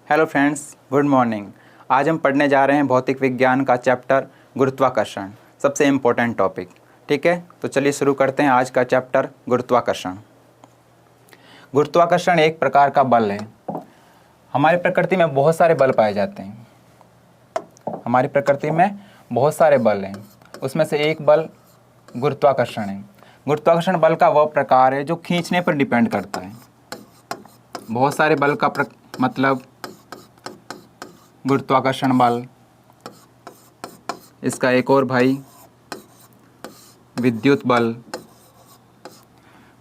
Hello friends, good morning. आज हम पढ़ने जा रहे हैं भौतिक विज्ञान का चैप्टर गुरुत्वाकर्षण, सबसे इम्पोर्टेंट टॉपिक। ठीक है, तो चलिए शुरू करते हैं आज का चैप्टर गुरुत्वाकर्षण। गुरुत्वाकर्षण एक प्रकार का बल है। हमारी प्रकृति में बहुत सारे बल पाए जाते हैं। हमारी प्रकृति में बहुत सारे बल हैं, उसमें से एक बल गुरुत्वाकर्षण है। गुरुत्वाकर्षण बल का वह प्रकार है जो खींचने पर डिपेंड करता है। बहुत सारे बल का मतलब गुरुत्वाकर्षण बल। इसका एक और भाई विद्युत बल।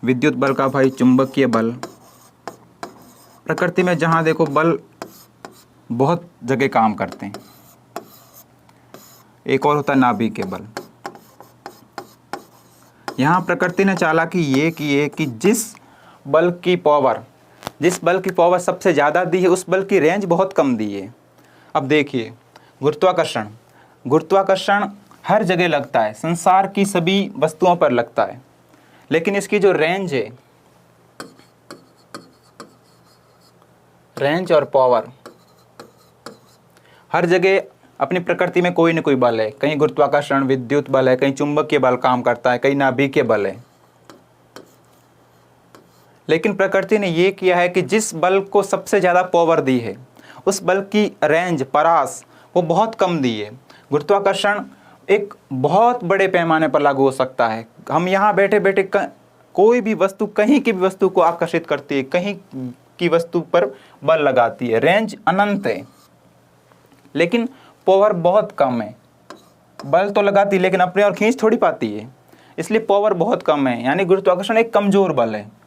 विद्युत बल का भाई चुंबकीय बल। प्रकृति में जहाँ देखो बल बहुत जगह काम करते हैं। एक और होता है नाभिकीय बल। यहाँ प्रकृति ने चालाकी ये की है कि जिस बल की पावर सबसे ज़्यादा दी है, उस बल की रेंज बहुत कम दी है। अब देखिए, गुरुत्वाकर्षण हर जगह लगता है, संसार की सभी वस्तुओं पर लगता है, लेकिन इसकी जो रेंज और पावर हर जगह अपनी प्रकृति में कोई न कोई बल है। कहीं गुरुत्वाकर्षण विद्युत बल है, कहीं चुंबकीय बल काम करता है, कहीं नाभिकीय बल है। लेकिन प्रकृति ने ये किया है कि जिस बल को सबसे ज़्यादा पावर दी है, उस बल की रेंज परास वो बहुत कम दी है। गुरुत्वाकर्षण एक बहुत बड़े पैमाने पर लागू हो सकता है। हम यहाँ बैठे बैठे कोई भी वस्तु, कहीं की भी वस्तु को आकर्षित करती है, कहीं की वस्तु पर बल लगाती है। रेंज अनंत है, लेकिन पावर बहुत कम है। बल तो लगाती है, लेकिन अपने और खींच थोड़ी पाती है, इसलिए पावर बहुत कम है। यानी गुरुत्वाकर्षण एक कमजोर बल है।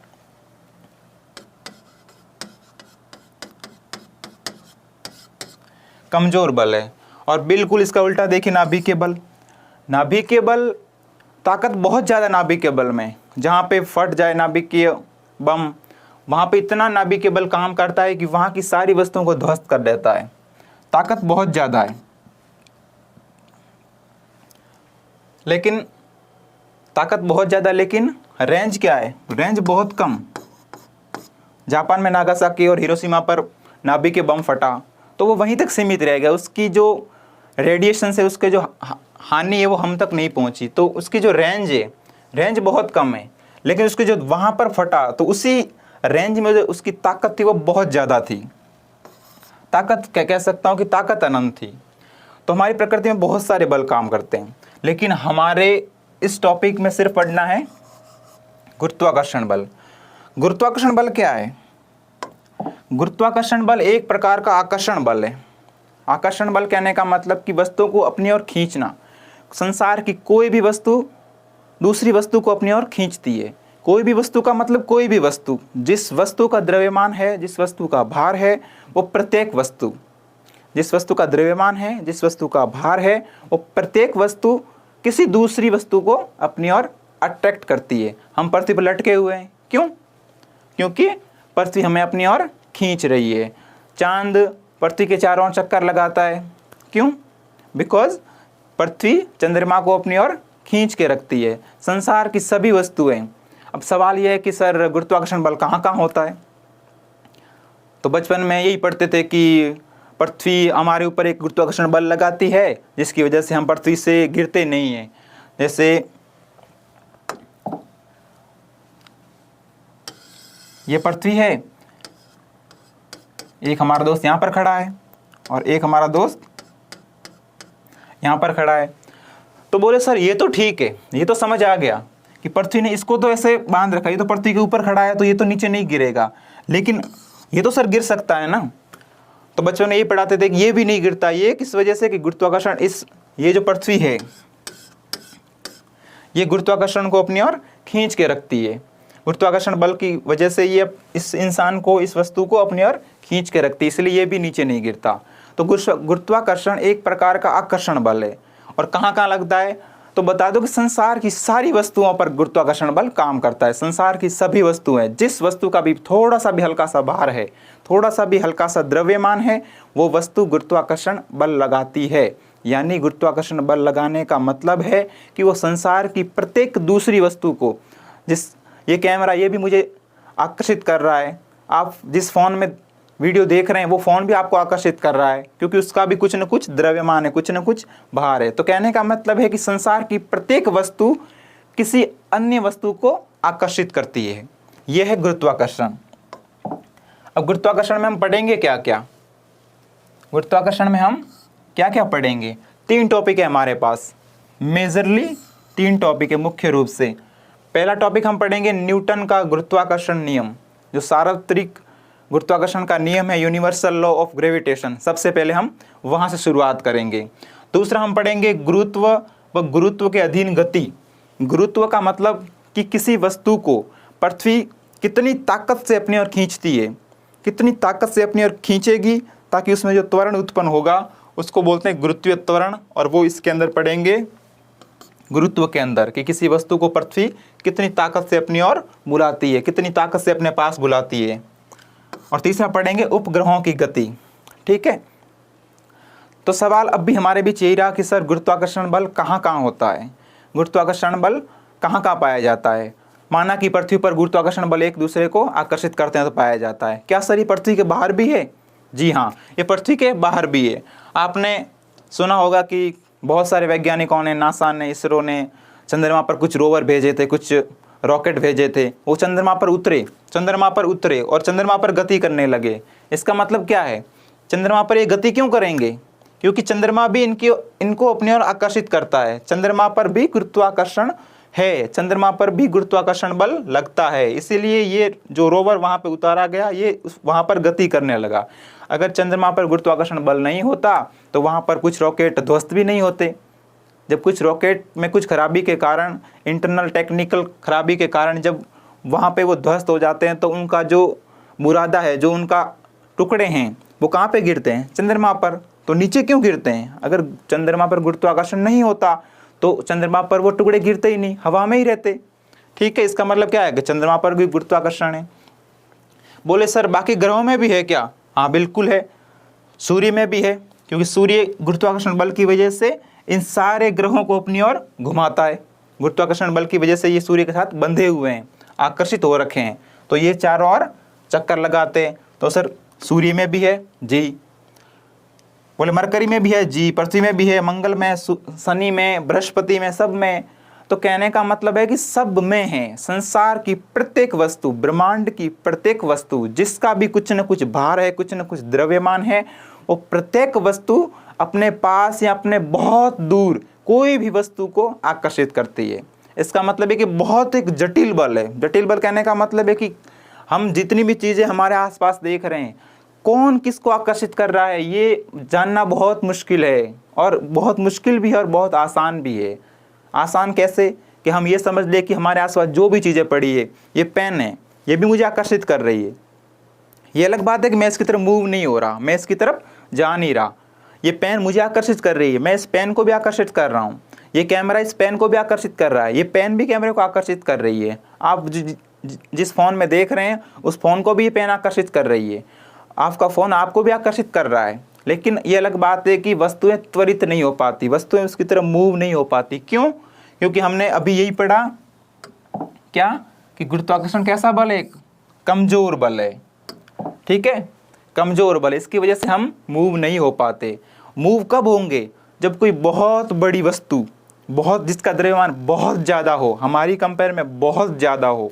कमजोर बल है। और बिल्कुल इसका उल्टा देखिए, नाभिकीय बल। नाभिकीय बल ताकत बहुत ज़्यादा नाभिकीय बल में। जहाँ पे फट जाए नाभिकीय बम, वहाँ पे इतना नाभिकीय बल काम करता है कि वहाँ की सारी वस्तुओं को ध्वस्त कर देता है। ताकत बहुत ज़्यादा है, लेकिन लेकिन रेंज क्या है? रेंज बहुत कम। जापान में नागासाकी और हिरोशिमा पर नाभिकीय बम फटा तो वो वहीं तक सीमित रह गया। उसकी जो रेडिएशन से उसके जो हानि है वो हम तक नहीं पहुंची। तो उसकी जो रेंज बहुत कम है, लेकिन उसके जो वहाँ पर फटा तो उसी रेंज में जो उसकी ताकत थी वो बहुत ज़्यादा थी। ताकत क्या कह सकता हूँ कि ताकत अनंत थी। तो हमारी प्रकृति में बहुत सारे बल काम करते हैं, लेकिन हमारे इस टॉपिक में सिर्फ पढ़ना है गुरुत्वाकर्षण बल। गुरुत्वाकर्षण बल क्या है? गुरुत्वाकर्षण बल एक प्रकार का आकर्षण बल है। आकर्षण बल कहने का मतलब कि वस्तु को अपनी ओर खींचना। संसार की कोई भी वस्तु दूसरी वस्तु को अपनी ओर खींचती है। कोई भी वस्तु का मतलब कोई भी वस्तु, जिस वस्तु का द्रव्यमान है, जिस वस्तु का भार है, वो प्रत्येक वस्तु, जिस वस्तु का द्रव्यमान है, जिस वस्तु का भार है, वो प्रत्येक वस्तु किसी दूसरी वस्तु को अपनी ओर अट्रैक्ट करती है। हम पृथ्वी पर लटके हुए हैं, क्यों? क्योंकि पृथ्वी हमें अपनी ओर खींच रही है। चांद पृथ्वी के चारों ओर चक्कर लगाता है, क्यों? बिकॉज पृथ्वी चंद्रमा को अपनी ओर खींच के रखती है। संसार की सभी वस्तुएं। अब सवाल यह है कि सर गुरुत्वाकर्षण बल कहाँ कहाँ होता है? तो बचपन में यही पढ़ते थे कि पृथ्वी हमारे ऊपर एक गुरुत्वाकर्षण बल लगाती है, जिसकी वजह से हम पृथ्वी से गिरते नहीं हैं। जैसे ये पृथ्वी है, एक हमारा दोस्त यहाँ पर खड़ा है और एक हमारा दोस्त यहाँ पर खड़ा है। तो बोले सर ये तो ठीक है, ये तो समझ आ गया कि पृथ्वी ने इसको तो ऐसे बांध रखा है, ये तो पृथ्वी के ऊपर खड़ा है, तो ये तो नीचे नहीं गिरेगा, लेकिन ये तो सर गिर सकता है ना। तो बच्चों ने ये पढ़ाते थे कि ये भी नहीं गिरता। ये किस वजह से? कि गुरुत्वाकर्षण ये जो पृथ्वी है, ये गुरुत्वाकर्षण को अपनी ओर खींच के रखती है। गुरुत्वाकर्षण बल की वजह से ये इस इंसान को, इस वस्तु को अपनी ओर खींच के रखती है, इसलिए ये भी नीचे नहीं गिरता। तो गुरुत्वाकर्षण एक प्रकार का आकर्षण बल है। और कहाँ कहाँ लगता है? तो बता दो कि संसार की सारी वस्तुओं पर गुरुत्वाकर्षण बल काम करता है। संसार की सभी वस्तुएं, जिस वस्तु का भी थोड़ा सा भी हल्का सा भार है, थोड़ा सा भी हल्का सा द्रव्यमान है, वो वस्तु गुरुत्वाकर्षण बल लगाती है। यानी गुरुत्वाकर्षण बल लगाने का मतलब है कि वो संसार की प्रत्येक दूसरी वस्तु को, ये कैमरा ये भी मुझे आकर्षित कर रहा है, आप जिस फ़ोन में वीडियो देख रहे हैं वो फ़ोन भी आपको आकर्षित कर रहा है, क्योंकि उसका भी कुछ न कुछ द्रव्यमान है, कुछ न कुछ भार है। तो कहने का मतलब है कि संसार की प्रत्येक वस्तु किसी अन्य वस्तु को आकर्षित करती है। यह है गुरुत्वाकर्षण। अब गुरुत्वाकर्षण में हम पढ़ेंगे क्या क्या? गुरुत्वाकर्षण में हम क्या क्या पढ़ेंगे? 3 टॉपिक है हमारे पास, मेजरली 3 टॉपिक है मुख्य रूप से। पहला टॉपिक हम पढ़ेंगे न्यूटन का गुरुत्वाकर्षण नियम, जो सार्वत्रिक गुरुत्वाकर्षण का नियम है, यूनिवर्सल लॉ ऑफ ग्रेविटेशन। सबसे पहले हम वहाँ से शुरुआत करेंगे। दूसरा हम पढ़ेंगे गुरुत्व व गुरुत्व के अधीन गति। गुरुत्व का मतलब कि किसी वस्तु को पृथ्वी कितनी ताकत से अपनी ओर खींचती है, कितनी ताकत से अपनी ओर खींचेगी ताकि उसमें जो त्वरण उत्पन्न होगा उसको बोलते हैं गुरुत्वीय त्वरण। और वो इसके अंदर पढ़ेंगे गुरुत्व के अंदर कि किसी वस्तु को पृथ्वी कितनी ताकत से अपनी ओर बुलाती है, कितनी ताकत से अपने पास बुलाती है। और तीसरा पढ़ेंगे उपग्रहों की गति। ठीक है, तो सवाल अब भी हमारे बीच यही रहा कि सर गुरुत्वाकर्षण बल कहाँ कहाँ होता है, गुरुत्वाकर्षण बल कहाँ कहाँ पाया जाता है। माना कि पृथ्वी पर गुरुत्वाकर्षण बल एक दूसरे को आकर्षित करते हैं तो पाया जाता है। क्या सर ये पृथ्वी के बाहर भी है? जी हाँ, ये पृथ्वी के बाहर भी है। आपने सुना होगा कि बहुत सारे वैज्ञानिकों ने, नासा ने, इसरो ने चंद्रमा पर कुछ रोवर भेजे थे, कुछ रॉकेट भेजे थे। वो चंद्रमा पर उतरे और चंद्रमा पर गति करने लगे। इसका मतलब क्या है? चंद्रमा पर ये गति क्यों करेंगे? क्योंकि चंद्रमा भी इनको अपनी ओर आकर्षित करता है। चंद्रमा पर भी गुरुत्वाकर्षण है, चंद्रमा पर भी गुरुत्वाकर्षण बल लगता है। इसीलिए ये जो रोवर वहाँ पे उतारा गया, ये वहाँ पर गति करने लगा। अगर चंद्रमा पर गुरुत्वाकर्षण बल नहीं होता तो वहाँ पर कुछ रॉकेट ध्वस्त भी नहीं होते। जब कुछ रॉकेट में कुछ खराबी के कारण, इंटरनल टेक्निकल खराबी के कारण जब वहाँ पे वो ध्वस्त हो जाते हैं तो उनका जो बुरादा है, जो उनका टुकड़े हैं, वो कहाँ पे गिरते हैं? चंद्रमा पर। तो नीचे क्यों गिरते हैं? अगर चंद्रमा पर गुरुत्वाकर्षण नहीं होता तो चंद्रमा पर वो टुकड़े गिरते ही नहीं, हवा में ही रहते। ठीक है, इसका मतलब क्या है कि चंद्रमा पर भी गुरुत्वाकर्षण है। बोले सर बाकी ग्रहों में भी है क्या? हाँ बिल्कुल है, सूर्य में भी है, क्योंकि सूर्य गुरुत्वाकर्षण बल की वजह से इन सारे ग्रहों को अपनी ओर घुमाता है। गुरुत्वाकर्षण बल की वजह से ये सूर्य के साथ बंधे हुए हैं, आकर्षित हो रखे हैं, तो ये चारों ओर चक्कर लगाते हैं। तो सर सूर्य में भी है? जी। बोले मरकरी में भी है? जी। पृथ्वी में भी है, मंगल में, शनि में, बृहस्पति में, सब में। तो कहने का मतलब है कि सब में है। संसार की प्रत्येक वस्तु, ब्रह्मांड की प्रत्येक वस्तु जिसका भी कुछ न कुछ भार है, कुछ न कुछ द्रव्यमान है, वो प्रत्येक वस्तु अपने पास या अपने बहुत दूर कोई भी वस्तु को आकर्षित करती है। इसका मतलब है कि बहुत एक जटिल बल है। जटिल बल कहने का मतलब है कि हम जितनी भी चीज़ें हमारे आसपास देख रहे हैं, कौन किसको आकर्षित कर रहा है ये जानना बहुत मुश्किल है, और बहुत मुश्किल भी है और बहुत आसान भी है। आसान कैसे? कि हम ये समझ ले कि हमारे आसपास जो भी चीज़ें पड़ी है, ये पेन है, ये भी मुझे आकर्षित कर रही है। ये अलग बात है कि मैं इसकी तरफ मूव नहीं हो रहा, मैं इसकी तरफ जा नहीं रहा। ये पेन मुझे आकर्षित कर रही है, मैं इस पेन को भी आकर्षित कर रहा हूँ। ये कैमरा इस पेन को भी आकर्षित कर रहा है, ये पेन भी कैमरे को आकर्षित कर रही है। आप जिस फ़ोन में देख रहे हैं उस फ़ोन को भी ये पेन आकर्षित कर रही है, आपका फ़ोन आपको भी आकर्षित कर रहा है। लेकिन ये अलग बात है कि वस्तुएं त्वरित नहीं हो पाती, वस्तुएं उसकी तरफ मूव नहीं हो पाती। क्यों? क्योंकि हमने अभी यही पढ़ा क्या कि गुरुत्वाकर्षण कैसा बल है? कमज़ोर बल है। ठीक है, कमज़ोर बल, इसकी वजह से हम मूव नहीं हो पाते। मूव कब होंगे? जब कोई बहुत बड़ी वस्तु, बहुत जिसका द्रव्यमान बहुत ज़्यादा हो, हमारी कंपेयर में बहुत ज़्यादा हो,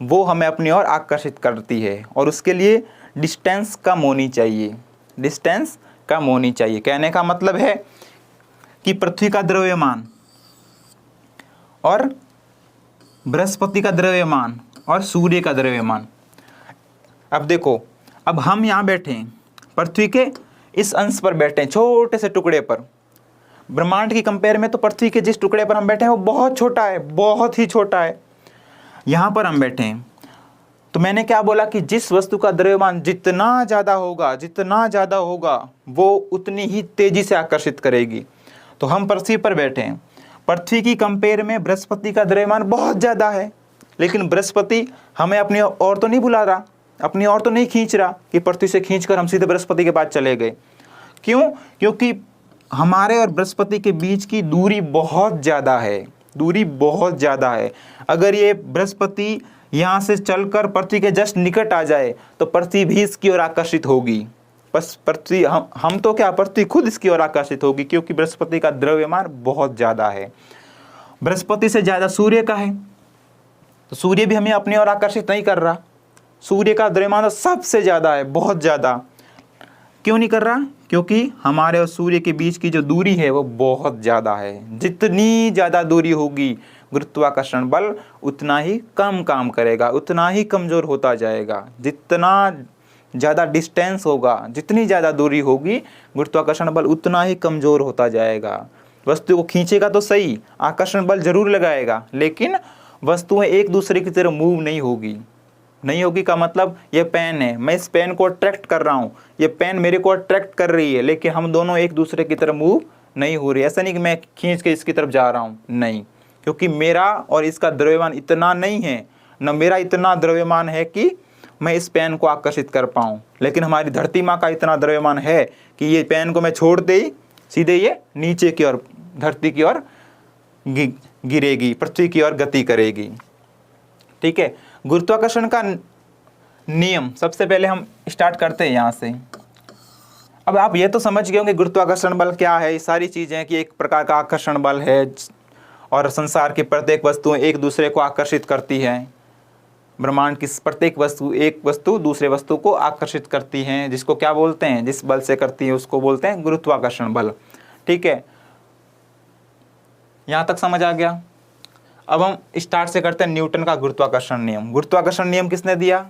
वो हमें अपनी ओर आकर्षित करती है। और उसके लिए डिस्टेंस कम होनी चाहिए, डिस्टेंस कम होनी चाहिए। कहने का मतलब है कि पृथ्वी का द्रव्यमान और बृहस्पति का द्रव्यमान और सूर्य का द्रव्यमान। अब देखो, अब हम यहाँ बैठे हैं, पृथ्वी के इस अंश पर बैठे हैं, छोटे से टुकड़े पर। ब्रह्मांड की कंपेयर में तो पृथ्वी के जिस टुकड़े पर हम बैठे हैं वो बहुत छोटा है, बहुत ही छोटा है। यहाँ पर हम बैठे हैं, तो मैंने क्या बोला कि जिस वस्तु का द्रव्यमान जितना ज़्यादा होगा वो उतनी ही तेज़ी से आकर्षित करेगी। तो हम पृथ्वी पर बैठे हैं, पृथ्वी की कंपेयर में बृहस्पति का द्रव्यमान बहुत ज़्यादा है, लेकिन बृहस्पति हमें अपनी ओर तो नहीं बुला रहा, अपनी ओर तो नहीं खींच रहा कि पृथ्वी से खींचकर हम सीधे बृहस्पति के पास चले गए। क्यों? क्योंकि हमारे और बृहस्पति के बीच की दूरी बहुत ज़्यादा है, दूरी बहुत ज़्यादा है। अगर ये बृहस्पति यहाँ से चलकर पृथ्वी के जस्ट निकट आ जाए तो पृथ्वी भी इसकी ओर आकर्षित होगी। बस पृथ्वी हम तो क्या, पृथ्वी खुद इसकी ओर आकर्षित होगी, क्योंकि बृहस्पति का द्रव्यमान बहुत ज़्यादा है। बृहस्पति से ज़्यादा सूर्य का है, तो सूर्य भी हमें अपनी ओर आकर्षित नहीं कर रहा। सूर्य का द्रव्यमान सबसे ज़्यादा है, बहुत ज़्यादा। क्यों नहीं कर रहा? क्योंकि हमारे और सूर्य के बीच की जो दूरी है वो बहुत ज़्यादा है। जितनी ज़्यादा दूरी होगी गुरुत्वाकर्षण बल उतना ही कम काम करेगा, उतना ही कमज़ोर होता जाएगा। जितना ज़्यादा डिस्टेंस होगा, जितनी ज़्यादा दूरी होगी, गुरुत्वाकर्षण बल उतना ही कमज़ोर होता जाएगा। वस्तु को खींचेगा तो सही, आकर्षण बल जरूर लगाएगा, लेकिन वस्तुएं एक दूसरे की तरफ मूव नहीं होगी। नहीं होगी का मतलब, ये पेन है, मैं इस पेन को अट्रैक्ट कर रहा हूँ, ये पेन मेरे को अट्रैक्ट कर रही है, लेकिन हम दोनों एक दूसरे की तरफ मूव नहीं हो रही। ऐसा नहीं कि मैं खींच के इसकी तरफ जा रहा हूँ, नहीं, क्योंकि मेरा और इसका द्रव्यमान इतना नहीं है, न मेरा इतना द्रव्यमान है कि मैं इस पेन को आकर्षित कर पाऊँ, लेकिन हमारी धरती माँ का इतना द्रव्यमान है कि ये पेन को मैं छोड़ते ही सीधे ये नीचे की ओर, धरती की ओर गिरेगी, पृथ्वी की ओर गति करेगी। ठीक है, गुरुत्वाकर्षण का नियम सबसे पहले हम स्टार्ट करते हैं यहाँ से। अब आप ये तो समझ गए होंगे गुरुत्वाकर्षण बल क्या है, ये सारी चीज़ें, कि एक प्रकार का आकर्षण बल है और संसार की प्रत्येक वस्तुएं एक दूसरे को आकर्षित करती है। ब्रह्मांड की प्रत्येक वस्तु, एक वस्तु दूसरे वस्तु को आकर्षित करती हैं, जिसको क्या बोलते हैं, जिस बल से करती है उसको बोलते हैं गुरुत्वाकर्षण बल। ठीक है, यहाँ तक समझ आ गया। अब हम स्टार्ट से करते हैं न्यूटन का गुरुत्वाकर्षण नियम। गुरुत्वाकर्षण नियम किसने दिया?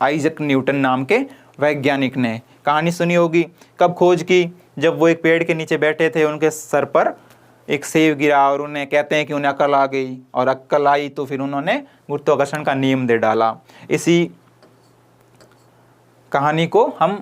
आइजैक न्यूटन नाम के वैज्ञानिक ने। कहानी सुनी होगी, कब खोज की? जब वो एक पेड़ के नीचे बैठे थे, उनके सर पर एक सेब गिरा और उन्हें कहते हैं कि उन्हें अकल आ गई, और अकल आई तो फिर उन्होंने गुरुत्वाकर्षण का नियम दे डाला। इसी कहानी को हम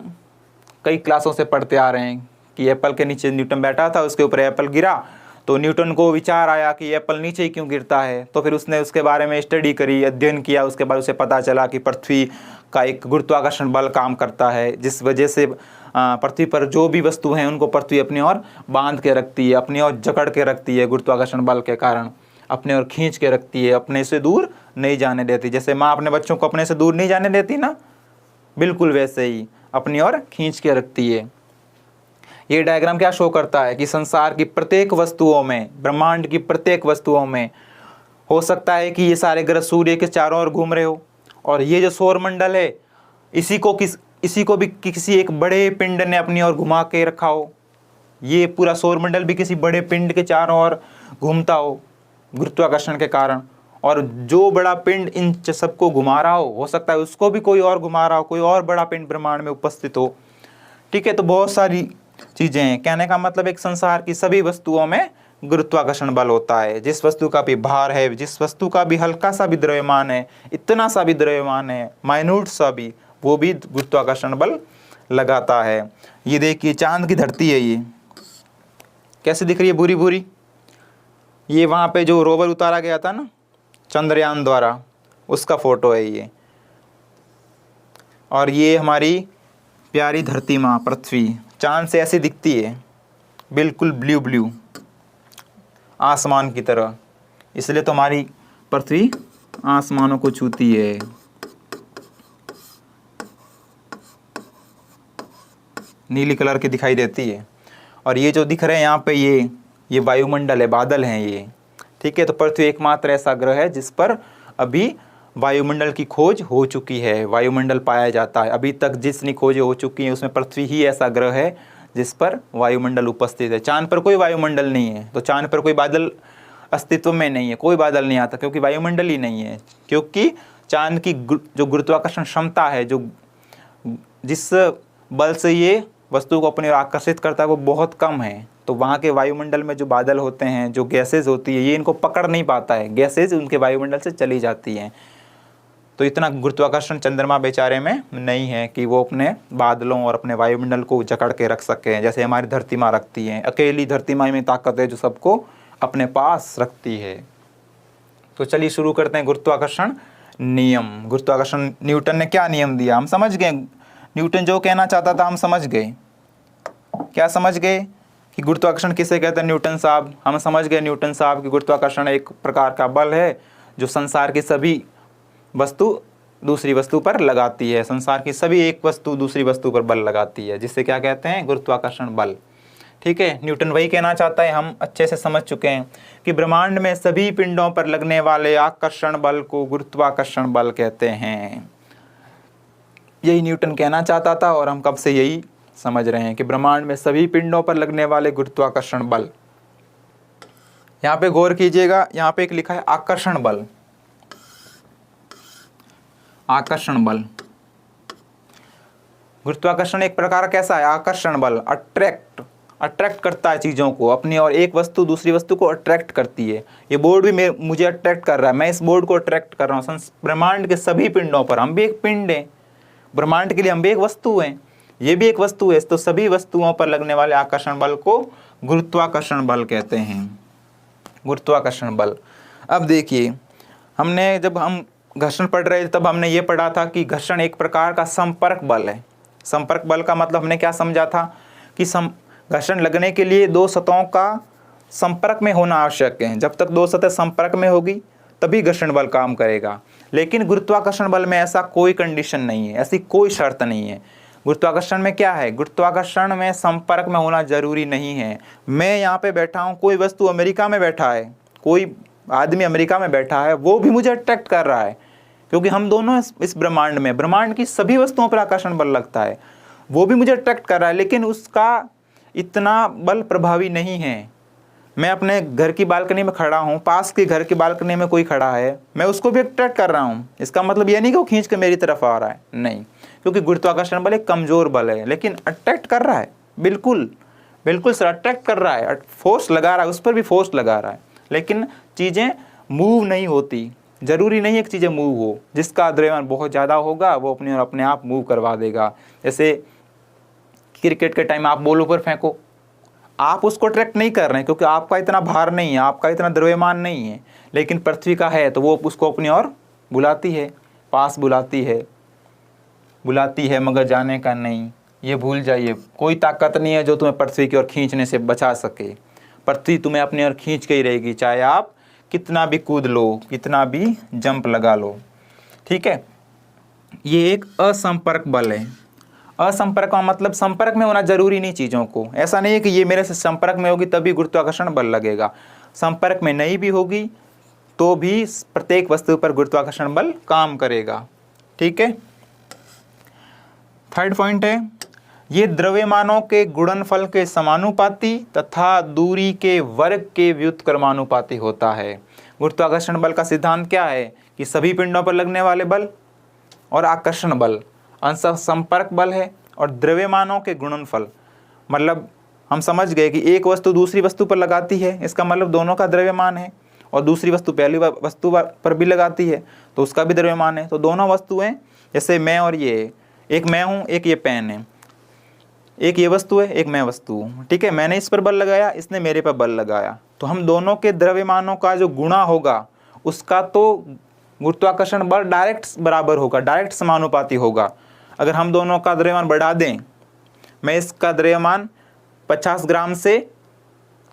कई क्लासों से पढ़ते आ रहे हैं कि एप्पल के नीचे न्यूटन बैठा था, उसके ऊपर एप्पल गिरा, तो न्यूटन को विचार आया कि एप्पल नीचे ही क्यों गिरता है। तो फिर उसने उसके बारे में स्टडी करी, अध्ययन किया, उसके बाद उसे पता चला कि पृथ्वी का एक गुरुत्वाकर्षण बल काम करता है, जिस वजह से पृथ्वी पर जो भी वस्तु हैं उनको पृथ्वी अपनी ओर बांध के रखती है, अपनी ओर जकड़ के रखती है, गुरुत्वाकर्षण बल के कारण अपने ओर खींच के रखती है, अपने से दूर नहीं जाने देती। जैसे माँ अपने बच्चों को अपने से दूर नहीं जाने देती ना, बिल्कुल वैसे ही अपनी ओर खींच के रखती है। ये डायग्राम क्या शो करता है कि संसार की प्रत्येक वस्तुओं में, ब्रह्मांड की प्रत्येक वस्तुओं में हो सकता है कि ये सारे ग्रह सूर्य के चारों ओर घूम रहे हो, और ये जो सौर मंडल है इसी को भी किसी एक बड़े पिंड ने अपनी ओर घुमा के रखा हो। ये पूरा सौर मंडल भी किसी बड़े पिंड के चारों ओर घूमता हो गुरुत्वाकर्षण के कारण, और जो बड़ा पिंड इन सबको घुमा रहा हो सकता है उसको भी कोई और घुमा रहा हो, कोई और बड़ा पिंड ब्रह्मांड में उपस्थित हो। ठीक है, तो बहुत सारी चीज़ें हैं। कहने का मतलब एक संसार की सभी वस्तुओं में गुरुत्वाकर्षण बल होता है। जिस वस्तु का भी भार है, जिस वस्तु का भी हल्का सा भी द्रव्यमान है, इतना सा भी द्रव्यमान है, माइन्यूट सा भी, वो भी गुरुत्वाकर्षण बल लगाता है। ये देखिए चांद की धरती है, ये कैसे दिख रही है, भूरी भूरी। ये वहाँ पे जो रोवर उतारा गया था ना चंद्रयान द्वारा, उसका फोटो है ये। और ये हमारी प्यारी धरती माँ पृथ्वी चांद से ऐसी दिखती है, बिल्कुल ब्लू ब्लू आसमान की तरह, इसलिए तो हमारी पृथ्वी आसमानों को छूती है। नीली कलर की दिखाई देती है। और ये जो दिख रहे हैं यहाँ पे, ये वायुमंडल है, बादल हैं ये। ठीक है, तो पृथ्वी एकमात्र ऐसा ग्रह है जिस पर अभी वायुमंडल की खोज हो चुकी है, वायुमंडल पाया जाता है। अभी तक जितनी खोजें हो चुकी हैं उसमें पृथ्वी ही ऐसा ग्रह है जिस पर वायुमंडल उपस्थित है। चांद पर कोई वायुमंडल नहीं है, तो चांद पर कोई बादल अस्तित्व में नहीं है, कोई बादल नहीं आता, क्योंकि वायुमंडल ही नहीं है। क्योंकि चांद की जो गुरुत्वाकर्षण क्षमता है, जो जिस बल से ये वस्तु को अपने आकर्षित करता है, वो बहुत कम है। तो वहाँ के वायुमंडल में जो बादल होते हैं, जो गैसेज होती है, ये इनको पकड़ नहीं पाता है, गैसेज उनके वायुमंडल से चली जाती हैं। तो इतना गुरुत्वाकर्षण चंद्रमा बेचारे में नहीं है कि वो अपने बादलों और अपने वायुमंडल को जकड़ के रख सके, जैसे हमारी धरती माँ रखती है। अकेली धरती माँ में ताकत है जो सबको अपने पास रखती है। तो चलिए शुरू करते हैं गुरुत्वाकर्षण नियम। गुरुत्वाकर्षण न्यूटन ने क्या नियम दिया, हम समझ गए। न्यूटन जो कहना चाहता था हम समझ गए। क्या समझ गए कि गुरुत्वाकर्षण किसे कहते हैं? न्यूटन साहब, हम समझ गए न्यूटन साहब कि गुरुत्वाकर्षण एक प्रकार का बल है जो संसार की सभी वस्तु दूसरी वस्तु पर लगाती है। संसार की सभी एक वस्तु दूसरी वस्तु पर बल लगाती है, जिससे क्या कहते हैं, गुरुत्वाकर्षण बल। ठीक है, न्यूटन वही कहना चाहता है, हम अच्छे से समझ चुके हैं कि ब्रह्मांड में सभी पिंडों पर लगने वाले आकर्षण बल को गुरुत्वाकर्षण बल कहते हैं। यही न्यूटन कहना चाहता था और हम कब से यही समझ रहे हैं कि ब्रह्मांड में सभी पिंडों पर लगने वाले गुरुत्वाकर्षण बल। यहाँ पे गौर कीजिएगा, यहाँ पे एक लिखा है आकर्षण बल। आकर्षण बल, गुरुत्वाकर्षण एक प्रकार कैसा है, आकर्षण बल, अट्रैक्ट करता है चीज़ों को अपनी और, एक वस्तु दूसरी वस्तु को अट्रैक्ट करती है। ये बोर्ड भी मुझे अट्रैक्ट कर रहा है, मैं इस बोर्ड को अट्रैक्ट कर रहा हूँ। ब्रह्मांड के सभी पिंडों पर, हम भी एक पिंड हैं, ब्रह्मांड के लिए हम भी एक वस्तु हैं, ये भी एक वस्तु है, तो सभी वस्तुओं पर लगने वाले आकर्षण बल को गुरुत्वाकर्षण बल कहते हैं, गुरुत्वाकर्षण बल। अब देखिए, हमने जब हम घर्षण पढ़ रहे थे तब हमने ये पढ़ा था कि घर्षण एक प्रकार का संपर्क बल है। संपर्क बल का मतलब हमने क्या समझा था कि घर्षण लगने के लिए दो सतहों का संपर्क में होना आवश्यक है। जब तक दो सतह संपर्क में होगी तभी घर्षण बल काम करेगा। लेकिन गुरुत्वाकर्षण बल में ऐसा कोई कंडीशन नहीं है, ऐसी कोई शर्त नहीं है। गुरुत्वाकर्षण में क्या है, गुरुत्वाकर्षण में संपर्क में होना जरूरी नहीं है। मैं यहाँ पे बैठा हूँ, कोई वस्तु अमेरिका में बैठा है, कोई आदमी अमेरिका में बैठा है, वो भी मुझे अट्रैक्ट कर रहा है, क्योंकि हम दोनों इस ब्रह्मांड में, ब्रह्मांड की सभी वस्तुओं पर आकर्षण बल लगता है, वो भी मुझे अट्रैक्ट कर रहा है, लेकिन उसका इतना बल प्रभावी नहीं है। मैं अपने घर की बालकनी में खड़ा हूँ, पास के घर की बालकनी में कोई खड़ा है, मैं उसको भी अट्रैक्ट कर रहा हूँ, इसका मतलब यह नहीं कि वो खींच के मेरी तरफ आ रहा है, नहीं, क्योंकि गुरुत्वाकर्षण बल एक कमजोर बल है, लेकिन अट्रैक्ट कर रहा है, बिल्कुल बिल्कुल सर, अट्रैक्ट कर रहा है, फोर्स लगा रहा है, उस पर भी फोर्स लगा रहा है, लेकिन चीज़ें मूव नहीं होती। जरूरी नहीं है कि चीज़ें मूव हो, जिसका द्रव्यमान बहुत ज़्यादा होगा वो अपने और अपने आप मूव करवा देगा। जैसे क्रिकेट के टाइम आप बॉल ऊपर फेंको, आप उसको अट्रैक्ट नहीं कर रहे हैं क्योंकि आपका इतना भार नहीं है, आपका इतना द्रव्यमान नहीं है, लेकिन पृथ्वी का है तो वो उसको अपनी ओर बुलाती है, पास बुलाती है मगर जाने का नहीं। ये भूल जाइए, कोई ताकत नहीं है जो तुम्हें पृथ्वी की ओर खींचने से बचा सके। पृथ्वी तुम्हें अपनी ओर खींच के ही रहेगी, चाहे आप कितना भी कूद लो, कितना भी जंप लगा लो। ठीक है, ये एक असंपर्क बल है। असंपर्क का मतलब संपर्क में होना जरूरी नहीं चीज़ों को, ऐसा नहीं है कि ये मेरे से संपर्क में होगी तभी गुरुत्वाकर्षण बल लगेगा, संपर्क में नहीं भी होगी तो भी प्रत्येक वस्तु पर गुरुत्वाकर्षण बल काम करेगा। ठीक है, थर्ड पॉइंट है, ये द्रव्यमानों के गुणनफल के समानुपाती तथा दूरी के वर्ग के व्युत्क्रमानुपाती होता है। गुरुत्वाकर्षण बल का सिद्धांत क्या है कि सभी पिंडों पर लगने वाले बल और आकर्षण बल अंशतः संपर्क बल है, और द्रव्यमानों के गुणनफल मतलब हम समझ गए कि एक वस्तु दूसरी वस्तु पर लगाती है, इसका मतलब दोनों का द्रव्यमान है, और दूसरी वस्तु पहली वस्तु पर भी लगाती है तो उसका भी द्रव्यमान है। तो दोनों वस्तुएं, जैसे मैं और ये, एक मैं हूँ एक ये पेन है, एक ये वस्तु है एक मैं वस्तु हूँ। ठीक है, मैंने इस पर बल लगाया, इसने मेरे पर बल लगाया, तो हम दोनों के द्रव्यमानों का जो गुणा होगा उसका तो गुरुत्वाकर्षण बल डायरेक्ट बराबर होगा, डायरेक्ट समानुपाती होगा। अगर हम दोनों का द्रव्यमान बढ़ा दें, मैं इसका द्रव्यमान 50 ग्राम से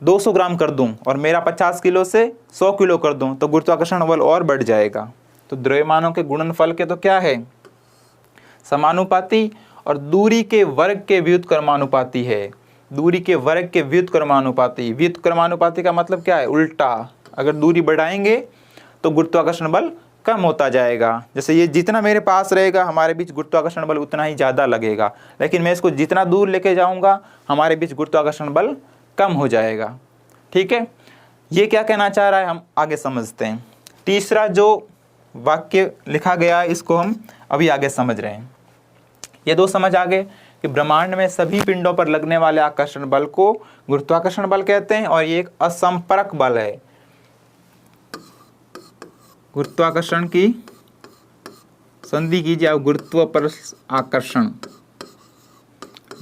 200 ग्राम कर दूं और मेरा 50 किलो से 100 किलो कर दूं, तो गुरुत्वाकर्षण बल और बढ़ जाएगा। तो द्रव्यमानों के गुणनफल के तो क्या है, समानुपाती, और दूरी के वर्ग के व्युत्क्रमानुपाती है। दूरी के वर्ग के व्युत्क्रमानुपाती, व्युत्क्रमानुपाती का मतलब क्या है, उल्टा। अगर दूरी बढ़ाएंगे तो गुरुत्वाकर्षण बल कम होता जाएगा। जैसे ये जितना मेरे पास रहेगा हमारे बीच गुरुत्वाकर्षण बल उतना ही ज़्यादा लगेगा, लेकिन मैं इसको जितना दूर लेके जाऊंगा हमारे बीच गुरुत्वाकर्षण बल कम हो जाएगा। ठीक है, ये क्या कहना चाह रहा है हम आगे समझते हैं। तीसरा जो वाक्य लिखा गया है इसको हम अभी आगे समझ रहे हैं। ये दो समझ आ गए कि ब्रह्मांड में सभी पिंडों पर लगने वाले आकर्षण बल को गुरुत्वाकर्षण बल कहते हैं, और ये एक असंपर्क बल है। गुरुत्वाकर्षण की संधि कीजिए आप, गुरुत्व पर आकर्षण,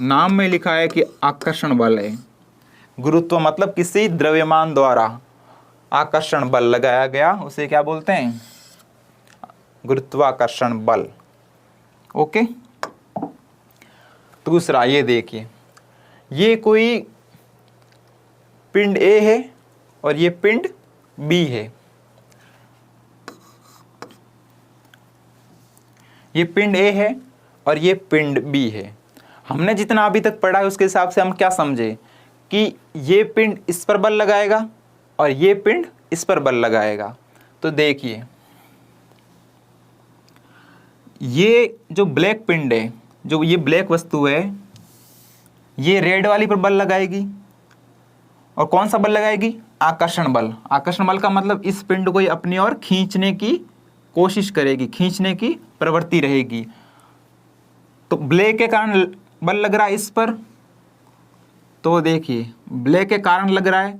नाम में लिखा है कि आकर्षण बल है। गुरुत्व मतलब किसी द्रव्यमान द्वारा आकर्षण बल लगाया गया, उसे क्या बोलते हैं, गुरुत्वाकर्षण बल। ओके, दूसरा ये देखिए, ये कोई पिंड ए है और ये पिंड बी है। ये पिंड ए है और ये पिंड बी है। हमने जितना अभी तक पढ़ा है उसके हिसाब से हम क्या समझे कि ये पिंड इस पर बल लगाएगा और ये पिंड इस पर बल लगाएगा। तो देखिए ये जो ब्लैक पिंड है, जो ये ब्लैक वस्तु है, ये रेड वाली पर बल लगाएगी और कौन सा बल लगाएगी? आकर्षण बल। आकर्षण बल का मतलब इस पिंड को ये अपनी ओर खींचने की कोशिश करेगी, खींचने की प्रवृत्ति रहेगी। तो ब्लैक के कारण बल लग रहा है इस पर, तो देखिए ब्लैक के कारण लग रहा है,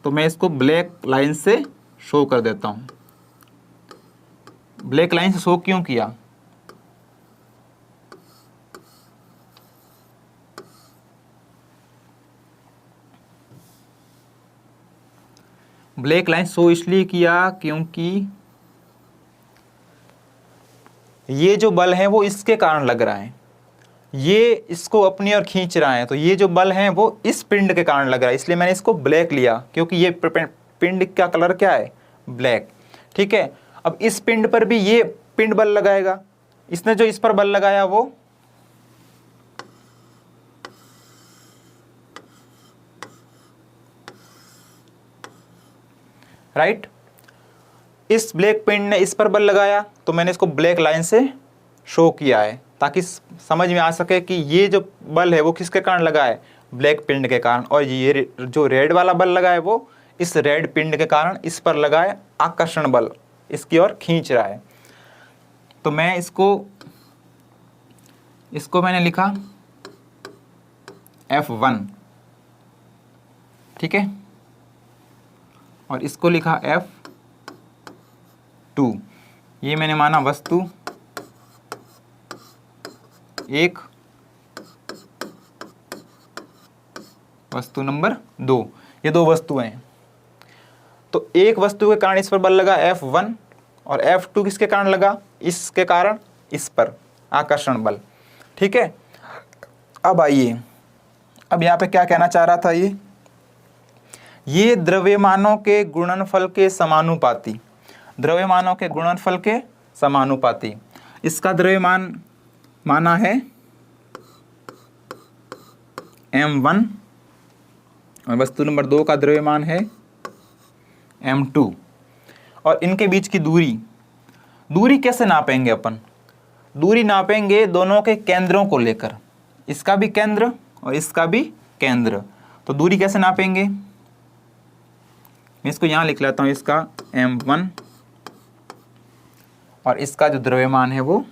तो मैं इसको ब्लैक लाइन से शो कर देता हूं। ब्लैक लाइन से शो क्यों किया? ब्लैक लाइन शो इसलिए किया क्योंकि ये जो बल है वो इसके कारण लग रहा है, ये इसको अपनी ओर खींच रहा है, तो ये जो बल है वो इस पिंड के कारण लग रहा है, इसलिए मैंने इसको ब्लैक लिया क्योंकि ये पिंड का कलर क्या है? ब्लैक। ठीक है, अब इस पिंड पर भी ये पिंड बल लगाएगा, इसने जो इस पर बल लगाया वो राइट, इस ब्लैक पिंड ने इस पर बल लगाया, तो मैंने इसको ब्लैक लाइन से शो किया है ताकि समझ में आ सके कि ये जो बल है वो किसके कारण लगा है? ब्लैक पिंड के कारण। और ये जो रेड वाला बल लगा है वो इस रेड पिंड के कारण इस पर लगा है आकर्षण बल, इसकी ओर खींच रहा है। तो मैं इसको मैंने लिखा F1, ठीक है, और इसको लिखा F2। ये मैंने माना वस्तु 1, वस्तु नंबर 2, ये दो वस्तुएं हैं। तो एक वस्तु के कारण इस पर बल लगा F1 और F2 किसके कारण लगा? इसके कारण इस पर आकर्षण बल। ठीक है, अब आइए, अब यहाँ पे क्या कहना चाह रहा था ये द्रव्यमानों के गुणनफल के समानुपाती, द्रव्यमानों के गुणनफल के समानुपाती। इसका द्रव्यमान माना है M1 और वस्तु नंबर 2 का द्रव्यमान है M2। और इनके बीच की दूरी कैसे नापेंगे अपन? दूरी नापेंगे दोनों के केंद्रों को लेकर, इसका भी केंद्र और इसका भी केंद्र। तो दूरी कैसे नापेंगे? मैं इसको यहाँ लिख लेता हूँ, इसका M1 और इसका जो द्रव्यमान है वो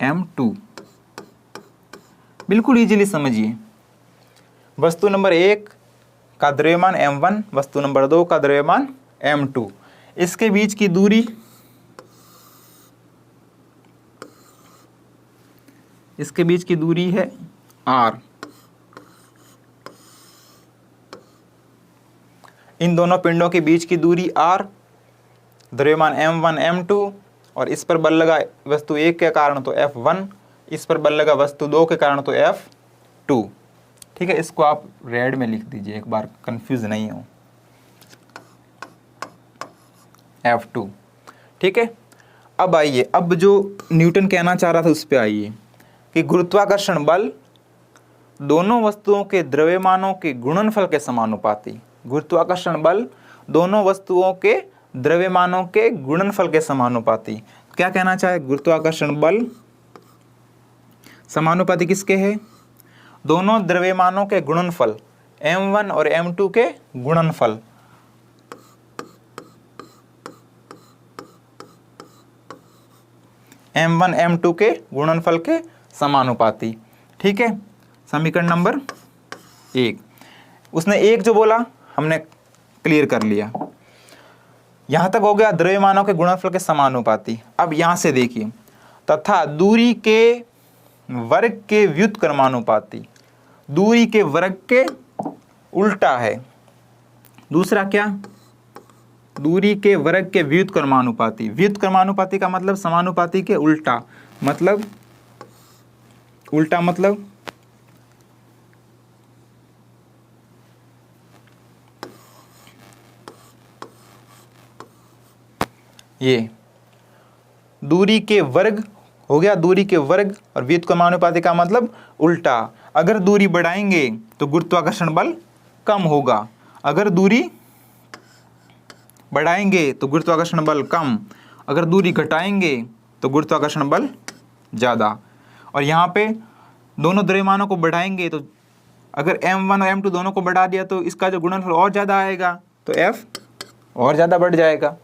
M2। बिल्कुल इजीली समझिए, वस्तु नंबर 1 का द्रव्यमान M1, वस्तु नंबर 2 का द्रव्यमान M2, इसके बीच की दूरी, इसके बीच की दूरी है R। इन दोनों पिंडों के बीच की दूरी R, द्रव्यमान M1 M2, और इस पर बल लगा वस्तु 1 के कारण तो F1, इस पर बल लगा वस्तु 2 के कारण तो F2। ठीक है, इसको आप रेड में लिख दीजिए एक बार, कंफ्यूज नहीं हो, F2। ठीक है, अब आइए, अब जो न्यूटन कहना चाह रहा था उस पर आइए कि गुरुत्वाकर्षण बल दोनों वस्तुओं के द्रव्यमानों के गुणनफल के समानुपाती। गुरुत्वाकर्षण बल दोनों वस्तुओं के द्रव्यमानों के गुणनफल के समानुपाती। क्या कहना चाहे? गुरुत्वाकर्षण बल समानुपाती किसके है? दोनों द्रव्यमानों के गुणनफल M1 और M2 के गुणनफल। M1 M2 के गुणनफल के समानुपाती। ठीक है, समीकरण नंबर 1। उसने एक जो बोला हमने क्लियर कर लिया, यहां तक हो गया द्रव्यमानों के गुणनफल के समानुपाती। अब यहां से देखिए, तथा दूरी के वर्ग के व्युत्क्रमानुपाती। दूरी के वर्ग के उल्टा है। दूसरा क्या? दूरी के वर्ग के व्युत्क्रमानुपाती। व्युत्क्रमानुपाती का मतलब समानुपाती के उल्टा, मतलब उल्टा मतलब ये दूरी के वर्ग हो गया दूरी के वर्ग, और व्युत्क्रमानुपाती का मतलब उल्टा। अगर दूरी बढ़ाएंगे तो गुरुत्वाकर्षण बल कम होगा, अगर दूरी बढ़ाएंगे तो गुरुत्वाकर्षण बल कम, अगर दूरी घटाएंगे तो गुरुत्वाकर्षण बल ज़्यादा। और यहाँ पे दोनों द्रव्यमानों को बढ़ाएंगे तो अगर m1 और m2 दोनों को बढ़ा दिया तो इसका जो गुणनफल और ज़्यादा आएगा, तो f और ज़्यादा बढ़ जाएगा।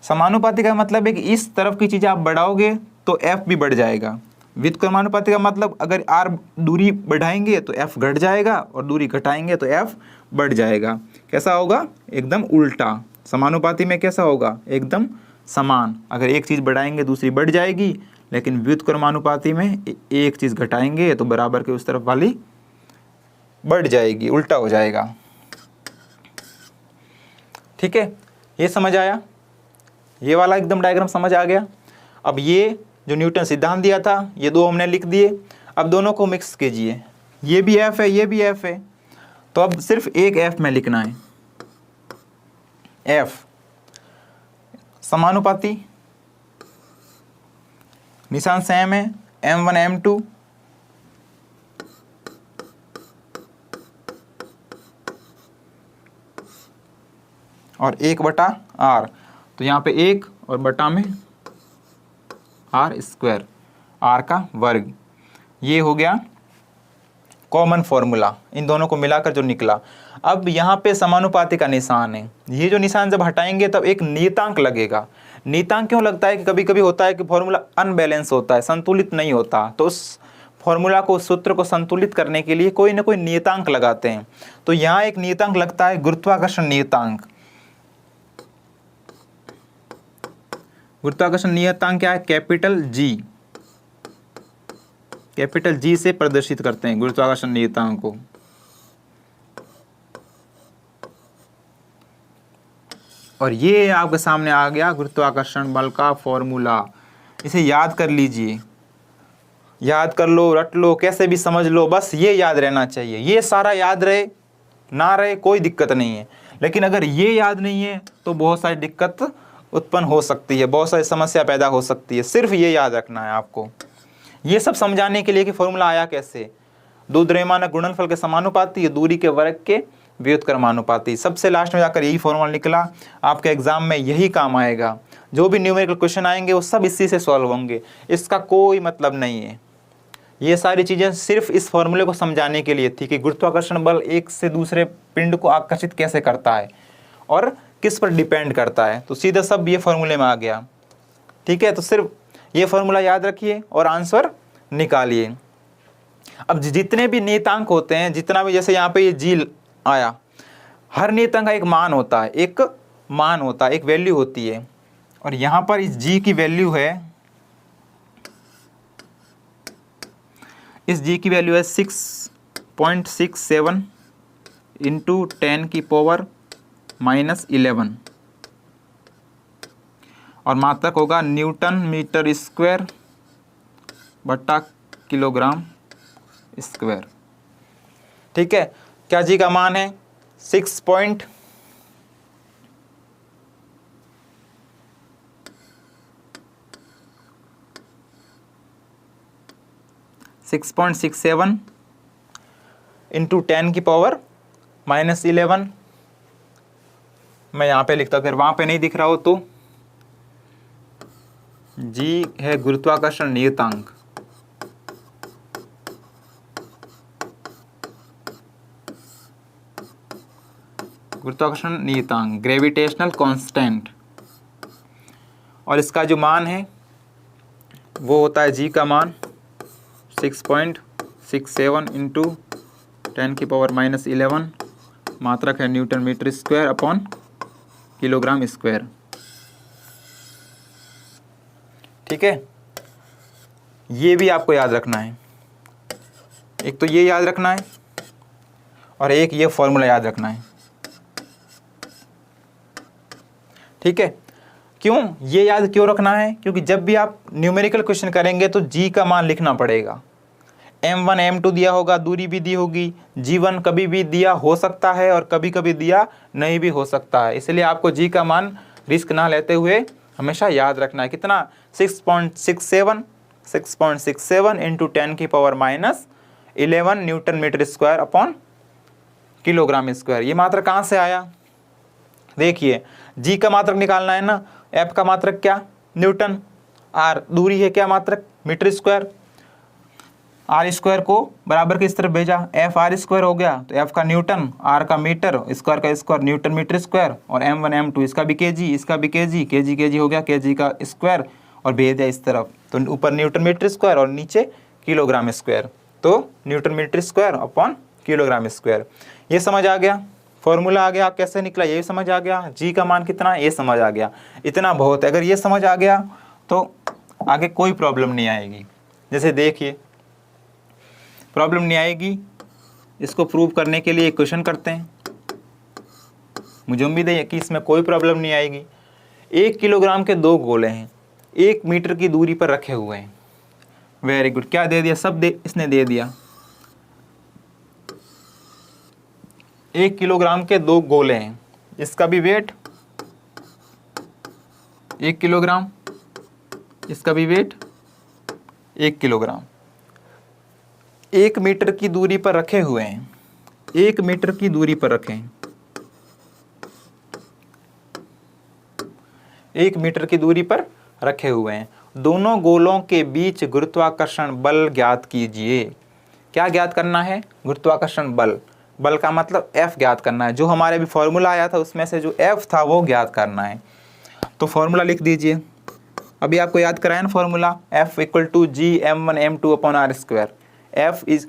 समानुपाती का मतलब है कि इस तरफ की चीज़ें आप बढ़ाओगे तो f भी बढ़ जाएगा। व्युत्क्रमानुपाती का मतलब अगर r दूरी बढ़ाएंगे तो f घट जाएगा और दूरी घटाएंगे तो f बढ़ जाएगा। कैसा होगा? एकदम उल्टा। समानुपाती में कैसा होगा? एकदम समान। अगर एक चीज़ बढ़ाएंगे दूसरी बढ़ जाएगी, लेकिन व्युत्क्रमानुपाती में एक चीज़ घटाएंगे तो बराबर के उस तरफ वाली बढ़ जाएगी, उल्टा हो जाएगा। ठीक है, ये समझ आया? ये वाला एकदम डायग्राम समझ आ गया। अब ये जो न्यूटन सिद्धांत दिया था ये दो हमने लिख दिए, अब दोनों को मिक्स कीजिए। ये भी एफ है, ये भी एफ है, तो अब सिर्फ एक एफ में लिखना है। एफ समानुपाती, निशान सेम है, m1 m2 और 1/r, तो यहाँ पे 1 और बटा में r², r का वर्ग। ये हो गया कॉमन फॉर्मूला, इन दोनों को मिलाकर जो निकला। अब यहाँ पे समानुपाती का निशान है, ये जो निशान जब हटाएंगे तब एक नियतांक लगेगा। नियतांक क्यों लगता है कि कभी कभी होता है कि फॉर्मूला अनबैलेंस होता है, संतुलित नहीं होता, तो उस फॉर्मूला को, उस सूत्र को संतुलित करने के लिए कोई ना कोई नियतांक लगाते हैं। तो यहाँ एक नियतांक लगता है गुरुत्वाकर्षण नियतांक। गुरुत्वाकर्षण नियतांक क्या है? कैपिटल जी, कैपिटल जी से प्रदर्शित करते हैं गुरुत्वाकर्षण नियतांक को। और ये आपके सामने आ गया गुरुत्वाकर्षण बल का फॉर्मूला। इसे याद कर लीजिए, याद कर लो, रट लो, कैसे भी समझ लो, बस ये याद रहना चाहिए। ये सारा याद रहे ना रहे कोई दिक्कत नहीं है, लेकिन अगर ये याद नहीं है तो बहुत सारी दिक्कत उत्पन्न हो सकती है, बहुत सारी समस्या पैदा हो सकती है। सिर्फ ये याद रखना है आपको। ये सब समझाने के लिए कि फॉर्मूला आया कैसे, दो द्रव्यमानक गुणनफल के समानुपाती, दूरी के वर्ग के व्युत्क्रमानुपाती। सबसे लास्ट में जाकर यही फॉर्मूला निकला, आपके एग्जाम में यही काम आएगा। जो भी न्यूमेरिकल क्वेश्चन आएंगे वो सब इसी से सॉल्व होंगे, इसका कोई मतलब नहीं है। ये सारी चीज़ें सिर्फ इस फॉर्मूले को समझाने के लिए थी कि गुरुत्वाकर्षण बल एक से दूसरे पिंड को आकर्षित कैसे करता है और किस पर डिपेंड करता है। तो सीधा सब ये फॉर्मूले में आ गया। ठीक है, तो सिर्फ ये फॉर्मूला याद रखिए और आंसर निकालिए। अब जितने भी नियतांक होते हैं, जितना भी, जैसे यहाँ पे ये जी आया, हर नियतांक का एक मान होता है, एक मान होता है, एक वैल्यू होती है। और यहाँ पर इस जी की वैल्यू है, इस जी की वैल्यू है 6.67 इंटू 10⁻⁻11 और मात्रक होगा न्यूटन मीटर स्क्वायर बटा किलोग्राम स्क्वायर। ठीक है, क्या जी का मान है? 6.67 इंटू 10⁻⁻11। मैं यहाँ पे लिखता हूँ, अगर वहाँ पे नहीं दिख रहा हो तो जी है गुरुत्वाकर्षण नियतांक। गुरुत्वाकर्षण नियतांक, ग्रेविटेशनल कांस्टेंट, और इसका जो मान है वो होता है जी का मान 6.67 इंटू 10⁻⁻11, मात्रक है newton metre square upon kilogram square. ठीक है, ये भी आपको याद रखना है। एक तो ये याद रखना है और एक ये फॉर्मूला याद रखना है। ठीक है, क्यों ये याद क्यों रखना है? क्योंकि जब भी आप न्यूमेरिकल क्वेश्चन करेंगे तो जी का मान लिखना पड़ेगा। m1 m2 दिया होगा, दूरी भी दी होगी, g1 कभी भी दिया हो सकता है और कभी कभी दिया नहीं भी हो सकता है। इसलिए आपको जी का मान रिस्क ना लेते हुए हमेशा याद रखना है। कितना? 6.67 6.67 इंटू 10 की power minus 11 newton metre square upon kilogram square. ये मात्रक कहाँ से आया? देखिए जी का मात्रक निकालना है ना, एफ का मात्रक क्या? न्यूटन, आर दूरी है क्या? मात्रक मीटर स्क्वायर। आर स्क्वायर को बराबर किस तरफ भेजा? एफ आर स्क्वायर हो गया, तो एफ का न्यूटन, आर का मीटर, स्क्वायर का स्क्वायर न्यूटन मीटर स्क्वायर, और m1 m2 इसका भी केजी, इसका भी केजी, केजी केजी हो गया, केजी का स्क्वायर, और भेज दिया इस तरफ, तो ऊपर न्यूटन मीटर स्क्वायर और नीचे किलोग्राम स्क्वायर, तो newton metre square upon kilogram square. ये समझ आ गया, फॉर्मूला आ गया कैसे निकला ये समझ आ गया, जी का मान कितना ये समझ आ गया, इतना बहुत है। अगर ये समझ आ गया तो आगे कोई प्रॉब्लम नहीं आएगी। जैसे देखिए प्रॉब्लम नहीं आएगी, इसको प्रूव करने के लिए एक क्वेश्चन करते हैं, मुझे उम्मीद है कि इसमें कोई प्रॉब्लम नहीं आएगी। 1 किलोग्राम के 2 गोले हैं, 1 मीटर की दूरी पर रखे हुए हैं। वेरी गुड, क्या दे दिया? सब इसने दे दिया। 1 किलोग्राम के 2 गोले हैं, इसका भी वेट 1 किलोग्राम, इसका भी वेट 1 किलोग्राम। 1 मीटर की दूरी पर रखे हुए हैं, 1 मीटर की दूरी पर रखें, 1 मीटर की दूरी पर रखे हुए हैं। दोनों गोलों के बीच गुरुत्वाकर्षण बल ज्ञात कीजिए। क्या ज्ञात करना है? गुरुत्वाकर्षण बल। बल का मतलब F ज्ञात करना है। जो हमारे भी फॉर्मूला आया था उसमें से जो F था वो ज्ञात करना है। तो फॉर्मूला लिख दीजिए, अभी आपको याद कराया ना formula, F equal to G m1 m2 upon r square. F is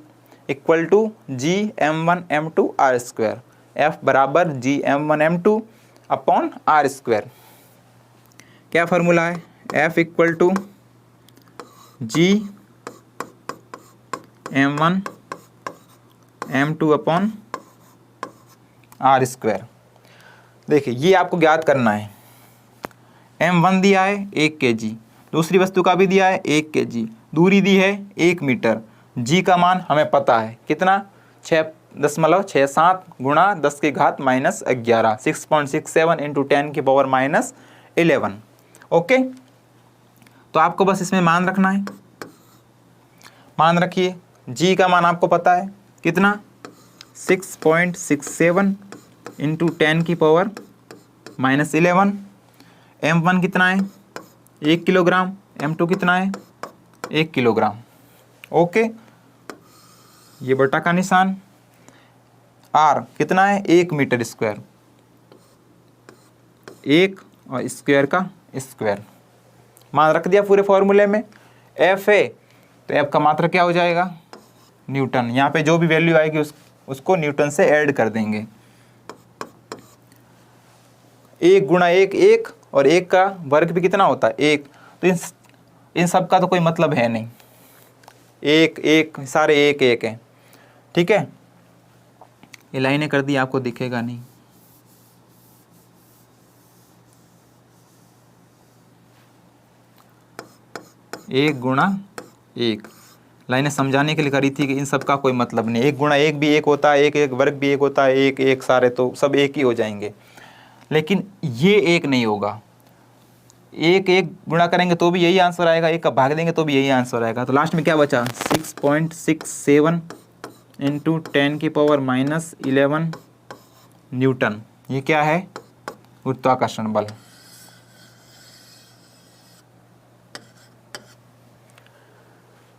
equal to G m1 m2 r square. F बराबर G m1 m2 upon r square. क्या फॉर्मूला है? F equal to G m1 m2 upon r square. देखिए ये आपको ज्ञात करना है। m1 दिया है 1 kg, दूसरी वस्तु का भी दिया है 1 kg, दूरी दी है 1 मीटर, g का मान हमें पता है कितना? 6.67 गुणा 10 की घात माइनस 11, 6.67 इंटू 10 की पावर माइनस 11। ओके, तो आपको बस इसमें मान रखना है, मान रखिए। g का मान आपको पता है कितना? 6.67 इंटू 10 की पावर माइनस 11। m1 कितना है? 1 किलोग्राम। m2 कितना है? 1 किलोग्राम। ओके, ये बटा का निशान। r कितना है? 1 मीटर स्क्वायर, 1 और स्क्वायर का स्क्वायर। मान रख दिया पूरे फॉर्मूले में। f है तो f का मात्रक क्या हो जाएगा? न्यूटन। यहाँ पे जो भी वैल्यू आएगी उसको न्यूटन से ऐड कर देंगे। 1 गुणा 1 1, और 1 का वर्ग भी कितना होता है? 1। तो इन सब का तो कोई मतलब है नहीं, 1 1 सारे 1 1 हैं। ठीक है, ये लाइनें कर दी, आपको दिखेगा नहीं। एक गुणा 1 लाइनें समझाने के लिए करी थी कि इन सब का कोई मतलब नहीं। 1 गुणा 1 भी 1 होता है, 1 1 वर्ग भी 1 होता है, 1 1 सारे तो सब 1 ही हो जाएंगे। लेकिन ये 1 नहीं होगा, 1 1 गुणा करेंगे तो भी यही आंसर आएगा, 1 का भाग देंगे तो भी यही आंसर आएगा। तो लास्ट में क्या बचा? 6.67 इंटू 10 की पावर माइनस 11 न्यूटन। ये क्या है? गुरुत्वाकर्षण बल।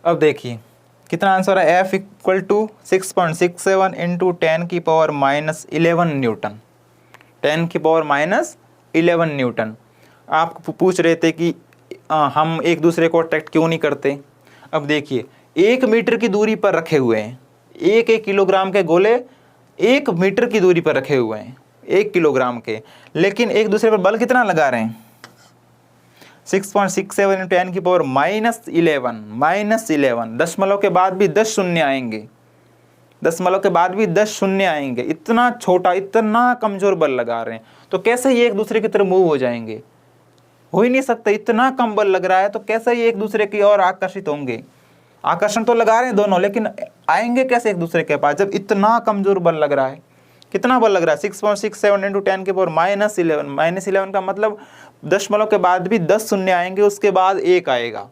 अब देखिए कितना आंसर है? F इक्वल टू 6.67 इंटू 10 की पावर माइनस 11 न्यूटन, 10 की पावर माइनस 11 न्यूटन। आप पूछ रहे थे कि हम एक दूसरे को अट्रैक्ट क्यों नहीं करते। अब देखिए 1 मीटर की दूरी पर रखे हुए हैं, 1 1 किलोग्राम के गोले 1 मीटर की दूरी पर रखे हुए हैं, 1 किलोग्राम के, लेकिन एक दूसरे पर बल कितना लगा रहे हैं? 6.67 इंटू 10 की पावर माइनस 11, दशमलव के बाद भी 10 शून्य आएंगे, दशमलव के बाद भी 10 शून्य आएंगे। इतना छोटा, इतना कमजोर बल लगा रहे हैं, तो कैसे ये एक दूसरे की तरफ मूव हो जाएंगे? हो ही नहीं सकता। इतना कम बल लग रहा है तो कैसे ये एक दूसरे की ओर आकर्षित होंगे? आकर्षण तो लगा रहे हैं दोनों, लेकिन आएंगे कैसे एक दूसरे के पास जब इतना कमजोर बल लग रहा है? कितना बल लग रहा है? 6.67 इंटू 10 की पावर माइनस 11 का मतलब दशमलव के बाद भी 10 शून्य आएंगे, उसके बाद 1 आएगा।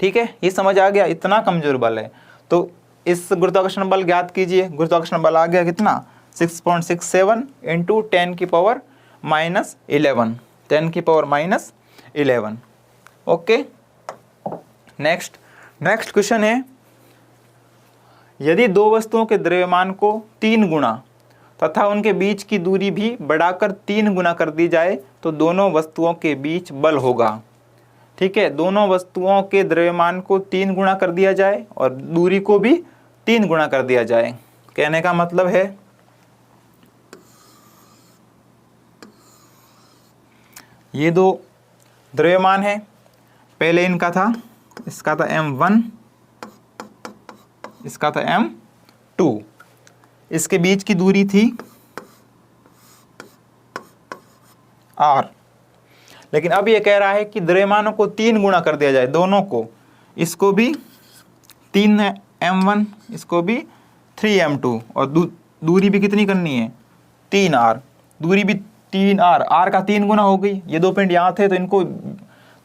ठीक है, ये समझ आ गया, इतना कमजोर बल है। तो इस गुरुत्वाकर्षण बल ज्ञात कीजिए। गुरुत्वाकर्षण बल आ गया कितना, 6.67 इंटू 10 की पावर -11, 10 की पावर -11। ओके, नेक्स्ट क्वेश्चन है, यदि दो वस्तुओं के द्रव्यमान को 3 गुना तथा उनके बीच की दूरी भी बढ़ाकर 3 गुना कर दी जाए तो दोनों वस्तुओं के बीच बल होगा। ठीक है, दोनों वस्तुओं के द्रव्यमान को 3 गुना कर दिया जाए और दूरी को भी 3 गुना कर दिया जाए। कहने का मतलब है ये दो द्रव्यमान है, पहले इनका था, इसका था m1, इसका था m2, इसके बीच की दूरी थी r, लेकिन अब ये कह रहा है कि द्रव्यमानों को 3 गुना कर दिया जाए, दोनों को, इसको भी 3 m1, इसको भी 3m2, और दूरी भी कितनी करनी है, 3r, दूरी भी 3r, r का 3 गुना हो गई। ये दो पिंड यहाँ थे तो इनको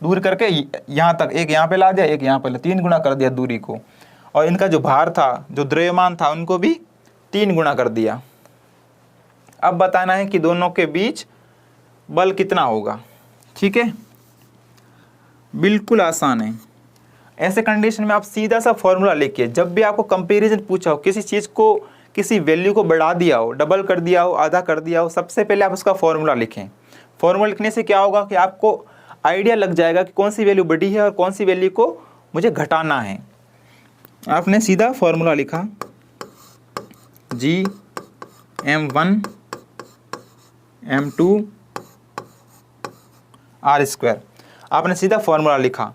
दूर करके यहाँ तक, एक यहाँ पे ला दिया, एक यहाँ पे ला, 3 गुना कर दिया दूरी को, और इनका जो भार था, जो द्रव्यमान था, उनको भी 3 गुना कर दिया। अब बताना है कि दोनों के बीच बल कितना होगा। ठीक है, बिल्कुल आसान है। ऐसे कंडीशन में आप सीधा सा फॉर्मूला लिखिए। जब भी आपको कंपैरिजन पूछा हो, किसी चीज़ को, किसी वैल्यू को बढ़ा दिया हो, डबल कर दिया हो, आधा कर दिया हो, सबसे पहले आप उसका फॉर्मूला लिखें। फॉर्मूला लिखने से क्या होगा कि आपको आइडिया लग जाएगा कि कौन सी वैल्यू बढ़ी है और कौन सी वैल्यू को मुझे घटाना है। आपने सीधा फॉर्मूला लिखा G m1 m2 r², आपने सीधा फॉर्मूला लिखा।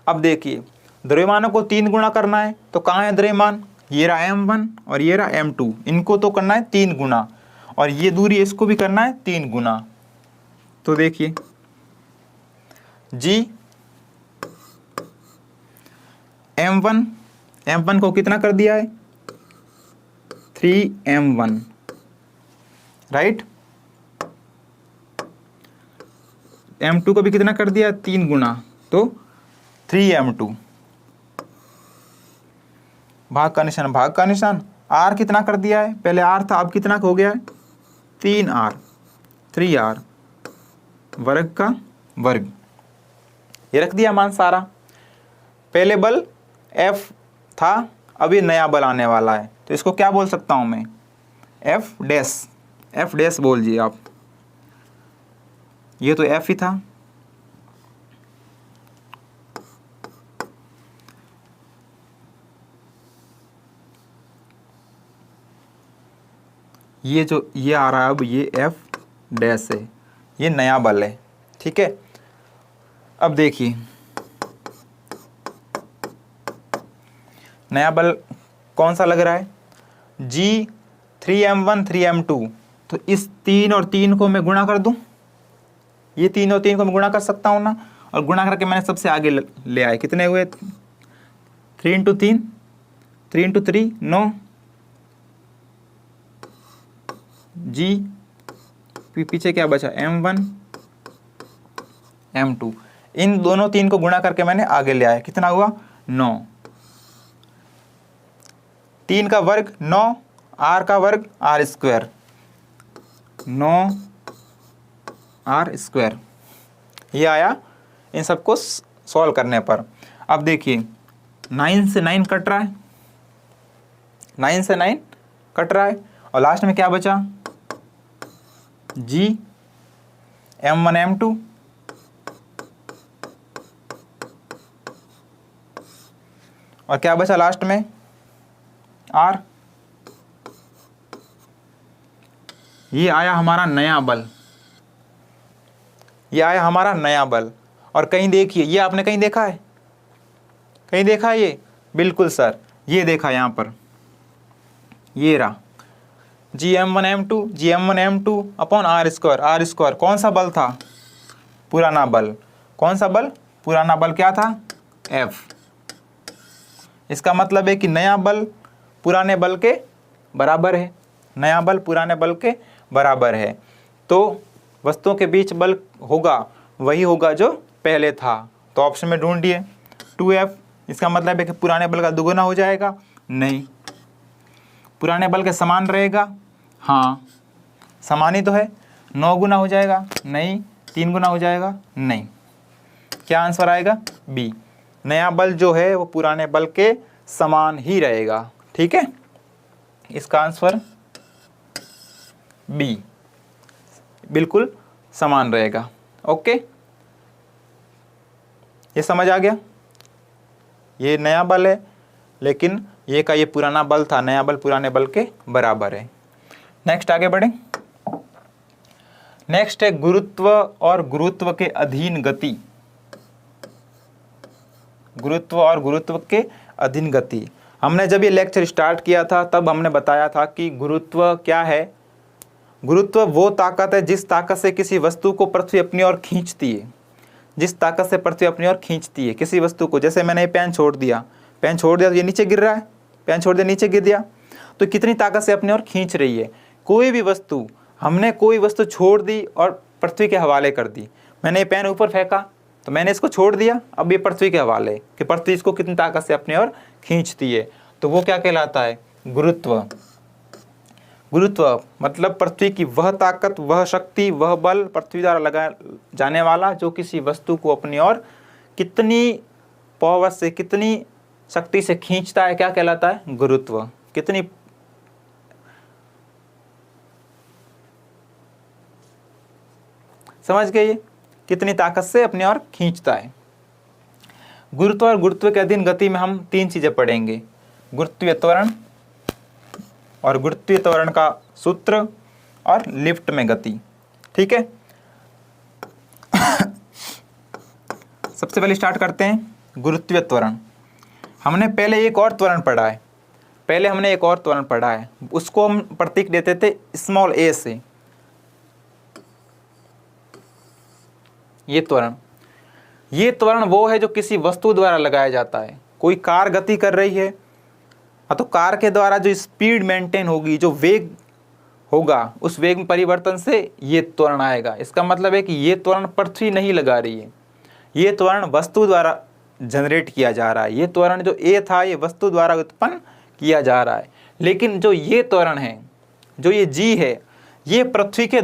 अब देखिए, द्रव्यमानों को 3 गुना करना है, तो कहाँ है द्रव्यमान, ये रहा m1 और ये रहा m2, इनको तो करना है 3 गुना, और ये दूरी इसको भी करना है 3 गुना। तो देखिए G m1 को कितना कर दिया है, 3m1, राइट। m2 को भी कितना कर दिया, 3 गुना, तो 3m2, भाग का निशान, r कितना कर दिया है, पहले r था, अब कितना हो गया है, 3r, 3r वर्ग का वर्ग, ये रख दिया मान सारा। पहले बल F था, अब ये नया बल आने वाला है, तो इसको क्या बोल सकता हूं मैं, F डैश बोलिए आप, ये तो F ही था, ये जो ये आ रहा है अब, ये F डैश है, ये नया बल है। ठीक है, अब देखिए नया बल कौन सा लग रहा है, G 3m1 3m2, तो इस 3 और 3 को मैं गुणा कर दूं, ये 3 और 3 को मैं गुणा कर सकता हूं ना, और गुणा करके मैंने सबसे आगे ले आए, कितने हुए, 3 इंटू 3, 3 इंटू 3 9, G पीछे क्या बचा, m1 m2, इन दोनों 3 को गुणा करके मैंने आगे ले आया, कितना हुआ, 9, 3 का वर्ग 9, r का वर्ग r², 9r², ये आया इन सबको सॉल्व करने पर। अब देखिए 9 से 9 कट रहा है, 9 से 9 कट रहा है, और लास्ट में क्या बचा, G m1 m2, और क्या बचा लास्ट में, R। ये आया हमारा नया बल, ये आया हमारा नया बल। और कहीं देखिए, ये आपने कहीं देखा है, कहीं देखा है ये, बिल्कुल सर, ये देखा यहाँ पर, ये रहा Gm1 m2 अपॉन r², कौन सा बल था, पुराना बल, कौन सा बल, पुराना बल क्या था, F। इसका मतलब है कि नया बल पुराने बल के बराबर है, नया बल पुराने बल के बराबर है, तो वस्तुओं के बीच बल होगा वही होगा जो पहले था। तो ऑप्शन में ढूंढिए, 2F इसका मतलब है कि पुराने बल का दुगुना हो जाएगा? नहीं। पुराने बल के समान रहेगा? हाँ, समान ही तो है। 9 गुना हो जाएगा? नहीं। 3 गुना हो जाएगा? नहीं। क्या आंसर आएगा? बी। नया बल जो है वो पुराने बल के समान ही रहेगा। ठीक है, इसका आंसर बी, बिल्कुल समान रहेगा। ओके, ये समझ आ गया? ये नया बल है, लेकिन ये का ये पुराना बल था, नया बल पुराने बल के बराबर है। नेक्स्ट आगे बढ़े। नेक्स्ट है गुरुत्व और गुरुत्व के अधीन गति। गुरुत्व और गुरुत्व के अधीन गति। हमने जब ये लेक्चर स्टार्ट किया था तब हमने बताया था कि गुरुत्व क्या है। गुरुत्व वो ताकत है जिस ताकत से किसी वस्तु को पृथ्वी अपनी ओर खींचती है। जिस ताकत से पृथ्वी अपनी ओर खींचती है किसी वस्तु को। जैसे मैंने ये पेन छोड़ दिया तो ये नीचे गिर रहा है, पेन छोड़ दिया नीचे गिर दिया, तो कितनी ताकत से अपनी ओर खींच रही है। कोई भी वस्तु, हमने कोई वस्तु छोड़ दी और पृथ्वी के हवाले कर दी। मैंने ये पेन ऊपर फेंका तो मैंने इसको छोड़ दिया, अब ये पृथ्वी के हवाले कि पृथ्वी इसको कितनी ताकत से अपनी ओर खींचती है, तो वो क्या कहलाता है? गुरुत्व। गुरुत्व मतलब पृथ्वी की वह ताकत, वह शक्ति, वह बल पृथ्वी द्वारा लगाया जाने वाला जो किसी वस्तु को अपनी ओर कितनी पावर से, कितनी शक्ति से खींचता है, क्या कहलाता है? गुरुत्व। कितनी समझ गए? कितनी ताकत से अपनी ओर खींचता है। गुरुत्व और गुरुत्व के अधीन गति में हम 3 चीजें पढ़ेंगे, गुरुत्वीय त्वरण और गुरुत्वीय त्वरण का सूत्र और लिफ्ट में गति। ठीक है, सबसे पहले स्टार्ट करते हैं गुरुत्वीय त्वरण। हमने पहले एक और त्वरण पढ़ा है, उसको हम प्रतीक देते थे स्मॉल a से। ये त्वरण वो है जो किसी वस्तु द्वारा लगाया जाता है। कोई कार गति कर रही है तो कार के द्वारा जो स्पीड मेंटेन होगी, जो वेग होगा, उस वेग में परिवर्तन से ये त्वरण आएगा। इसका मतलब है कि ये त्वरण पृथ्वी नहीं लगा रही है, ये त्वरण वस्तु द्वारा जनरेट किया जा रहा है। ये त्वरण जो ए था ये वस्तु द्वारा उत्पन्न किया जा रहा है। लेकिन जो ये त्वरण है, जो ये जी है, ये पृथ्वी के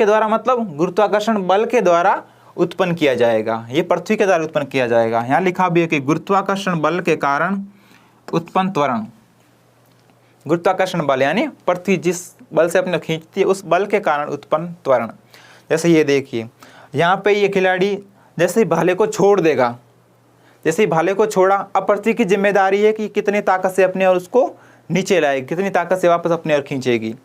द्वारा मतलब गुरुत्वाकर्षण बल के द्वारा उत्पन्न किया जाएगा। ये पृथ्वी के द्वारा उत्पन्न किया जाएगा। यहाँ लिखा भी है कि गुरुत्वाकर्षण बल के कारण उत्पन्न त्वरण। गुरुत्वाकर्षण बल यानी पृथ्वी जिस बल से अपने खींचती है उस बल के कारण उत्पन्न त्वरण। जैसे ये देखिए, यहाँ पे ये खिलाड़ी जैसे ही भाले को छोड़ देगा, जैसे ही भाले को छोड़ा, अब पृथ्वी की जिम्मेदारी है कि कितनी ताकत से अपने और उसको नीचे लाएगी, कितनी ताकत से वापस अपने और खींचेगी।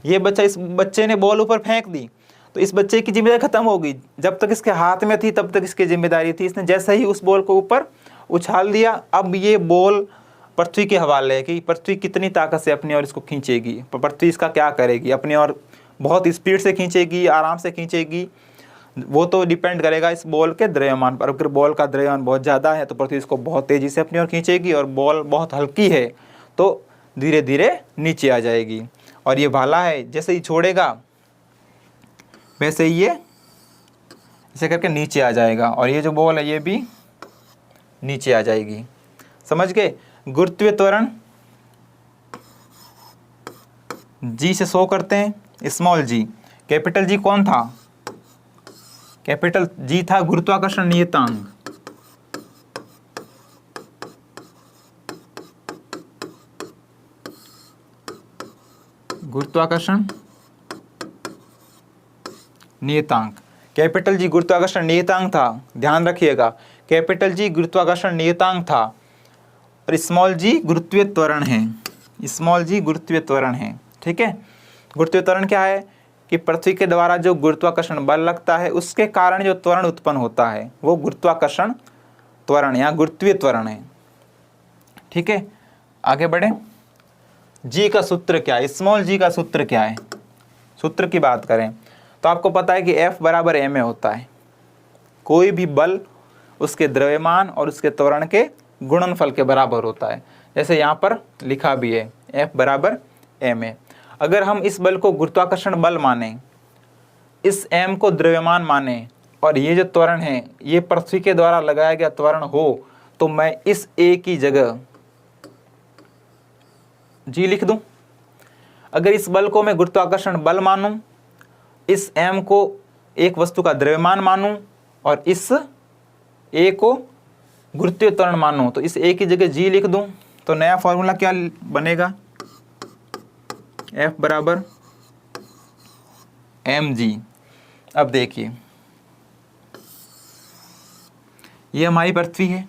ये बच्चा, इस बच्चे ने बॉल ऊपर फेंक दी तो इस बच्चे की जिम्मेदारी खत्म होगी। जब तक इसके हाथ में थी तब तक इसकी जिम्मेदारी थी। इसने जैसे ही उस बॉल को ऊपर उछाल दिया, अब ये बॉल पृथ्वी के हवाले है कि पृथ्वी कितनी ताकत से अपनी ओर इसको खींचेगी, पृथ्वी इसका क्या करेगी, अपनी ओर बहुत स्पीड से खींचेगी, आराम से खींचेगी, वो तो डिपेंड करेगा इस बॉल के द्रव्यमान पर। अगर बॉल का द्रव्यमान बहुत ज़्यादा है तो पृथ्वी इसको बहुत तेज़ी से अपनी ओर खींचेगी, और बॉल बहुत हल्की है तो धीरे धीरे नीचे आ जाएगी। और ये भाला है, जैसे ही छोड़ेगा वैसे ही ये ऐसे करके नीचे आ जाएगा, और ये जो बॉल है ये भी नीचे आ जाएगी। समझ गए? गुरुत्वीय त्वरण जी से शो करते हैं, स्मॉल जी। कैपिटल जी कौन था? कैपिटल जी था गुरुत्वाकर्षण नियतांक। गुरुत्वाकर्षण नियतांक, कैपिटल जी गुरुत्वाकर्षण नियतांक था। ध्यान रखिएगा, कैपिटल जी गुरुत्वाकर्षण नियतांक था और स्मॉल जी गुरुत्वीय त्वरण है। स्मॉल जी गुरुत्वीय त्वरण है। ठीक है, गुरुत्वीय त्वरण क्या है कि पृथ्वी के द्वारा जो गुरुत्वाकर्षण बल लगता है उसके कारण जो त्वरण उत्पन्न होता है वो गुरुत्वाकर्षण त्वरण या गुरुत्वीय त्वरण है। ठीक है, आगे बढ़े। जी का सूत्र क्या है? स्मॉल जी का सूत्र क्या है? सूत्र की बात करें तो आपको पता है कि F बराबर ma होता है। कोई भी बल उसके द्रव्यमान और उसके त्वरण के गुणनफल के बराबर होता है। जैसे यहाँ पर लिखा भी है F बराबर ma। अगर हम इस बल को गुरुत्वाकर्षण बल माने, इस m को द्रव्यमान माने, और ये जो त्वरण है ये पृथ्वी के द्वारा लगाया गया त्वरण हो, तो मैं इस ए की जगह जी लिख दूं। अगर इस बल को मैं गुरुत्वाकर्षण बल मानूं, इस m को एक वस्तु का द्रव्यमान मानूं और इस a को गुरुत्वीय त्वरण मानूं, तो इस a की जगह g लिख दूं, तो नया फॉर्मूला क्या बनेगा, F बराबर mg। अब देखिए ये हमारी पृथ्वी है,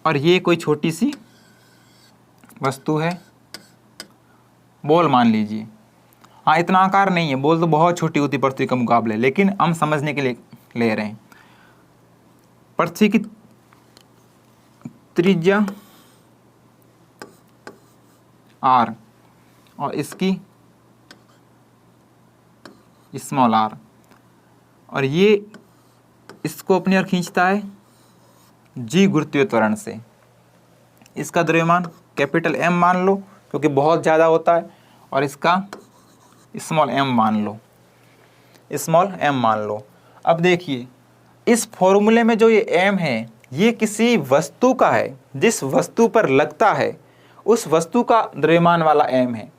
और ये कोई छोटी सी वस्तु है, बॉल मान लीजिए। हाँ, इतना आकार नहीं है, बॉल तो बहुत छोटी होती पृथ्वी के मुकाबले, लेकिन हम समझने के लिए ले रहे हैं। पृथ्वी की त्रिज्या r और इसकी स्मॉल r, और ये इसको अपनी ओर खींचता है g गुरुत्वीय त्वरण से। इसका द्रव्यमान कैपिटल M मान लो क्योंकि बहुत ज़्यादा होता है, और इसका स्मॉल m मान लो, स्मॉल m मान लो। अब देखिए इस फॉर्मूले में जो ये m है ये किसी वस्तु का है, जिस वस्तु पर लगता है उस वस्तु का द्रव्यमान वाला m है।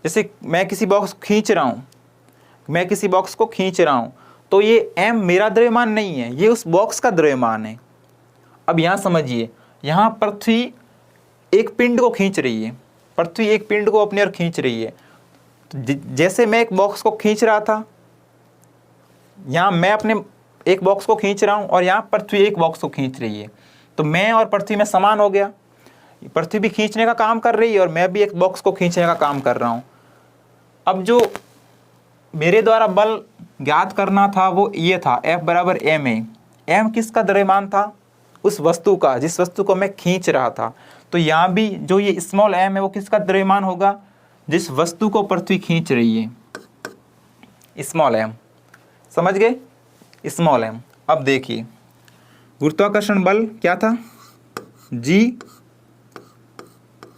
जैसे मैं किसी बॉक्स खींच रहा हूँ, मैं किसी बॉक्स को खींच रहा हूँ, तो ये m मेरा द्रव्यमान नहीं है, ये उस बॉक्स का द्रव्यमान है। अब यहाँ समझिए, यहाँ पृथ्वी एक पिंड को खींच रही है, पृथ्वी एक पिंड को अपनी ओर खींच रही है। तो जैसे मैं एक बॉक्स को खींच रहा था, यहाँ मैं अपने एक बॉक्स को खींच रहा हूँ और यहाँ पृथ्वी एक बॉक्स को खींच रही है, तो मैं और पृथ्वी में समान हो गया। पृथ्वी भी खींचने का काम कर रही है और मैं भी एक बॉक्स को खींचने का काम कर रहा हूँ। अब जो मेरे द्वारा बल ज्ञात करना था वो ये था, F बराबर m है। m किसका द्रव्यमान था, उस वस्तु का, जिस वस्तु को मैं खींच रहा था। तो यहाँ भी जो ये स्मॉल m है वो किसका द्रव्यमान होगा, जिस वस्तु को पृथ्वी खींच रही है, स्मॉल m। समझ गए, स्मॉल m। अब देखिए गुरुत्वाकर्षण बल क्या था, g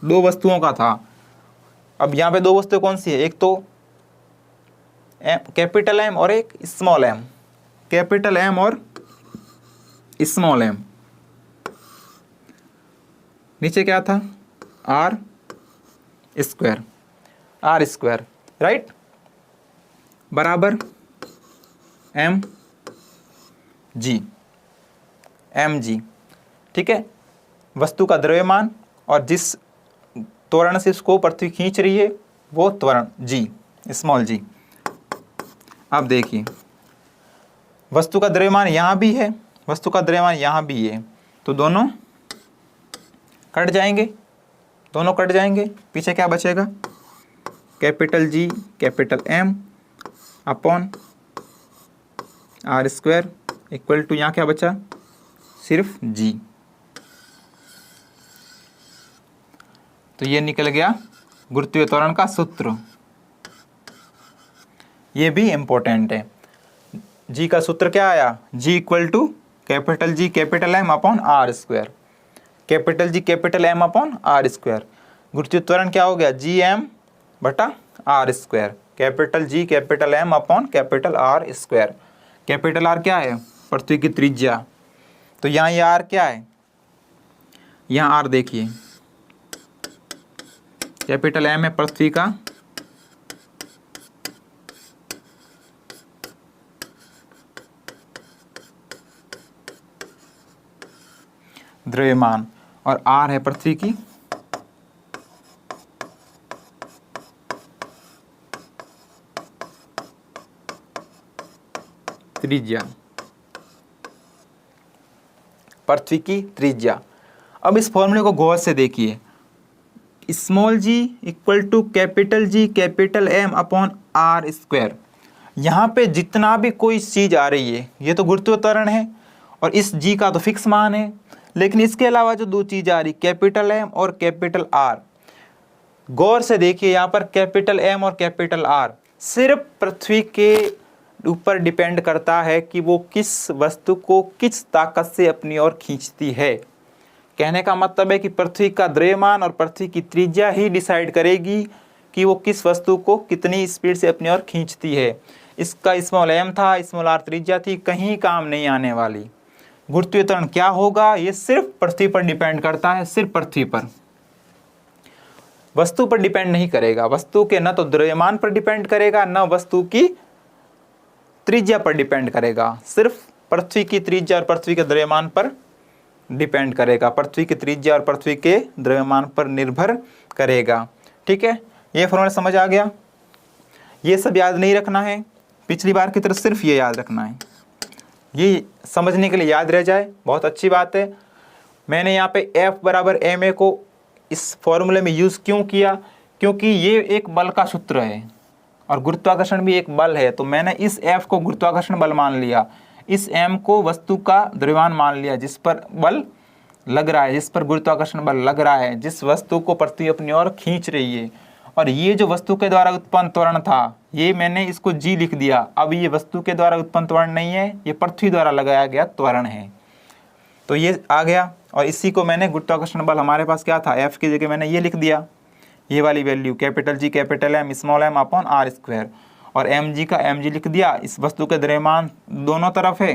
दो वस्तुओं का था। अब यहाँ पे दो वस्तुएं कौन सी है, एक तो कैपिटल M और एक स्मॉल m, कैपिटल M और स्मॉल m। नीचे क्या था, r स्क्वायर, राइट, बराबर mg। ठीक है, वस्तु का द्रव्यमान और जिस त्वरण से इसको पृथ्वी खींच रही है वो त्वरण g, स्मॉल g। अब देखिए वस्तु का द्रव्यमान यहाँ भी है, वस्तु का द्रव्यमान यहाँ भी है, तो दोनों कट जाएंगे, दोनों कट जाएंगे। पीछे क्या बचेगा, capital G capital M upon r square equal to, यहाँ क्या बचा, सिर्फ G। तो ये निकल गया गुरुत्वीय त्वरण का सूत्र। ये भी इम्पोर्टेंट है। G का सूत्र क्या आया, G equal to capital G capital M upon r square, capital G capital M upon r square. गुरुत्वीय त्वरण क्या हो गया, Gm बटा r square, capital G capital M upon capital R square. Capital R क्या है, पृथ्वी की त्रिज्या, तो यहाँ ये R क्या है, यहाँ R देखिए कैपिटल M है पृथ्वी का द्रव्यमान और R है पृथ्वी की त्रिज्या, पृथ्वी की त्रिज्या। अब इस फॉर्मूले को गौर से देखिए, small g equal to capital G capital M upon R square. यहाँ पे जितना भी कोई चीज़ आ रही है ये तो गुरुत्वीय त्वरण है और इस g का तो फिक्स मान है, लेकिन इसके अलावा जो दो चीज़ आ रही कैपिटल M और कैपिटल R, गौर से देखिए यहाँ पर कैपिटल M और कैपिटल R सिर्फ पृथ्वी के ऊपर डिपेंड करता है कि वो किस वस्तु को किस ताकत से अपनी ओर खींचती है। कहने का मतलब है कि पृथ्वी का द्रव्यमान और पृथ्वी की त्रिज्या ही डिसाइड करेगी कि वो किस वस्तु को कितनी स्पीड से अपनी ओर खींचती है। इसका स्मॉल m था, स्मॉल r त्रिज्या थी, कहीं काम नहीं आने वाली। गुरुत्वीय त्वरण क्या होगा, ये सिर्फ पृथ्वी पर डिपेंड करता है, सिर्फ पृथ्वी पर, वस्तु पर डिपेंड नहीं करेगा। वस्तु के न तो द्रव्यमान पर डिपेंड करेगा, न वस्तु की त्रिज्या पर डिपेंड करेगा, सिर्फ पृथ्वी की त्रिज्या और पृथ्वी के द्रव्यमान पर डिपेंड करेगा, पृथ्वी की त्रिज्या और पृथ्वी के द्रव्यमान पर निर्भर करेगा। ठीक है, ये फॉर्मूला समझ आ गया। ये सब याद नहीं रखना है, पिछली बार की तरह सिर्फ ये याद रखना है, ये समझने के लिए याद रह जाए, बहुत अच्छी बात है। मैंने यहाँ पे F बराबर ma को इस फॉर्मूले में यूज़ क्यों किया, क्योंकि ये एक बल का सूत्र है और गुरुत्वाकर्षण भी एक बल है, तो मैंने इस F को गुरुत्वाकर्षण बल मान लिया, इस m को वस्तु का द्रव्यमान मान लिया जिस पर बल लग रहा है, जिस पर गुरुत्वाकर्षण बल लग रहा है, जिस वस्तु को पृथ्वी अपनी ओर खींच रही है। और ये जो वस्तु के द्वारा उत्पन्न त्वरण था, ये मैंने इसको g लिख दिया। अब ये वस्तु के द्वारा उत्पन्न त्वरण नहीं है, ये पृथ्वी द्वारा लगाया गया त्वरण है, तो ये आ गया। और इसी को मैंने गुरुत्वाकर्षण बल हमारे पास क्या था, F की जगह मैंने ये लिख दिया, ये वाली value capital G capital M small m upon r square, और mg का mg लिख दिया। इस वस्तु के द्रव्यमान दोनों तरफ है,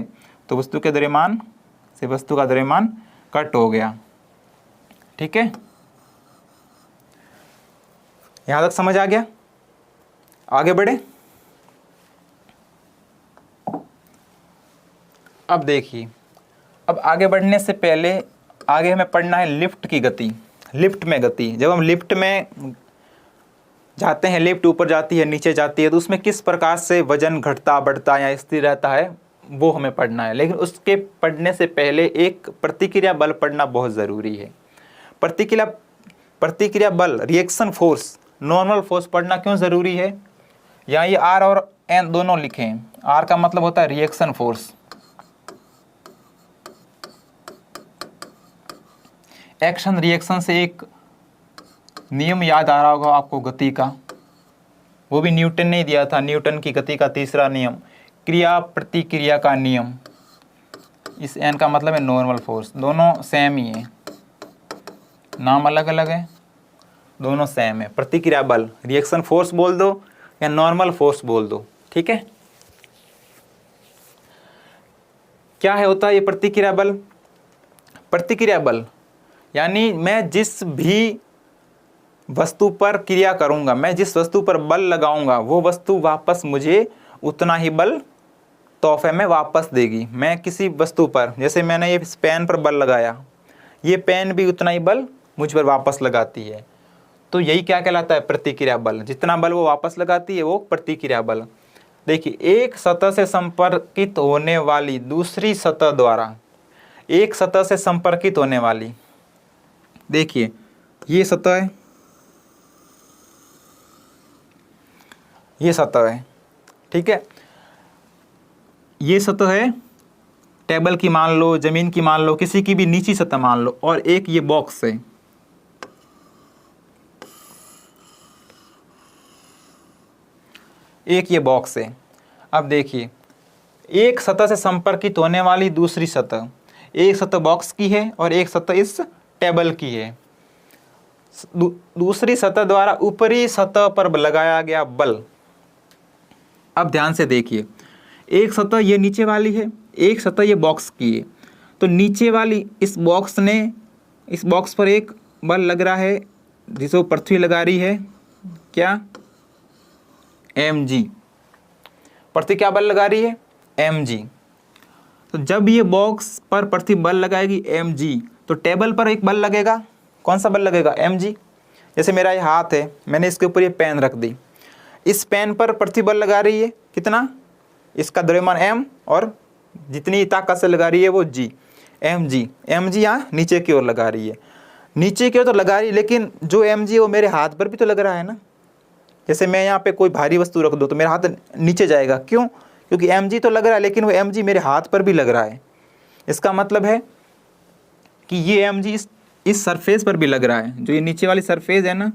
तो वस्तु के द्रव्यमान से वस्तु का द्रव्यमान कट हो गया। ठीक है, यहां तक समझ आ गया। आगे बढ़े। अब देखिए, अब आगे बढ़ने से पहले आगे हमें पढ़ना है लिफ्ट की गति, लिफ्ट में गति। जब हम लिफ्ट में जाते हैं, लिफ्ट ऊपर जाती है नीचे जाती है, तो उसमें किस प्रकार से वजन घटता बढ़ता या स्थिर रहता है वो हमें पढ़ना है। लेकिन उसके पढ़ने से पहले एक प्रतिक्रिया बल पढ़ना बहुत ज़रूरी है। प्रतिक्रिया बल, रिएक्शन फोर्स, नॉर्मल फोर्स पढ़ना क्यों ज़रूरी है। यहाँ ये R और N दोनों लिखें। R का मतलब होता है रिएक्शन फोर्स, एक्शन रिएक्शन से एक नियम याद आ रहा होगा आपको गति का, वो भी न्यूटन ने दिया था, न्यूटन की गति का तीसरा नियम, क्रिया प्रतिक्रिया का नियम। इस N का मतलब है नॉर्मल फोर्स, दोनों सेम ही है, नाम अलग अलग है, दोनों सेम है। प्रतिक्रिया बल, रिएक्शन फोर्स बोल दो या नॉर्मल फोर्स बोल दो। ठीक है, क्या है होता है ये प्रतिक्रिया बल। प्रतिक्रिया बल यानी मैं जिस भी वस्तु पर क्रिया करूंगा, मैं जिस वस्तु पर बल लगाऊंगा, वो वस्तु वापस मुझे उतना ही बल तोहफे में वापस देगी। मैं किसी वस्तु पर, जैसे मैंने ये पेन पर बल लगाया, ये पेन भी उतना ही बल मुझ पर वापस लगाती है, तो यही क्या कहलाता है, प्रतिक्रिया बल। जितना बल वो वापस लगाती है वो प्रतिक्रिया बल। देखिए, एक सतह से संपर्कित होने वाली दूसरी सतह द्वारा, एक सतह से संपर्कित होने वाली, देखिए ये सतह है, ये सतह है, ठीक है, ये सतह है टेबल की मान लो, जमीन की मान लो, किसी की भी नीची सतह मान लो, और एक ये बॉक्स है, एक ये बॉक्स है। अब देखिए, एक सतह से संपर्कित होने वाली दूसरी सतह, एक सतह बॉक्स की है और एक सतह इस टेबल की है। दूसरी सतह द्वारा ऊपरी सतह पर लगाया गया बल। अब ध्यान से देखिए, एक सतह ये नीचे वाली है, एक सतह ये बॉक्स की है, तो नीचे वाली इस बॉक्स ने, इस बॉक्स पर एक बल लग रहा है जिसे पृथ्वी लगा रही है, क्या, mg। पृथ्वी क्या बल लगा रही है, mg। तो जब ये बॉक्स पर पृथ्वी बल लगाएगी mg, तो टेबल पर एक बल लगेगा, कौन सा बल लगेगा, mg। जैसे मेरा ये हाथ है, मैंने इसके ऊपर ये पेन रख दी, इस पेन पर पृथ्वी बल लगा रही है कितना, इसका द्रव्यमान m, और जितनी ताकत से लगा रही है वो g, mg। mg यहाँ नीचे की ओर लगा रही है, नीचे की ओर तो लगा रही है, लेकिन जो mg वो मेरे हाथ पर भी तो लग रहा है ना। जैसे मैं यहाँ पे कोई भारी वस्तु रख दूँ तो मेरा हाथ नीचे जाएगा, क्यों, क्योंकि mg तो लग रहा है, लेकिन वो mg मेरे हाथ पर भी लग रहा है। इसका मतलब है कि ये mg इस सरफेस पर भी लग रहा है, जो ये नीचे वाली सरफेस है ना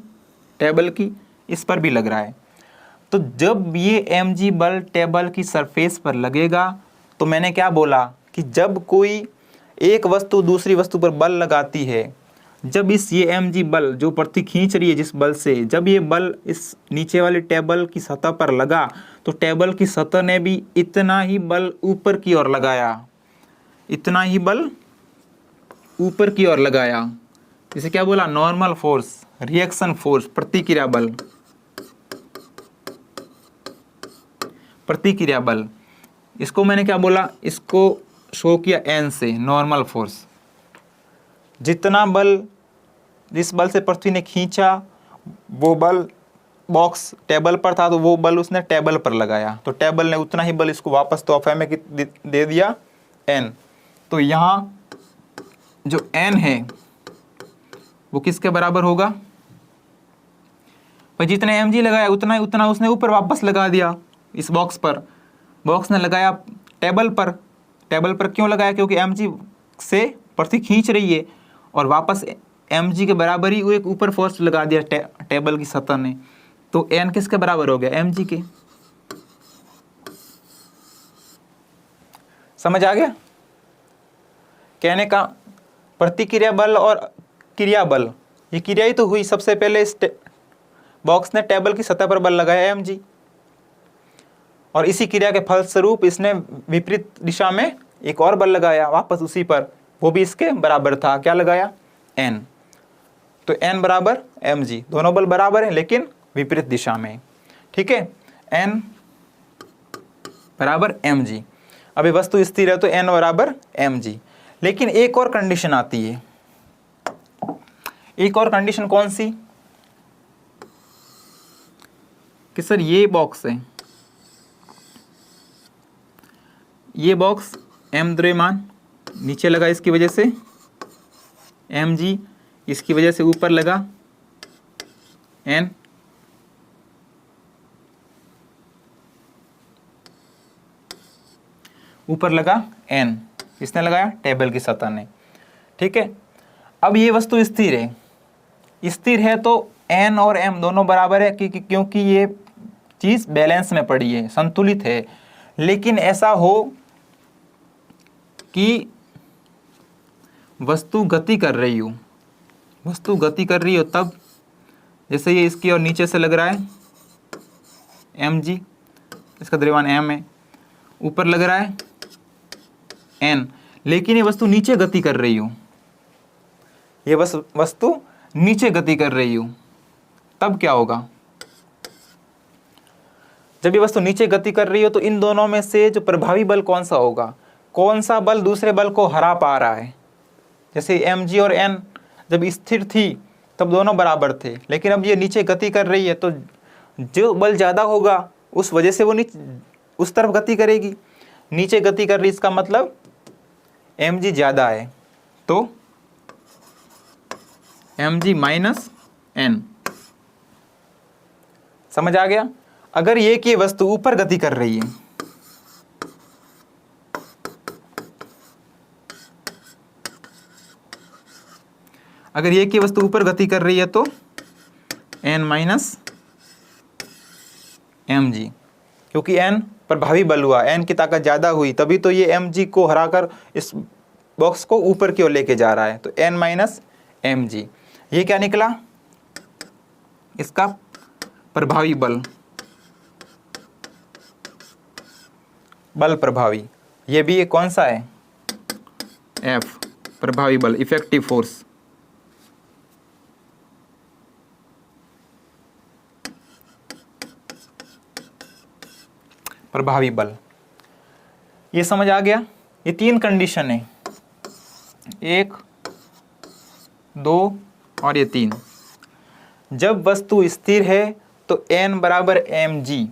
टेबल की, इस पर भी लग रहा है। तो जब ये mg बल टेबल की सरफेस पर लगेगा, तो मैंने क्या बोला कि जब कोई एक वस्तु दूसरी वस्तु पर बल लगाती है, जब इस ये mg बल जो पृथ्वी खींच रही है जिस बल से, जब ये बल इस नीचे वाले टेबल की सतह पर लगा तो टेबल की सतह ने भी इतना ही बल ऊपर की ओर लगाया, इतना ही बल ऊपर की ओर लगाया। इसे क्या बोला? नॉर्मल फोर्स, रिएक्शन फोर्स, प्रतिक्रिया बल, प्रतिक्रिया बल। इसको मैंने क्या बोला? इसको शो किया n से, नॉर्मल फोर्स। जितना बल जिस बल से पृथ्वी ने खींचा वो बल बॉक्स टेबल पर था तो वो बल उसने टेबल पर लगाया, तो टेबल ने उतना ही बल इसको वापस तोहफे में दे दिया n। तो यहाँ जो n है वो किसके बराबर होगा? भाई जितने mg लगाया उतना उतना उसने ऊपर वापस लगा दिया इस बॉक्स पर। बॉक्स ने लगाया टेबल पर। टेबल पर क्यों लगाया? क्योंकि mg से पृथ्वी खींच रही है और वापस mg के बराबर ही वो एक ऊपर फोर्स लगा दिया टेबल की सतह ने। तो n किसके बराबर हो गया? mg के। समझ आ गया? कहने का प्रतिक्रिया बल और क्रिया बल, ये क्रिया ही तो हुई। सबसे पहले इस बॉक्स ने टेबल की सतह पर बल लगाया mg और इसी क्रिया के फलस्वरूप इसने विपरीत दिशा में एक और बल लगाया वापस उसी पर, वो भी इसके बराबर था। क्या लगाया? n। तो n बराबर mg, दोनों बल बराबर हैं लेकिन विपरीत दिशा में। ठीक है, n बराबर mg। अभी वस्तु स्थिर है तो n बराबर mg। लेकिन एक और कंडीशन आती है। एक और कंडीशन कौन सी? कि सर ये बॉक्स है, ये बॉक्स m द्रव्यमान नीचे लगा इसकी वजह से, mg इसकी वजह से ऊपर लगा n, ऊपर लगा n, किसने लगाया? टेबल की सतह ने। ठीक है, अब ये वस्तु स्थिर है, स्थिर है तो n और m दोनों बराबर है क्योंकि ये चीज बैलेंस में पड़ी है, संतुलित है। लेकिन ऐसा हो कि वस्तु गति कर रही हो, वस्तु गति कर रही हो तब, जैसे ये इसकी और नीचे से लग रहा है mg, इसका द्रव्यमान m है, ऊपर लग रहा है n, लेकिन ये वस्तु नीचे गति कर रही हो, ये वस्तु नीचे गति कर रही हो, तब क्या होगा? जब ये वस्तु नीचे गति कर रही हो तो इन दोनों में से जो प्रभावी बल कौन सा होगा? कौन सा बल दूसरे बल को हरा पा रहा है? जैसे mg और n जब स्थिर थी तब दोनों बराबर थे, लेकिन अब ये नीचे गति कर रही है तो जो बल ज़्यादा होगा उस वजह से वो नीचे उस तरफ गति करेगी। नीचे गति कर रही, इसका मतलब mg ज़्यादा है, तो mg माइनस n। समझ आ गया? अगर ये कि वस्तु ऊपर गति कर रही है, अगर ये कि वस्तु ऊपर गति कर रही है तो n माइनस mg, क्योंकि n प्रभावी बल हुआ, n की ताकत ज़्यादा हुई तभी तो ये mg को हराकर इस बॉक्स को ऊपर की ओर लेके जा रहा है। तो n माइनस mg, ये क्या निकला? इसका प्रभावी बल, बल प्रभावी। ये भी एक कौन सा है? F, प्रभावी बल, इफेक्टिव फोर्स। प्रभावी बल, ये समझ आ गया? ये तीन कंडीशन है, 1, 2 और ये 3। जब वस्तु स्थिर है तो n बराबर mg,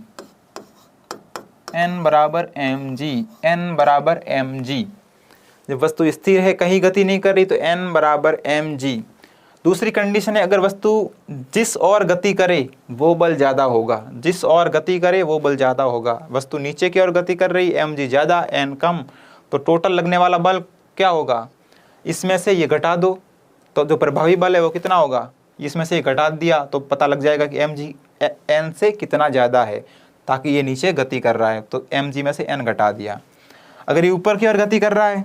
n बराबर mg, n बराबर mg। जब वस्तु स्थिर है, कहीं गति नहीं कर रही तो n बराबर mg। दूसरी कंडीशन है, अगर वस्तु जिस और गति करे वो बल ज़्यादा होगा, जिस और गति करे वो बल ज़्यादा होगा। वस्तु नीचे की ओर गति कर रही, mg ज़्यादा n कम, तो टोटल लगने वाला बल क्या होगा? इसमें से ये घटा दो तो जो प्रभावी बल है वो कितना होगा? इसमें से ये घटा दिया तो पता लग जाएगा कि mg n से कितना ज़्यादा है, ताकि ये नीचे गति कर रहा है तो mg में से n घटा दिया। अगर ये ऊपर की ओर गति कर रहा है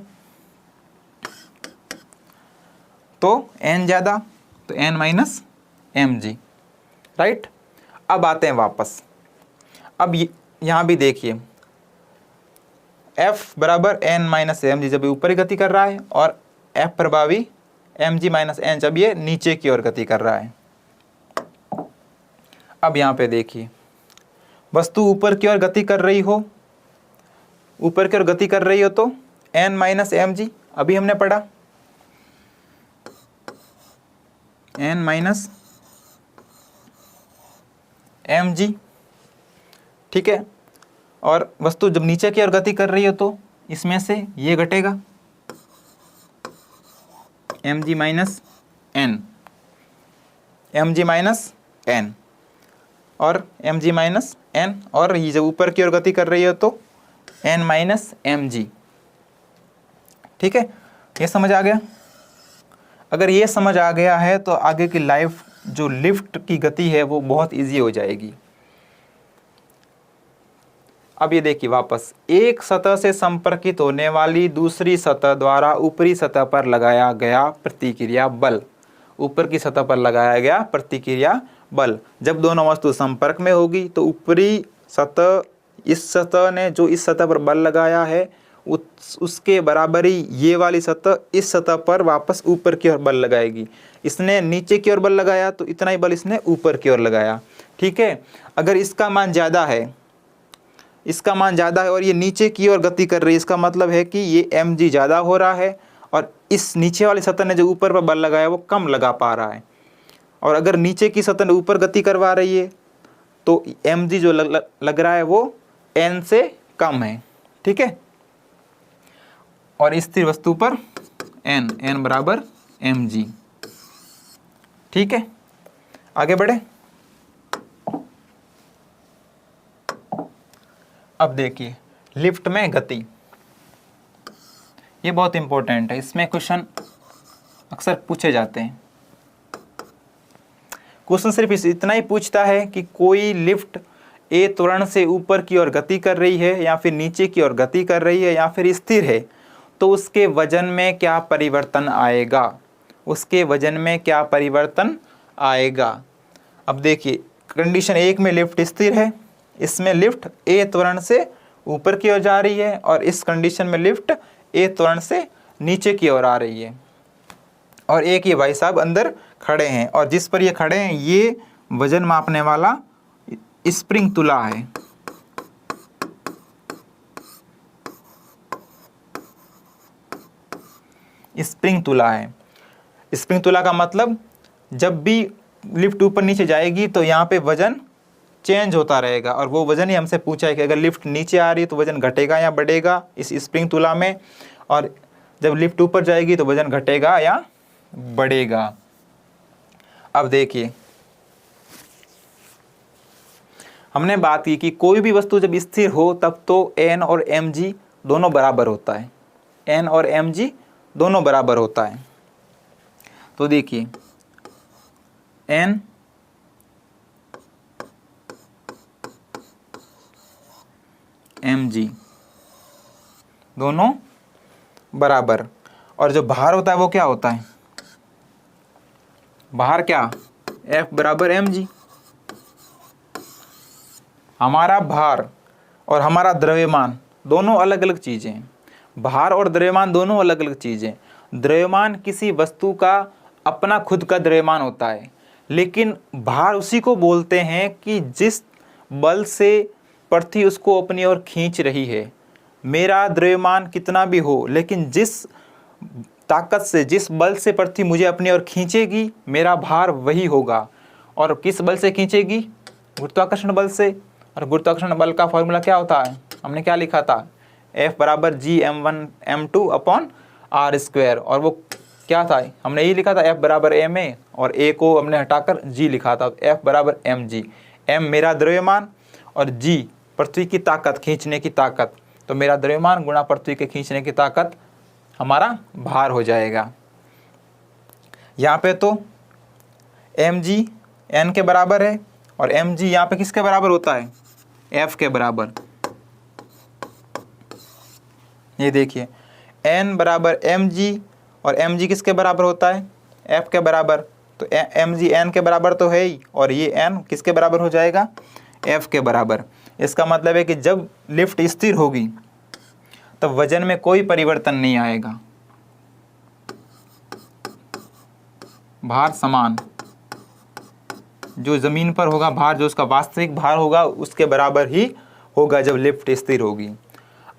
तो n ज़्यादा, तो n minus m g, right. अब आते हैं वापस। अब यहाँ भी देखिए f बराबर n माइनस एम जी जब ये ऊपर ही गति कर रहा है, और f प्रभावी एम जी माइनस एन जब ये नीचे की ओर गति कर रहा है। अब यहाँ पे देखिए वस्तु ऊपर की ओर गति कर रही हो, ऊपर की ओर गति कर रही हो तो n माइनस एम जी, अभी हमने पढ़ा n माइनस एम जी, ठीक है। और वस्तु जब नीचे की ओर गति कर रही हो तो इसमें से ये घटेगा m g minus n, m g minus n और एम जी माइनस एन, और ये जब ऊपर की ओर गति कर रही हो तो एन माइनस एम जी, ठीक है। ये समझ आ गया? अगर ये समझ आ गया है तो आगे की लाइफ जो लिफ्ट की गति है वो बहुत इजी हो जाएगी। अब ये देखिए वापस, एक सतह से संपर्कित होने वाली दूसरी सतह द्वारा ऊपरी सतह पर लगाया गया प्रतिक्रिया बल, ऊपर की सतह पर लगाया गया प्रतिक्रिया बल जब दोनों वस्तु संपर्क में होगी तो ऊपरी सतह, इस सतह ने जो इस सतह पर बल लगाया है उसके बराबर ही ये वाली सतह इस सतह पर वापस ऊपर की ओर बल लगाएगी। इसने नीचे की ओर बल लगाया तो इतना ही बल इसने ऊपर की ओर लगाया, ठीक है। अगर इसका मान ज़्यादा है, इसका मान ज़्यादा है और ये नीचे की ओर गति कर रही है, इसका मतलब है कि ये एम जी ज़्यादा हो रहा है और इस नीचे वाली सतह ने जो ऊपर पर बल लगाया वो कम लगा पा रहा है। और अगर नीचे की सतह ने ऊपर गति करवा रही है तो एम जी जो लग रहा है वो एन से कम है, ठीक है। और स्थिर वस्तु पर एन, एन बराबर एम जी, ठीक है। आगे बढ़े। अब देखिए लिफ्ट में गति, ये बहुत इंपॉर्टेंट है, इसमें क्वेश्चन अक्सर पूछे जाते हैं। क्वेश्चन सिर्फ इतना ही पूछता है कि कोई लिफ्ट ए त्वरण से ऊपर की ओर गति कर रही है या फिर नीचे की ओर गति कर रही है या फिर स्थिर है तो उसके वजन में क्या परिवर्तन आएगा, उसके वजन में क्या परिवर्तन आएगा। अब देखिए कंडीशन 1 में लिफ्ट स्थिर है, इसमें लिफ्ट ए त्वरण से ऊपर की ओर जा रही है और इस कंडीशन में लिफ्ट ए त्वरण से नीचे की ओर आ रही है। और एक ये भाई साहब अंदर खड़े हैं और जिस पर ये खड़े हैं ये वजन मापने वाला स्प्रिंग तुला है। स्प्रिंग तुला है। स्प्रिंग तुला का मतलब जब भी लिफ्ट ऊपर नीचे जाएगी तो यहाँ पे वजन चेंज होता रहेगा और वो वजन ही हमसे पूछा है कि अगर लिफ्ट नीचे आ रही है तो वजन घटेगा या बढ़ेगा इस स्प्रिंग तुला में, और जब लिफ्ट ऊपर जाएगी तो वजन घटेगा या बढ़ेगा। अब देखिए हमने बात की कि कोई भी वस्तु जब स्थिर हो तब तो एन और एम जी दोनों बराबर होता है, एन और एम जी दोनों बराबर होता है। तो देखिए एन एम जी दोनों बराबर, और जो भार होता है वो क्या होता है, भार क्या, F बराबर एम जी। हमारा भार और हमारा द्रव्यमान दोनों अलग अलग चीज़ें हैं, भार और द्रव्यमान दोनों अलग अलग चीज़ें। द्रव्यमान किसी वस्तु का अपना खुद का द्रव्यमान होता है, लेकिन भार उसी को बोलते हैं कि जिस बल से पृथ्वी उसको अपनी ओर खींच रही है। मेरा द्रव्यमान कितना भी हो लेकिन जिस ताकत से, जिस बल से पृथ्वी मुझे अपनी ओर खींचेगी मेरा भार वही होगा। और किस बल से खींचेगी, गुरुत्वाकर्षण बल से। और गुरुत्वाकर्षण बल का फॉर्मूला क्या होता है, हमने क्या लिखा था, F बराबर G m1 m2 upon r square, और वो क्या था, हमने यही लिखा था F बराबर ma और a को हमने हटाकर g लिखा था, F बराबर mg। m मेरा द्रव्यमान और g पृथ्वी की ताकत, खींचने की ताकत, तो मेरा द्रव्यमान गुणा पृथ्वी के खींचने की ताकत हमारा भार हो जाएगा। यहाँ पे तो mg n के बराबर है और mg यहाँ पे किसके बराबर होता है, F के बराबर। ये देखिए n बराबर mg और mg किसके बराबर होता है, एफ के बराबर, तो एम जी एन के बराबर तो है ही, और ये एन किसके बराबर हो जाएगा, एफ के बराबर। इसका मतलब है कि जब लिफ्ट स्थिर होगी तब वजन में कोई परिवर्तन नहीं आएगा, भार समान, जो ज़मीन पर होगा भार, जो उसका वास्तविक भार होगा उसके बराबर ही होगा जब लिफ्ट स्थिर होगी।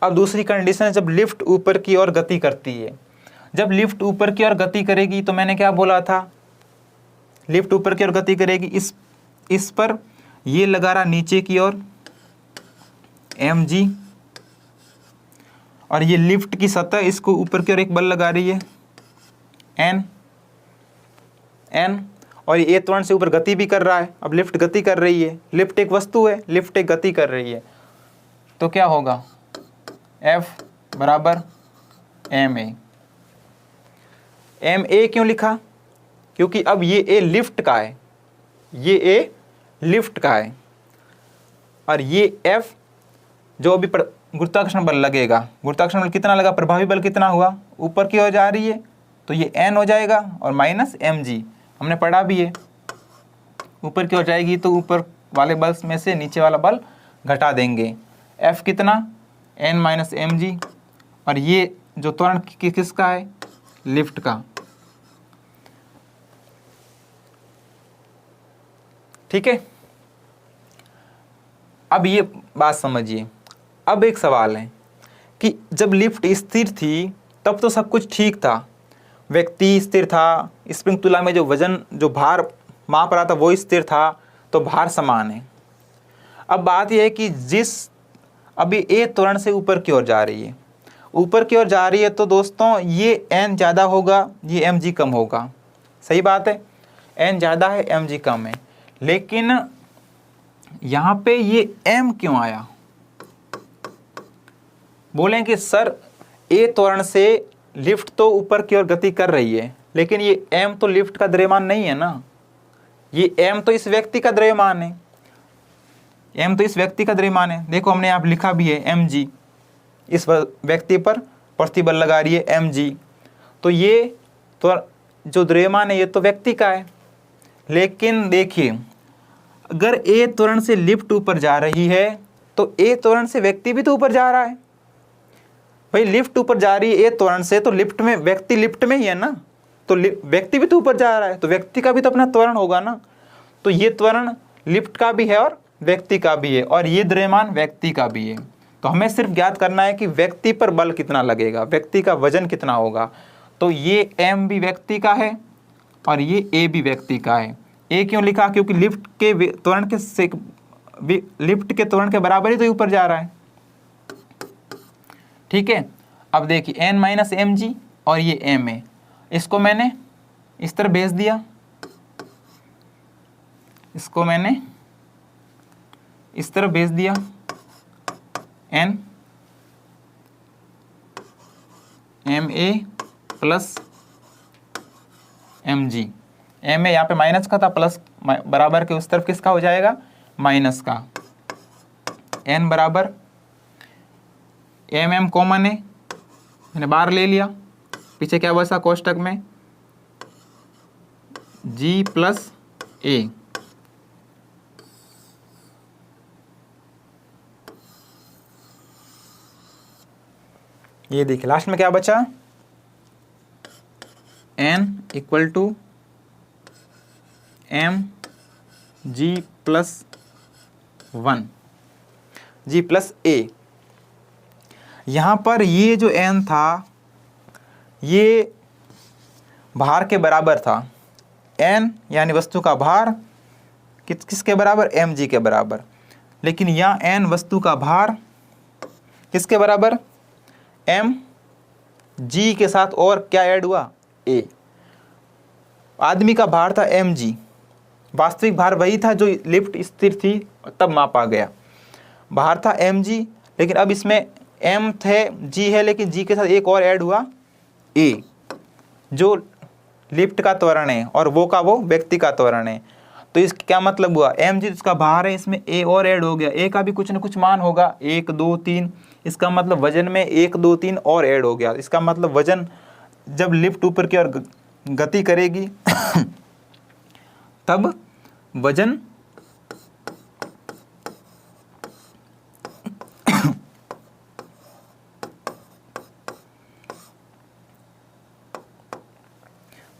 अब दूसरी कंडीशन है जब लिफ्ट ऊपर की ओर गति करती है। जब लिफ्ट ऊपर की ओर गति करेगी तो मैंने क्या बोला था, लिफ्ट ऊपर की ओर गति करेगी, इस पर ये लगा रहा नीचे की ओर एम जी, और ये लिफ्ट की सतह इसको ऊपर की ओर एक बल लगा रही है एन, और ये त्वरण से ऊपर गति भी कर रहा है। अब लिफ्ट गति कर रही है, लिफ्ट एक वस्तु है, लिफ्ट एक गति कर रही है, तो क्या होगा, F बराबर एम ए क्यों लिखा, क्योंकि अब ये ए लिफ्ट का है, ये ए लिफ्ट का है, और ये F जो अभी गुरुत्वाकर्षण बल लगेगा, गुरुत्वाकर्षण बल कितना लगा, प्रभावी बल कितना हुआ, ऊपर की ओर जा रही है, तो ये n हो जाएगा और माइनस एम जी, हमने पढ़ा भी है, ऊपर की ओर जाएगी तो ऊपर वाले बल में से नीचे वाला बल घटा देंगे। F कितना, n माइनस एम जी, और ये जो त्वरण किसका है, लिफ्ट का। ठीक है, अब ये बात समझिए। अब एक सवाल है कि जब लिफ्ट स्थिर थी तब तो सब कुछ ठीक था, व्यक्ति स्थिर था, स्प्रिंग तुला में जो वजन, जो भार माप रहा था वो स्थिर था, तो भार समान है। अब बात यह है कि जिस अभी ए त्वरण से ऊपर की ओर जा रही है, ऊपर की ओर जा रही है, तो दोस्तों ये n ज़्यादा होगा, ये एम जी कम होगा, सही बात है, n ज़्यादा है एम जी कम है, लेकिन यहाँ पे ये m क्यों आया, बोलें कि सर ए त्वरण से लिफ्ट तो ऊपर की ओर गति कर रही है, लेकिन ये m तो लिफ्ट का द्रव्यमान नहीं है ना, ये m तो इस व्यक्ति का द्रव्यमान है, m तो इस व्यक्ति का द्रव्यमान है। देखो हमने यहाँ लिखा भी है एम जी, इस व्यक्ति पर प्रतिबल लगा रही है एम जी, तो ये तो जो द्रव्यमान है ये तो व्यक्ति का है। लेकिन देखिए अगर ए त्वरण से लिफ्ट ऊपर जा रही है तो ए त्वरण से व्यक्ति भी तो ऊपर जा रहा है, भाई लिफ्ट ऊपर जा रही है ए त्वरण से, तो लिफ्ट में व्यक्ति लिफ्ट में ही है ना, तो व्यक्ति भी तो ऊपर जा रहा है, तो व्यक्ति का भी तो अपना त्वरण होगा ना, तो ये त्वरण लिफ्ट का भी है और व्यक्ति का भी है, और ये द्रव्यमान व्यक्ति का भी है। तो हमें सिर्फ ज्ञात करना है कि व्यक्ति पर बल कितना लगेगा, व्यक्ति का वजन कितना होगा। तो ये एम भी व्यक्ति का है और ये ए भी व्यक्ति का है। ए क्यों लिखा, क्योंकि लिफ्ट के त्वरण के बराबर ही तो ऊपर जा रहा है। ठीक है, अब देखिए एन माइनस एम जी और ये एम ए, इसको मैंने इस तरह भेज दिया, इसको मैंने इस तरह भेज दिया, N M A plus M G, M A यहाँ पे माइनस का था, प्लस बराबर के उस तरफ किसका हो जाएगा, माइनस का, एन बराबर एम एम कॉमन है, मैंने बाहर ले लिया, पीछे क्या बचा कोष्टक में, जी प्लस ए, ये देखिए लास्ट में क्या बचा, n equal to M G plus 1 G plus A. यहाँ पर ये जो n था ये भार के बराबर था, n यानी वस्तु का भार किसके बराबर, एम जी के बराबर, लेकिन यहाँ n वस्तु का भार किसके बराबर, एम जी के साथ और क्या ऐड हुआ, ए। आदमी का भार था एम जी, वास्तविक भार वही था जो लिफ्ट स्थिर थी तब मापा गया, भार था एम जी, लेकिन अब इसमें एम थे जी है, लेकिन जी के साथ एक और ऐड हुआ ए, जो लिफ्ट का त्वरण है और वो का वो व्यक्ति का त्वरण है। तो इसका क्या मतलब हुआ, एम जी जिसका भार है इसमें ए और ऐड हो गया, ए का भी कुछ न कुछ मान होगा, 1 2 3, इसका मतलब वजन में 1 2 3 और ऐड हो गया। इसका मतलब वजन जब लिफ्ट ऊपर की ओर गति करेगी तब वजन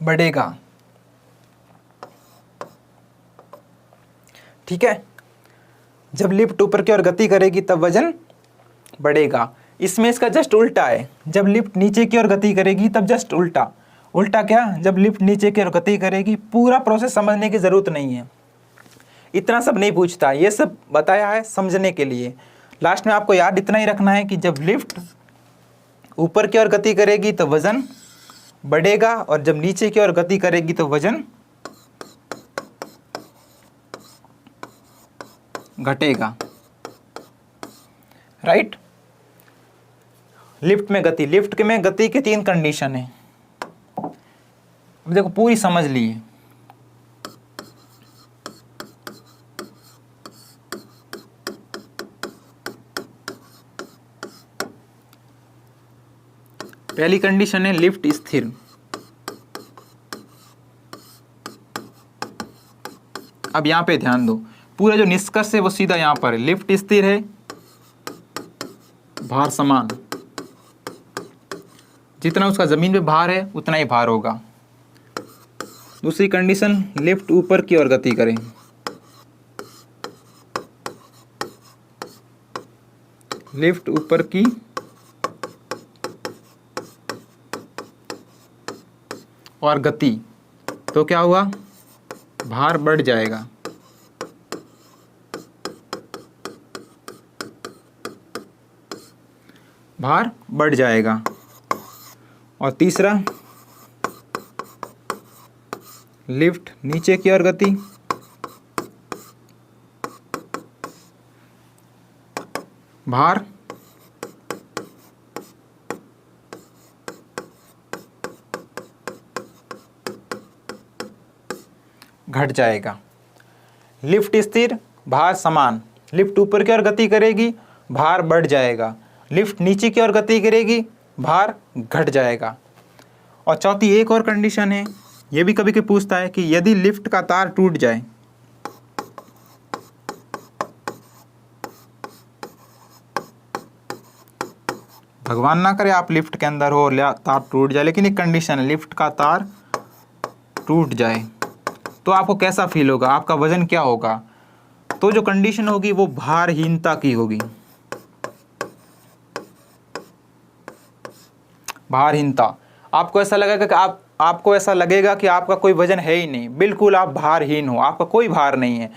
बढ़ेगा। ठीक है, जब लिफ्ट ऊपर की ओर गति करेगी तब वजन बढ़ेगा। इसमें इसका जस्ट उल्टा है, जब लिफ्ट नीचे की ओर गति करेगी तब जस्ट उल्टा। उल्टा क्या? जब लिफ्ट नीचे की ओर गति करेगी। पूरा प्रोसेस समझने की ज़रूरत नहीं है, इतना सब नहीं पूछता, ये सब बताया है समझने के लिए। लास्ट में आपको याद इतना ही रखना है कि जब लिफ्ट ऊपर की ओर गति करेगी तो वज़न बढ़ेगा, और जब नीचे की ओर गति करेगी तो वज़न घटेगा। राइट? लिफ्ट में गति, लिफ्ट में गति के 3 कंडीशन है। अब देखो पूरी समझ लिए। पहली कंडीशन है लिफ्ट स्थिर। अब यहां पे ध्यान दो, पूरा जो निष्कर्ष है वो सीधा यहां पर है। लिफ्ट स्थिर है, भार समान, जितना उसका जमीन पे भार है उतना ही भार होगा। दूसरी कंडीशन, लिफ्ट ऊपर की ओर गति करें। लिफ्ट ऊपर की और गति, तो क्या हुआ? भार बढ़ जाएगा। भार बढ़ जाएगा। और तीसरा, लिफ्ट नीचे की ओर गति, भार घट जाएगा। लिफ्ट स्थिर, भार समान। लिफ्ट ऊपर की ओर गति करेगी, भार बढ़ जाएगा। लिफ्ट नीचे की ओर गति करेगी, भार घट जाएगा। और चौथी एक और कंडीशन है, ये भी कभी कभी पूछता है कि यदि लिफ्ट का तार टूट जाए, भगवान ना करे आप लिफ्ट के अंदर हो और तार टूट जाए, लेकिन एक कंडीशन है, लिफ्ट का तार टूट जाए तो आपको कैसा फील होगा, आपका वजन क्या होगा? तो जो कंडीशन होगी वो भारहीनता की होगी। भारहीनता, आपको ऐसा लगेगा कि आपको ऐसा लगेगा कि आपका कोई वजन है ही नहीं, बिल्कुल आप भारहीन हो, आपका कोई भार नहीं है।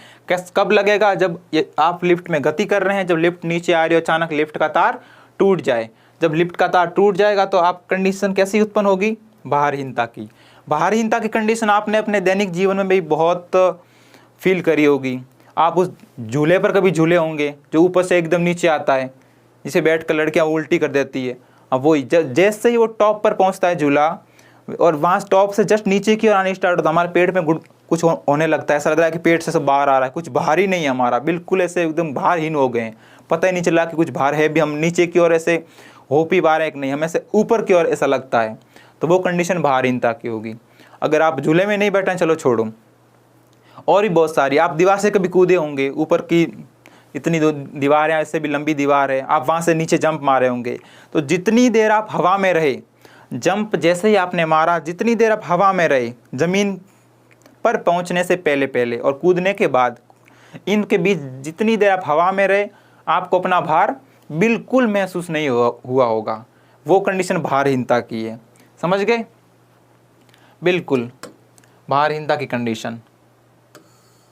कब लगेगा? जब आप लिफ्ट में गति कर रहे हैं, जब लिफ्ट नीचे आ रही है, अचानक लिफ्ट का तार टूट जाए। जब लिफ्ट का तार टूट जाएगा तो आप कंडीशन कैसी उत्पन्न होगी? भारहीनता की। भारहीनता की कंडीशन आपने अपने दैनिक जीवन में भी बहुत फील करी होगी। आप उस झूले पर कभी झूले होंगे जो ऊपर से एकदम नीचे आता है, जिसे बैठ कर लड़कियाँ उल्टी कर देती है। अब वही जैसे ही वो टॉप पर पहुंचता है झूला, और वहाँ टॉप से जस्ट नीचे की ओर आने स्टार्ट होता है, हमारे पेट में कुछ होने लगता है। ऐसा लग रहा है कि पेट से सब बाहर आ रहा है, कुछ भार ही नहीं है हमारा, बिल्कुल ऐसे एकदम भारहीन हो गए हैं। पता ही नहीं चला कि कुछ भार है भी, हम नीचे की ओर ऐसे हो भी पा रहे हैं कि नहीं, हमें से ऊपर की ओर ऐसा लगता है। तो वो कंडीशन भारहीनता की होगी। अगर आप झूले में नहीं बैठे, चलो छोड़ो, और भी बहुत सारी, आप दीवार से कभी कूदे होंगे, ऊपर की इतनी दीवार है, इससे भी लंबी दीवार है, आप वहाँ से नीचे जंप मारे होंगे। तो जितनी देर आप हवा में रहे, जंप जैसे ही आपने मारा, जितनी देर आप हवा में रहे, ज़मीन पर पहुँचने से पहले और कूदने के बाद, इनके बीच जितनी देर आप हवा में रहे, आपको अपना भार बिल्कुल महसूस नहीं हुआ होगा। वो कंडीशन भारहीनता की है। समझ गए? बिल्कुल भारहीनता की कंडीशन।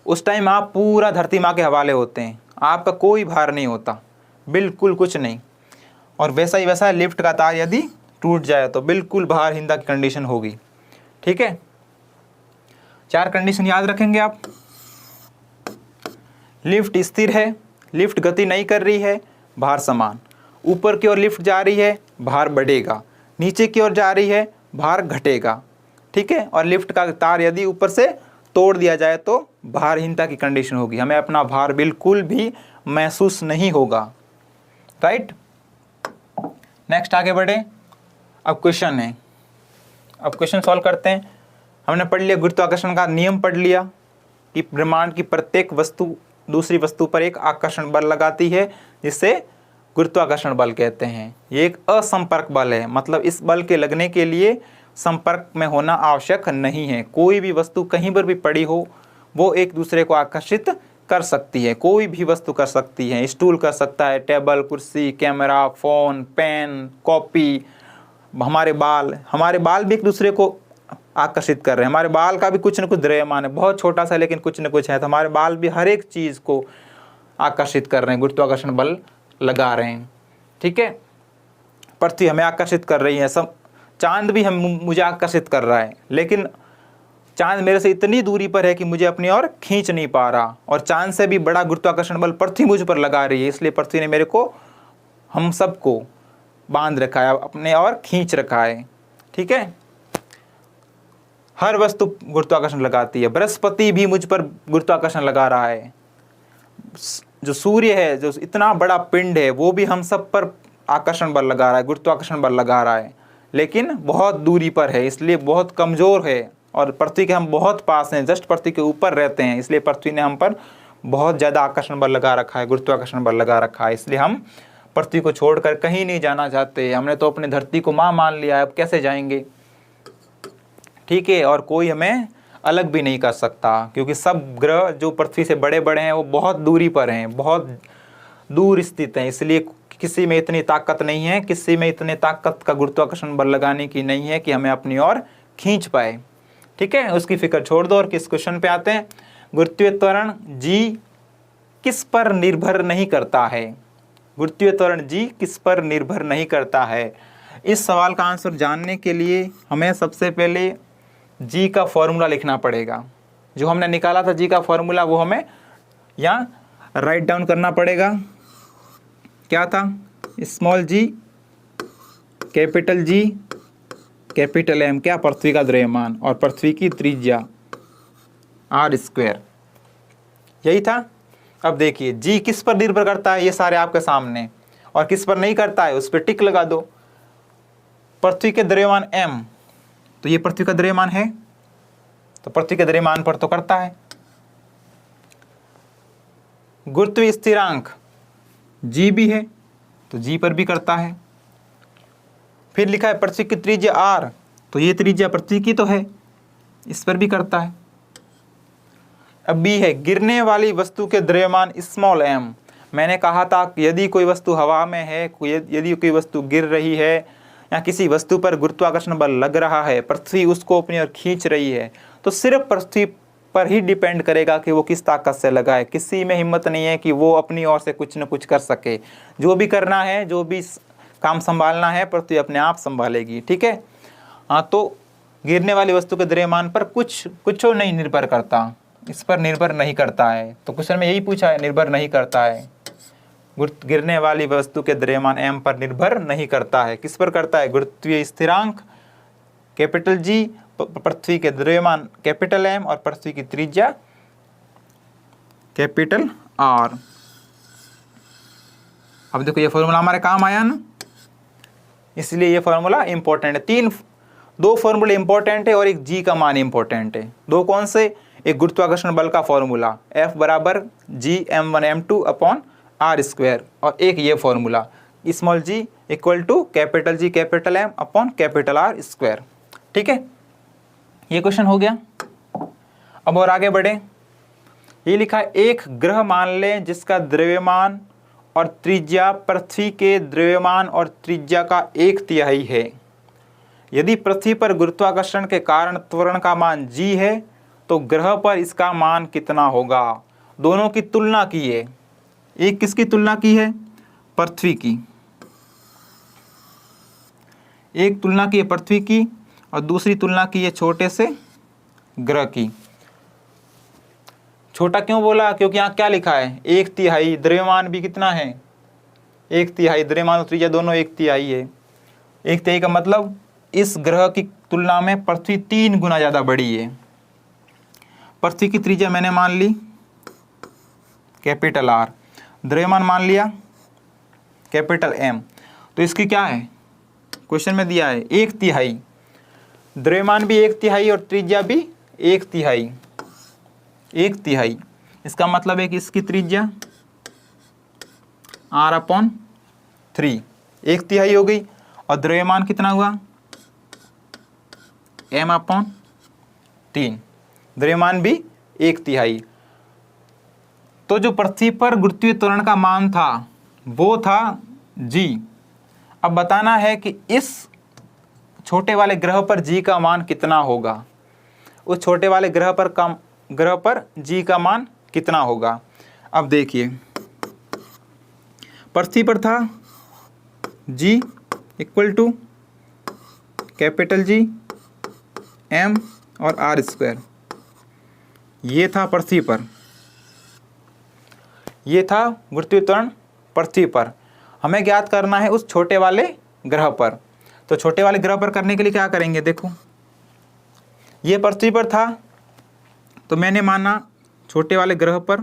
उस टाइम आप पूरा धरती माँ के हवाले होते हैं, आपका कोई भार नहीं होता, बिल्कुल कुछ नहीं। और वैसा ही वैसा लिफ्ट का तार यदि टूट जाए तो बिल्कुल भारहीनता की कंडीशन होगी। ठीक है, 4 कंडीशन याद रखेंगे आप। लिफ्ट स्थिर है, लिफ्ट गति नहीं कर रही है, भार समान। ऊपर की ओर लिफ्ट जा रही है, भार बढ़ेगा। नीचे की ओर जा रही है, भार घटेगा। ठीक है, और लिफ्ट का तार यदि ऊपर से तोड़ दिया जाए तो भारहीनता की कंडीशन होगी, हमें अपना भार बिल्कुल भी महसूस नहीं होगा। राइट, नेक्स्ट आगे बढ़े। अब क्वेश्चन है, अब क्वेश्चन सॉल्व करते हैं। हमने पढ़ लिया गुरुत्वाकर्षण का नियम पढ़ लिया कि ब्रह्मांड की प्रत्येक वस्तु दूसरी वस्तु पर एक आकर्षण बल लगाती है, जिससे गुरुत्वाकर्षण बल कहते हैं। ये एक असंपर्क बल है, मतलब इस बल के लगने के लिए संपर्क में होना आवश्यक नहीं है। कोई भी वस्तु कहीं पर भी पड़ी हो वो एक दूसरे को आकर्षित कर सकती है। कोई भी वस्तु कर सकती है, स्टूल कर सकता है, टेबल, कुर्सी, कैमरा, फ़ोन, पेन, कॉपी, हमारे बाल भी एक दूसरे को आकर्षित कर रहे हैं। हमारे बाल का भी कुछ न कुछ द्रव्यमान है, बहुत छोटा सा लेकिन कुछ न कुछ है, तो हमारे बाल भी हर एक चीज़ को आकर्षित कर रहे हैं, गुरुत्वाकर्षण बल लगा रहे हैं। ठीक है, पृथ्वी हमें आकर्षित कर रही है, सब चांद भी मुझे आकर्षित कर रहा है, लेकिन चांद मेरे से इतनी दूरी पर है कि मुझे अपनी ओर खींच नहीं पा रहा, और चांद से भी बड़ा गुरुत्वाकर्षण बल पृथ्वी मुझ पर लगा रही है। इसलिए पृथ्वी ने मेरे को, हम सबको बांध रखा है, अपने ओर खींच रखा है। ठीक है, हर वस्तु गुरुत्वाकर्षण लगाती है। बृहस्पति भी मुझ पर गुरुत्वाकर्षण लगा रहा है। जो सूर्य है, जो इतना बड़ा पिंड है, वो भी हम सब पर आकर्षण बल लगा रहा है, गुरुत्वाकर्षण बल लगा रहा है, लेकिन बहुत दूरी पर है, इसलिए बहुत कमज़ोर है। और पृथ्वी के हम बहुत पास हैं, जस्ट पृथ्वी के ऊपर रहते हैं, इसलिए पृथ्वी ने हम पर बहुत ज़्यादा आकर्षण बल लगा रखा है, गुरुत्वाकर्षण बल लगा रखा है। इसलिए हम पृथ्वी को छोड़कर कहीं नहीं जाना चाहते। हमने तो अपनी धरती को माँ मान लिया है, अब कैसे जाएंगे। ठीक है, और कोई हमें अलग भी नहीं कर सकता, क्योंकि सब ग्रह जो पृथ्वी से बड़े बड़े हैं वो बहुत दूरी पर हैं, बहुत दूर स्थित हैं। इसलिए किसी में इतनी ताकत नहीं है, किसी में इतने ताकत का गुरुत्वाकर्षण बल लगाने की नहीं है कि हमें अपनी ओर खींच पाए। ठीक है, उसकी फिक्र छोड़ दो और किस क्वेश्चन पे आते हैं। गुरुत्वीय त्वरण जी किस पर निर्भर नहीं करता है? गुरुत्वीय त्वरण जी किस पर निर्भर नहीं करता है? इस सवाल का आंसर जानने के लिए हमें सबसे पहले जी का फॉर्मूला लिखना पड़ेगा। जो हमने निकाला था जी का फॉर्मूला, वो हमें यहाँ राइट डाउन करना पड़ेगा। क्या था? स्मॉल जी, कैपिटल जी, कैपिटल एम, क्या? पृथ्वी का द्रव्यमान और पृथ्वी की त्रिज्या r², यही था। अब देखिए जी किस पर निर्भर करता है, ये सारे आपके सामने, और किस पर नहीं करता है उस पर टिक लगा दो। पृथ्वी के द्रव्यमान m, तो ये पृथ्वी का द्रव्यमान है, तो पृथ्वी के द्रव्यमान पर तो करता है। गुरुत्वीय स्थिरांक g भी है, तो g पर भी करता है। फिर लिखा है पृथ्वी की त्रिज्या r, तो ये त्रिज्या पृथ्वी की तो है, इस पर भी करता है। अब b है गिरने वाली वस्तु के द्रव्यमान स्मॉल m। मैंने कहा था कि यदि कोई वस्तु हवा में है, यदि कोई वस्तु गिर रही है या किसी वस्तु पर गुरुत्वाकर्षण बल लग रहा है, पृथ्वी उसको अपनी ओर खींच रही है, तो सिर्फ पृथ्वी पर ही डिपेंड करेगा कि वो किस ताकत से लगा है। किसी में हिम्मत नहीं है कि वो अपनी ओर से कुछ न कुछ कर सके। जो भी करना है, जो भी काम संभालना है, पृथ्वी अपने आप संभालेगी। ठीक है, हाँ, तो गिरने वाली वस्तु के द्रव्यमान पर कुछ नहीं निर्भर करता, इस पर निर्भर नहीं करता है। तो क्वेश्चन में यही पूछा है, निर्भर नहीं करता है। गिरने वाली वस्तु के द्रव्यमान m पर निर्भर नहीं करता है। किस पर करता है? गुरुत्वीय स्थिरांक कैपिटल जी, पृथ्वी के द्रव्यमान कैपिटल M और पृथ्वी की त्रिज्या कैपिटल R। अब देखो ये फॉर्मूला हमारे काम आया ना, इसलिए ये फॉर्मूला इंपॉर्टेंट है। दो फॉर्मूले इंपॉर्टेंट है और एक जी का मान इंपॉर्टेंट है। दो कौन से? एक गुरुत्वाकर्षण बल का फॉर्मूला F बराबर Gm1m2 अपॉन r², और एक ये formula small g equal to capital G capital M upon capital R²। ठीक है, ये क्वेश्चन हो गया। अब और आगे बढ़े। ये लिखा है एक ग्रह मान लें जिसका द्रव्यमान और त्रिज्या पृथ्वी के द्रव्यमान और त्रिज्या का 1/3 है। यदि पृथ्वी पर गुरुत्वाकर्षण के कारण त्वरण का मान g है, तो ग्रह पर इसका मान कितना होगा? दोनों की तुलना की है। एक किसकी तुलना की है? पृथ्वी की। एक तुलना की है पृथ्वी की और दूसरी तुलना की है छोटे से ग्रह की। छोटा क्यों बोला? क्योंकि यहाँ क्या लिखा है? 1/3। द्रव्यमान भी कितना है? 1/3। द्रव्यमान और त्रिज्या दोनों 1/3 है। 1/3 का मतलब इस ग्रह की तुलना में पृथ्वी 3 गुना ज़्यादा बड़ी है। पृथ्वी की त्रिज्या मैंने मान ली कैपिटल R, द्रव्यमान मान लिया कैपिटल M, तो इसकी क्या है? क्वेश्चन में दिया है 1/3। द्रव्यमान भी 1/3 और त्रिज्या भी 1/3, 1/3। इसका मतलब है कि इसकी त्रिज्या r/3 1/3 हो गई, और द्रव्यमान कितना हुआ m/3, द्रव्यमान भी 1/3। तो जो पृथ्वी पर गुरुत्वीय त्वरण का मान था वो था g। अब बताना है कि इस छोटे वाले ग्रह पर g का मान कितना होगा, उस छोटे वाले ग्रह पर g का मान कितना होगा। अब देखिए, पृथ्वी पर था g = कैपिटल G m और r²। ये था पृथ्वी पर, ये था गुरुत्वीय त्वरण पृथ्वी पर। हमें ज्ञात करना है उस छोटे वाले ग्रह पर। तो छोटे वाले ग्रह पर करने के लिए क्या करेंगे, देखो ये पृथ्वी पर था, तो मैंने माना छोटे वाले ग्रह पर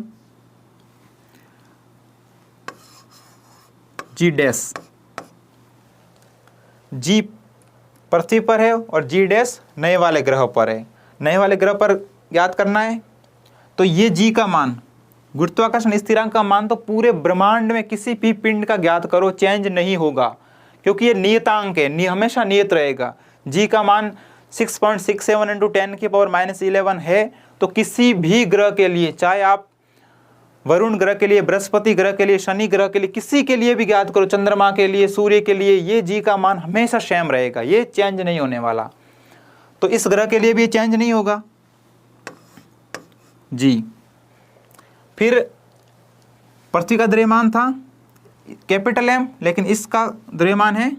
G', G पृथ्वी पर है और G' नए वाले ग्रह पर है। नए वाले ग्रह पर याद करना है, तो ये G का मान, गुरुत्वाकर्षण स्थिरांक का मान तो पूरे ब्रह्मांड में किसी भी पिंड का ज्ञात करो चेंज नहीं होगा, क्योंकि ये नियतांक है, हमेशा नियत रहेगा। G का मान 6.67 × 10⁻11 है। तो किसी भी ग्रह के लिए, चाहे आप वरुण ग्रह के लिए, बृहस्पति ग्रह के लिए, शनि ग्रह के लिए, किसी के लिए भी ज्ञात करो, चंद्रमा के लिए, सूर्य के लिए, ये G का मान हमेशा सेम रहेगा, ये चेंज नहीं होने वाला। तो इस ग्रह के लिए भी चेंज नहीं होगा G। फिर पृथ्वी का द्रव्यमान था कैपिटल M, लेकिन इसका द्रव्यमान है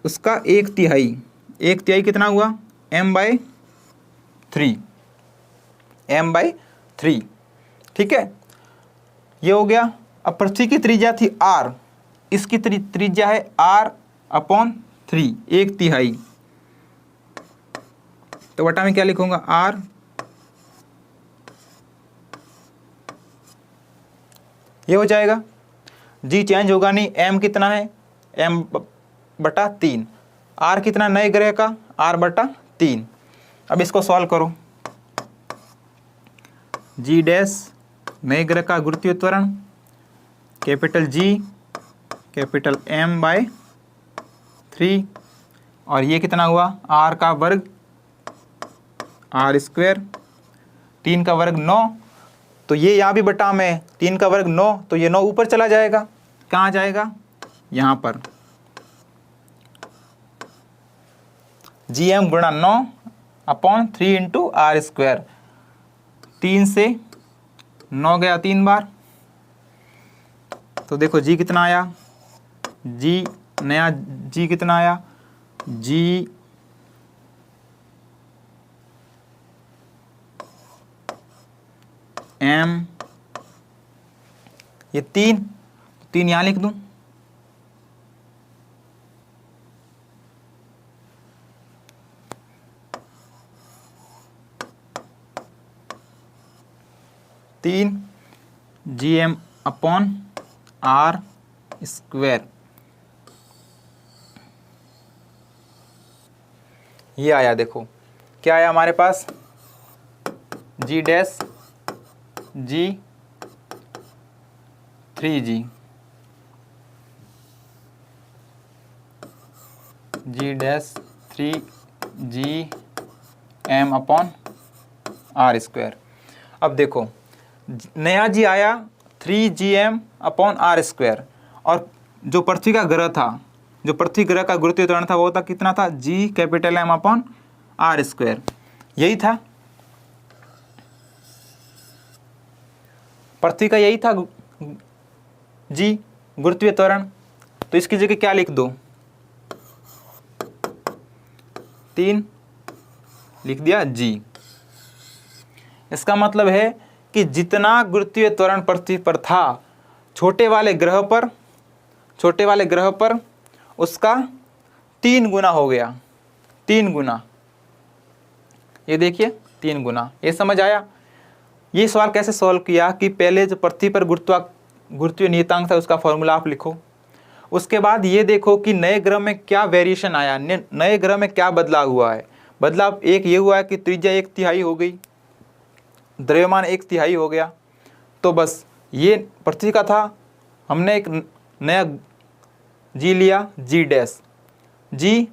उसका 1/3। 1/3 कितना हुआ, m/3, m/3। ठीक है, ये हो गया। अब पृथ्वी की त्रिज्या थी r, इसकी त्रिज्या है r/3, 1/3। तो बटा में क्या लिखूंगा, r, ये हो जाएगा। G चेंज होगा नहीं, m कितना है, m/3, r कितना नए ग्रह का, r/3। अब इसको सॉल्व करो। G' नए ग्रह का गुरुत्वीय त्वरण कैपिटल G कैपिटल m/3, और ये कितना हुआ, r का वर्ग r², 3 का वर्ग 9, तो ये यहाँ भी बटा में 3 का वर्ग 9, तो ये 9 ऊपर चला जाएगा, कहाँ जाएगा, यहाँ पर। Gm गुणा 9/3 × r², 3 से 9 गया 3 बार, तो देखो G कितना आया, नया G कितना आया, G m, ये 3 यहाँ लिख दूं, Gm/r², ये आया। देखो क्या आया हमारे पास, G' G 3G, G' 3G m/r²। अब देखो नया G आया 3Gm/r², और जो पृथ्वी का ग्रह था, जो पृथ्वी ग्रह का गुरुत्वीय त्वरण था वो था कितना था, G कैपिटल M/r², यही था पृथ्वी का, यही था G गुरुत्वीय त्वरण। तो इसकी जगह क्या लिख दो, 3 लिख दिया G। इसका मतलब है कि जितना गुरुत्वीय त्वरण पृथ्वी पर था छोटे वाले ग्रह पर उसका 3 गुना हो गया, 3 गुना। ये देखिए 3 गुना। ये समझ आया। ये सवाल कैसे सॉल्व किया कि पहले जो पृथ्वी पर गुरुत्वीय नियतांक था उसका फॉर्मूला आप लिखो, उसके बाद ये देखो कि नए ग्रह में क्या वेरिएशन आया, नए ग्रह में क्या बदलाव हुआ है। बदलाव एक ये हुआ है कि त्रिज्या 1/3 हो गई, द्रव्यमान 1/3 हो गया। तो बस ये पृथ्वी का था, हमने एक नया जी लिया, जी डैश, जी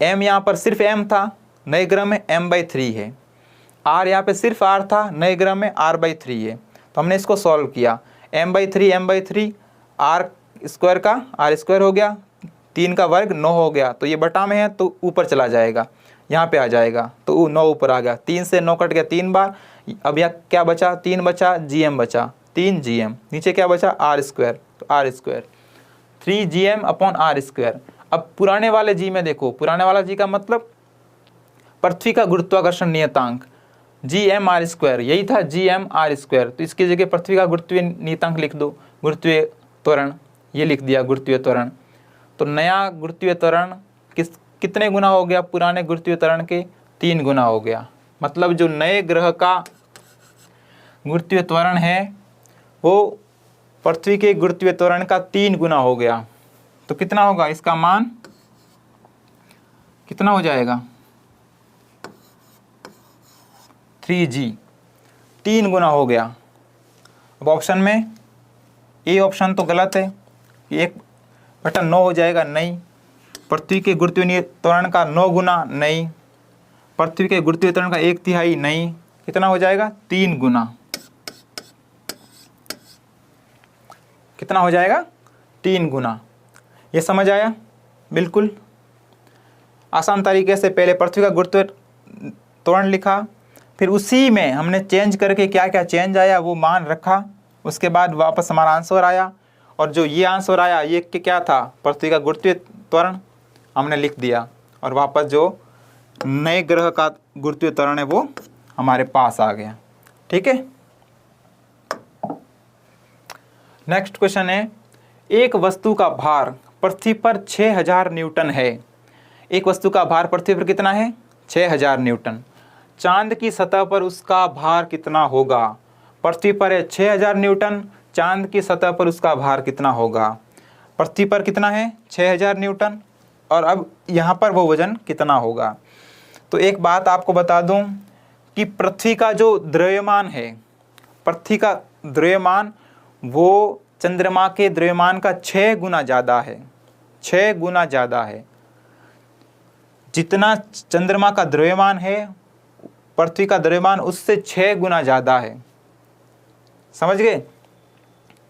एम यहाँ पर सिर्फ एम था, नए ग्रह में m/3 है। आर यहाँ पे सिर्फ आर था, नए ग्रह में r/3 है। तो हमने इसको सॉल्व किया, m/3 आर स्क्वायर का आर स्क्वायर हो गया, 3 का वर्ग 9 हो गया। तो ये बटा में है तो ऊपर चला जाएगा, यहाँ पे आ जाएगा, तो 9 ऊपर आ गया, 3 से 9 कट गया 3 बार। अब यहाँ क्या बचा, 3 बचा, gm बचा, 3gm, नीचे क्या बचा, आर स्क्वायर, तो आर स्क्वायर 3gm/r²। अब पुराने वाले जी में देखो, पुराने वाला जी का मतलब पृथ्वी का गुरुत्वाकर्षण नियतांक gm/r², यही था gm/r²। तो इसकी जगह पृथ्वी का गुरुत्वीय नियतांक लिख दो, गुरुत्वीय त्वरण, ये लिख दिया गुरुत्वीय त्वरण। तो नया गुरुत्वीय त्वरण कितने गुना हो गया, पुराने गुरुत्वीय त्वरण के 3 गुना हो गया। मतलब जो नए ग्रह का गुरुत्वीय त्वरण है वो पृथ्वी के गुरुत्वीय त्वरण का 3 गुना हो गया। तो कितना होगा, इसका मान कितना हो जाएगा, 3g, 3 गुना हो गया। अब ऑप्शन में ए ऑप्शन तो गलत है, 1/9 हो जाएगा, नहीं। पृथ्वी के गुरुत्वीय त्वरण का 9 गुना, नहीं। पृथ्वी के गुरुत्वीय त्वरण का 1/3, नहीं। कितना हो जाएगा, 3 गुना। कितना हो जाएगा, 3 गुना। ये समझ आया, बिल्कुल आसान तरीके से। पहले पृथ्वी का गुरुत्वीय त्वरण लिखा, फिर उसी में हमने चेंज करके क्या क्या चेंज आया वो मान रखा, उसके बाद वापस हमारा आंसर आया। और जो ये आंसर आया ये क्या था, पृथ्वी का गुरुत्वीय त्वरण हमने लिख दिया, और वापस जो नए ग्रह का गुरुत्वीय त्वरण है वो हमारे पास आ गया। ठीक है, नेक्स्ट क्वेश्चन है, एक वस्तु का भार पृथ्वी पर 6000 न्यूटन है। एक वस्तु का भार पृथ्वी पर कितना है, 6000 न्यूटन। चांद की सतह पर उसका भार कितना होगा। पृथ्वी पर है 6000 न्यूटन, चांद की सतह पर उसका भार कितना होगा। पृथ्वी पर कितना है, 6000 न्यूटन, और अब यहाँ पर वो वजन कितना होगा। तो एक बात आपको बता दूं कि पृथ्वी का जो द्रव्यमान है, पृथ्वी का द्रव्यमान वो चंद्रमा के द्रव्यमान का 6 गुना ज़्यादा है, 6 गुना ज़्यादा है। जितना चंद्रमा का द्रव्यमान है, पृथ्वी का द्रव्यमान उससे 6 गुना ज़्यादा है। समझ गए,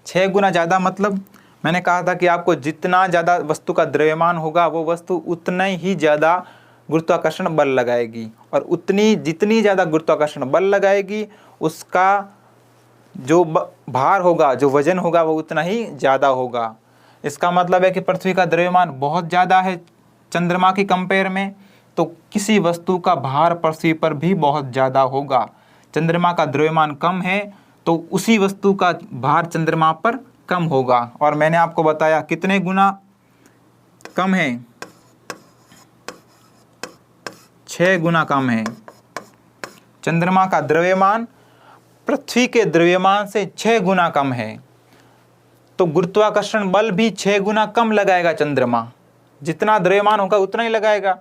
6 गुना ज़्यादा मतलब मैंने कहा था कि आपको जितना ज़्यादा वस्तु का द्रव्यमान होगा वो वस्तु उतना ही ज़्यादा गुरुत्वाकर्षण बल लगाएगी, और जितनी ज़्यादा गुरुत्वाकर्षण बल लगाएगी उसका जो भार होगा, जो वजन होगा वो उतना ही ज़्यादा होगा। इसका मतलब है कि पृथ्वी का द्रव्यमान बहुत ज़्यादा है चंद्रमा की कंपेयर में, तो किसी वस्तु का भार पृथ्वी पर भी बहुत ज़्यादा होगा। चंद्रमा का द्रव्यमान कम है तो उसी वस्तु का भार चंद्रमा पर कम होगा। और मैंने आपको बताया कितने गुना कम है, 6 गुना कम है। चंद्रमा का द्रव्यमान पृथ्वी के द्रव्यमान से 6 गुना कम है, तो गुरुत्वाकर्षण बल भी 6 गुना कम लगाएगा चंद्रमा। जितना द्रव्यमान होगा उतना ही लगाएगा।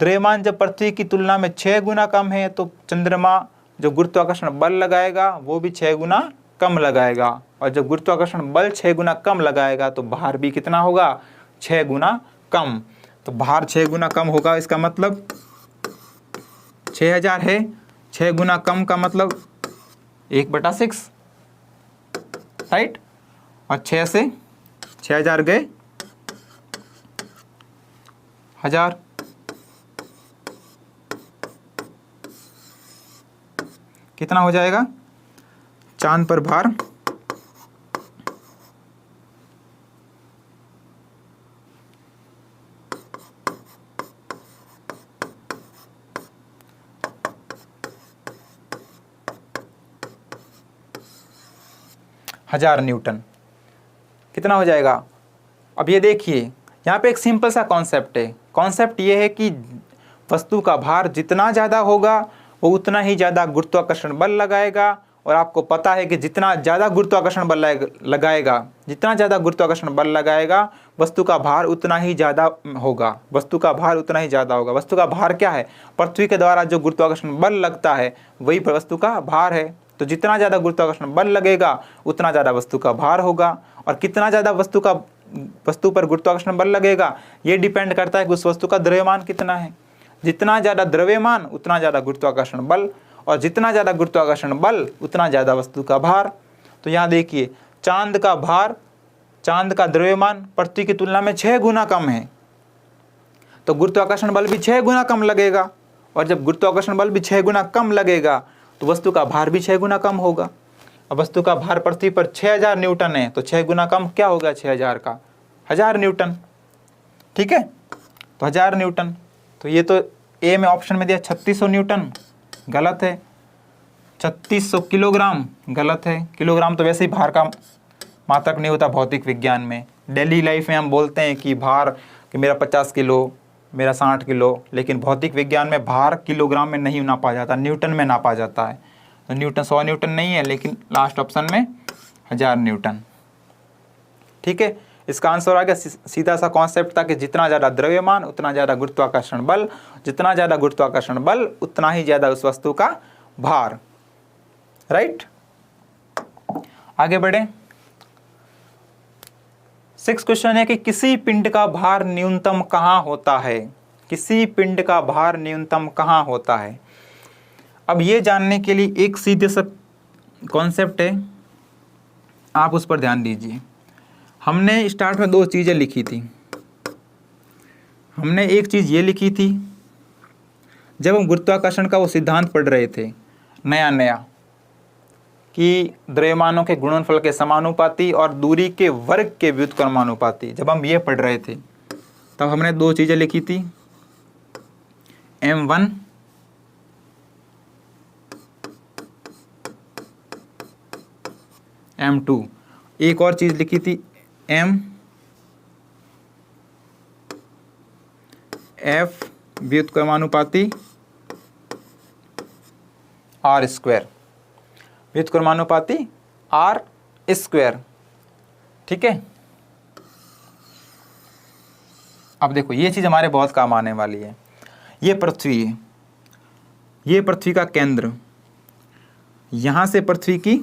द्रव्यमान जब पृथ्वी की तुलना में 6 गुना कम है तो चंद्रमा जो गुरुत्वाकर्षण बल लगाएगा वो भी 6 गुना कम लगाएगा, और जब गुरुत्वाकर्षण बल 6 गुना कम लगाएगा तो भार भी कितना होगा, 6 गुना कम। तो भार 6 गुना कम होगा, इसका मतलब 6000 है, 6 गुना कम का मतलब 1/6, राइट। और 6 से 6000 गए 1000, कितना हो जाएगा चांद पर भार, हजार न्यूटन। कितना हो जाएगा। अब ये देखिए यहाँ पे एक सिंपल सा कॉन्सेप्ट है। कॉन्सेप्ट ये है कि वस्तु का भार जितना ज़्यादा होगा वो उतना ही ज़्यादा गुरुत्वाकर्षण बल लगाएगा, और आपको पता है कि जितना ज़्यादा गुरुत्वाकर्षण बल लगाएगा, जितना ज़्यादा गुरुत्वाकर्षण बल लगाएगा वस्तु का भार उतना ही ज़्यादा होगा, वस्तु का भार उतना ही ज़्यादा होगा। वस्तु का भार क्या है? पृथ्वी के द्वारा जो गुरुत्वाकर्षण बल लगता है वही वस्तु का भार है। तो जितना ज़्यादा गुरुत्वाकर्षण बल लगेगा उतना ज़्यादा वस्तु का भार होगा। और कितना ज़्यादा वस्तु पर गुरुत्वाकर्षण बल लगेगा ये डिपेंड करता है कि उस वस्तु का द्रव्यमान कितना है। जितना ज़्यादा द्रव्यमान उतना ज़्यादा गुरुत्वाकर्षण बल, और जितना ज़्यादा गुरुत्वाकर्षण बल उतना ज़्यादा वस्तु का भार। तो यहाँ देखिए, चांद का भार, चांद का द्रव्यमान पृथ्वी की तुलना में 6 गुना कम है, तो गुरुत्वाकर्षण बल भी 6 गुना कम लगेगा। और जब गुरुत्वाकर्षण बल भी 6 गुना कम लगेगा तो वस्तु का भार भी 6 गुना कम होगा। अब वस्तु का भार पृथ्वी पर 6000 न्यूटन है, तो 6 गुना कम क्या होगा 6000 का? 1000 न्यूटन। ठीक है, तो 1000 न्यूटन। तो ये तो ए में ऑप्शन में दिया 3600 न्यूटन, गलत है। 3600 किलोग्राम, गलत है। किलोग्राम तो वैसे ही भार का मात्रक नहीं होता भौतिक विज्ञान में। डेली लाइफ में हम बोलते हैं कि भार, कि मेरा 50 किलो, मेरा 60 किलो, लेकिन भौतिक विज्ञान में भार किलोग्राम में नहीं नापा जाता, न्यूटन में नापा जाता है। तो न्यूटन 100 न्यूटन नहीं है, लेकिन लास्ट ऑप्शन में 1000 न्यूटन। ठीक है, इसका आंसर आ गया। सीधा सा कॉन्सेप्ट था कि जितना ज़्यादा द्रव्यमान उतना ज़्यादा गुरुत्वाकर्षण बल, जितना ज़्यादा गुरुत्वाकर्षण बल उतना ही ज़्यादा उस वस्तु का भार। राइट, आगे बढ़े। 6 क्वेश्चन है कि किसी पिंड का भार न्यूनतम कहाँ होता है? किसी पिंड का भार न्यूनतम कहाँ होता है? अब ये जानने के लिए एक सीधे सा कॉन्सेप्ट है, आप उस पर ध्यान दीजिए। हमने स्टार्ट में 2 चीज़ें लिखी थी। हमने एक चीज़ ये लिखी थी जब हम गुरुत्वाकर्षण का वो सिद्धांत पढ़ रहे थे नया नया, कि द्रव्यमानों के गुणनफल के समानुपाती और दूरी के वर्ग के व्युत्क्रमानुपाती, जब हम ये पढ़ रहे थे तब हमने 2 चीज़ें लिखी थी, m1 m2, एक और चीज़ लिखी थी m f व्युत्क्रमानुपाती r स्क्वायर, व्युत्क्रमानुपाती r स्क्वायर। ठीक है, अब देखो ये चीज़ हमारे बहुत काम आने वाली है। ये पृथ्वी है, ये पृथ्वी का केंद्र, यहाँ से पृथ्वी की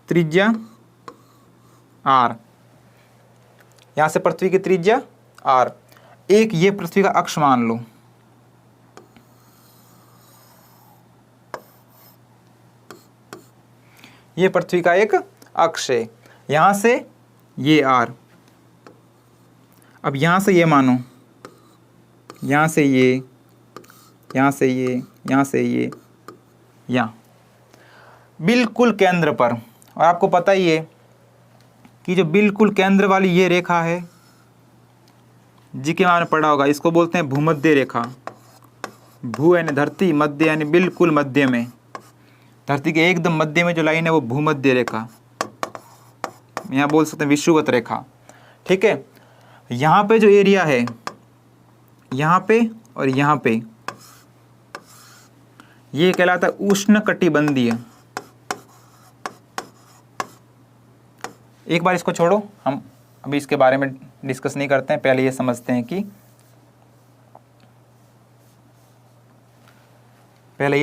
त्रिज्या r, यहाँ से पृथ्वी की त्रिज्या r, एक ये पृथ्वी का अक्ष मान लो, ये पृथ्वी का एक अक्ष है, यहाँ से ये r। अब यहाँ से ये मानो, यहाँ से ये, यहाँ से ये, यहाँ से ये, यहाँ बिल्कुल केंद्र पर। और आपको पता ही है कि जो बिल्कुल केंद्र वाली ये रेखा है, जी के बारे में पढ़ा होगा, इसको बोलते हैं भूमध्य रेखा। भू यानी धरती, मध्य यानी बिल्कुल मध्य में, धरती के एकदम मध्य में जो लाइन है वो भूमध्य रेखा, यहाँ बोल सकते हैं विषुवत रेखा। ठीक है, यहाँ पे जो एरिया है, यहाँ पे और यहाँ पे, ये कहलाता है उष्णकटिबंधीय। एक बार इसको छोड़ो, हम अभी इसके बारे में डिस्कस नहीं करते हैं, पहले ये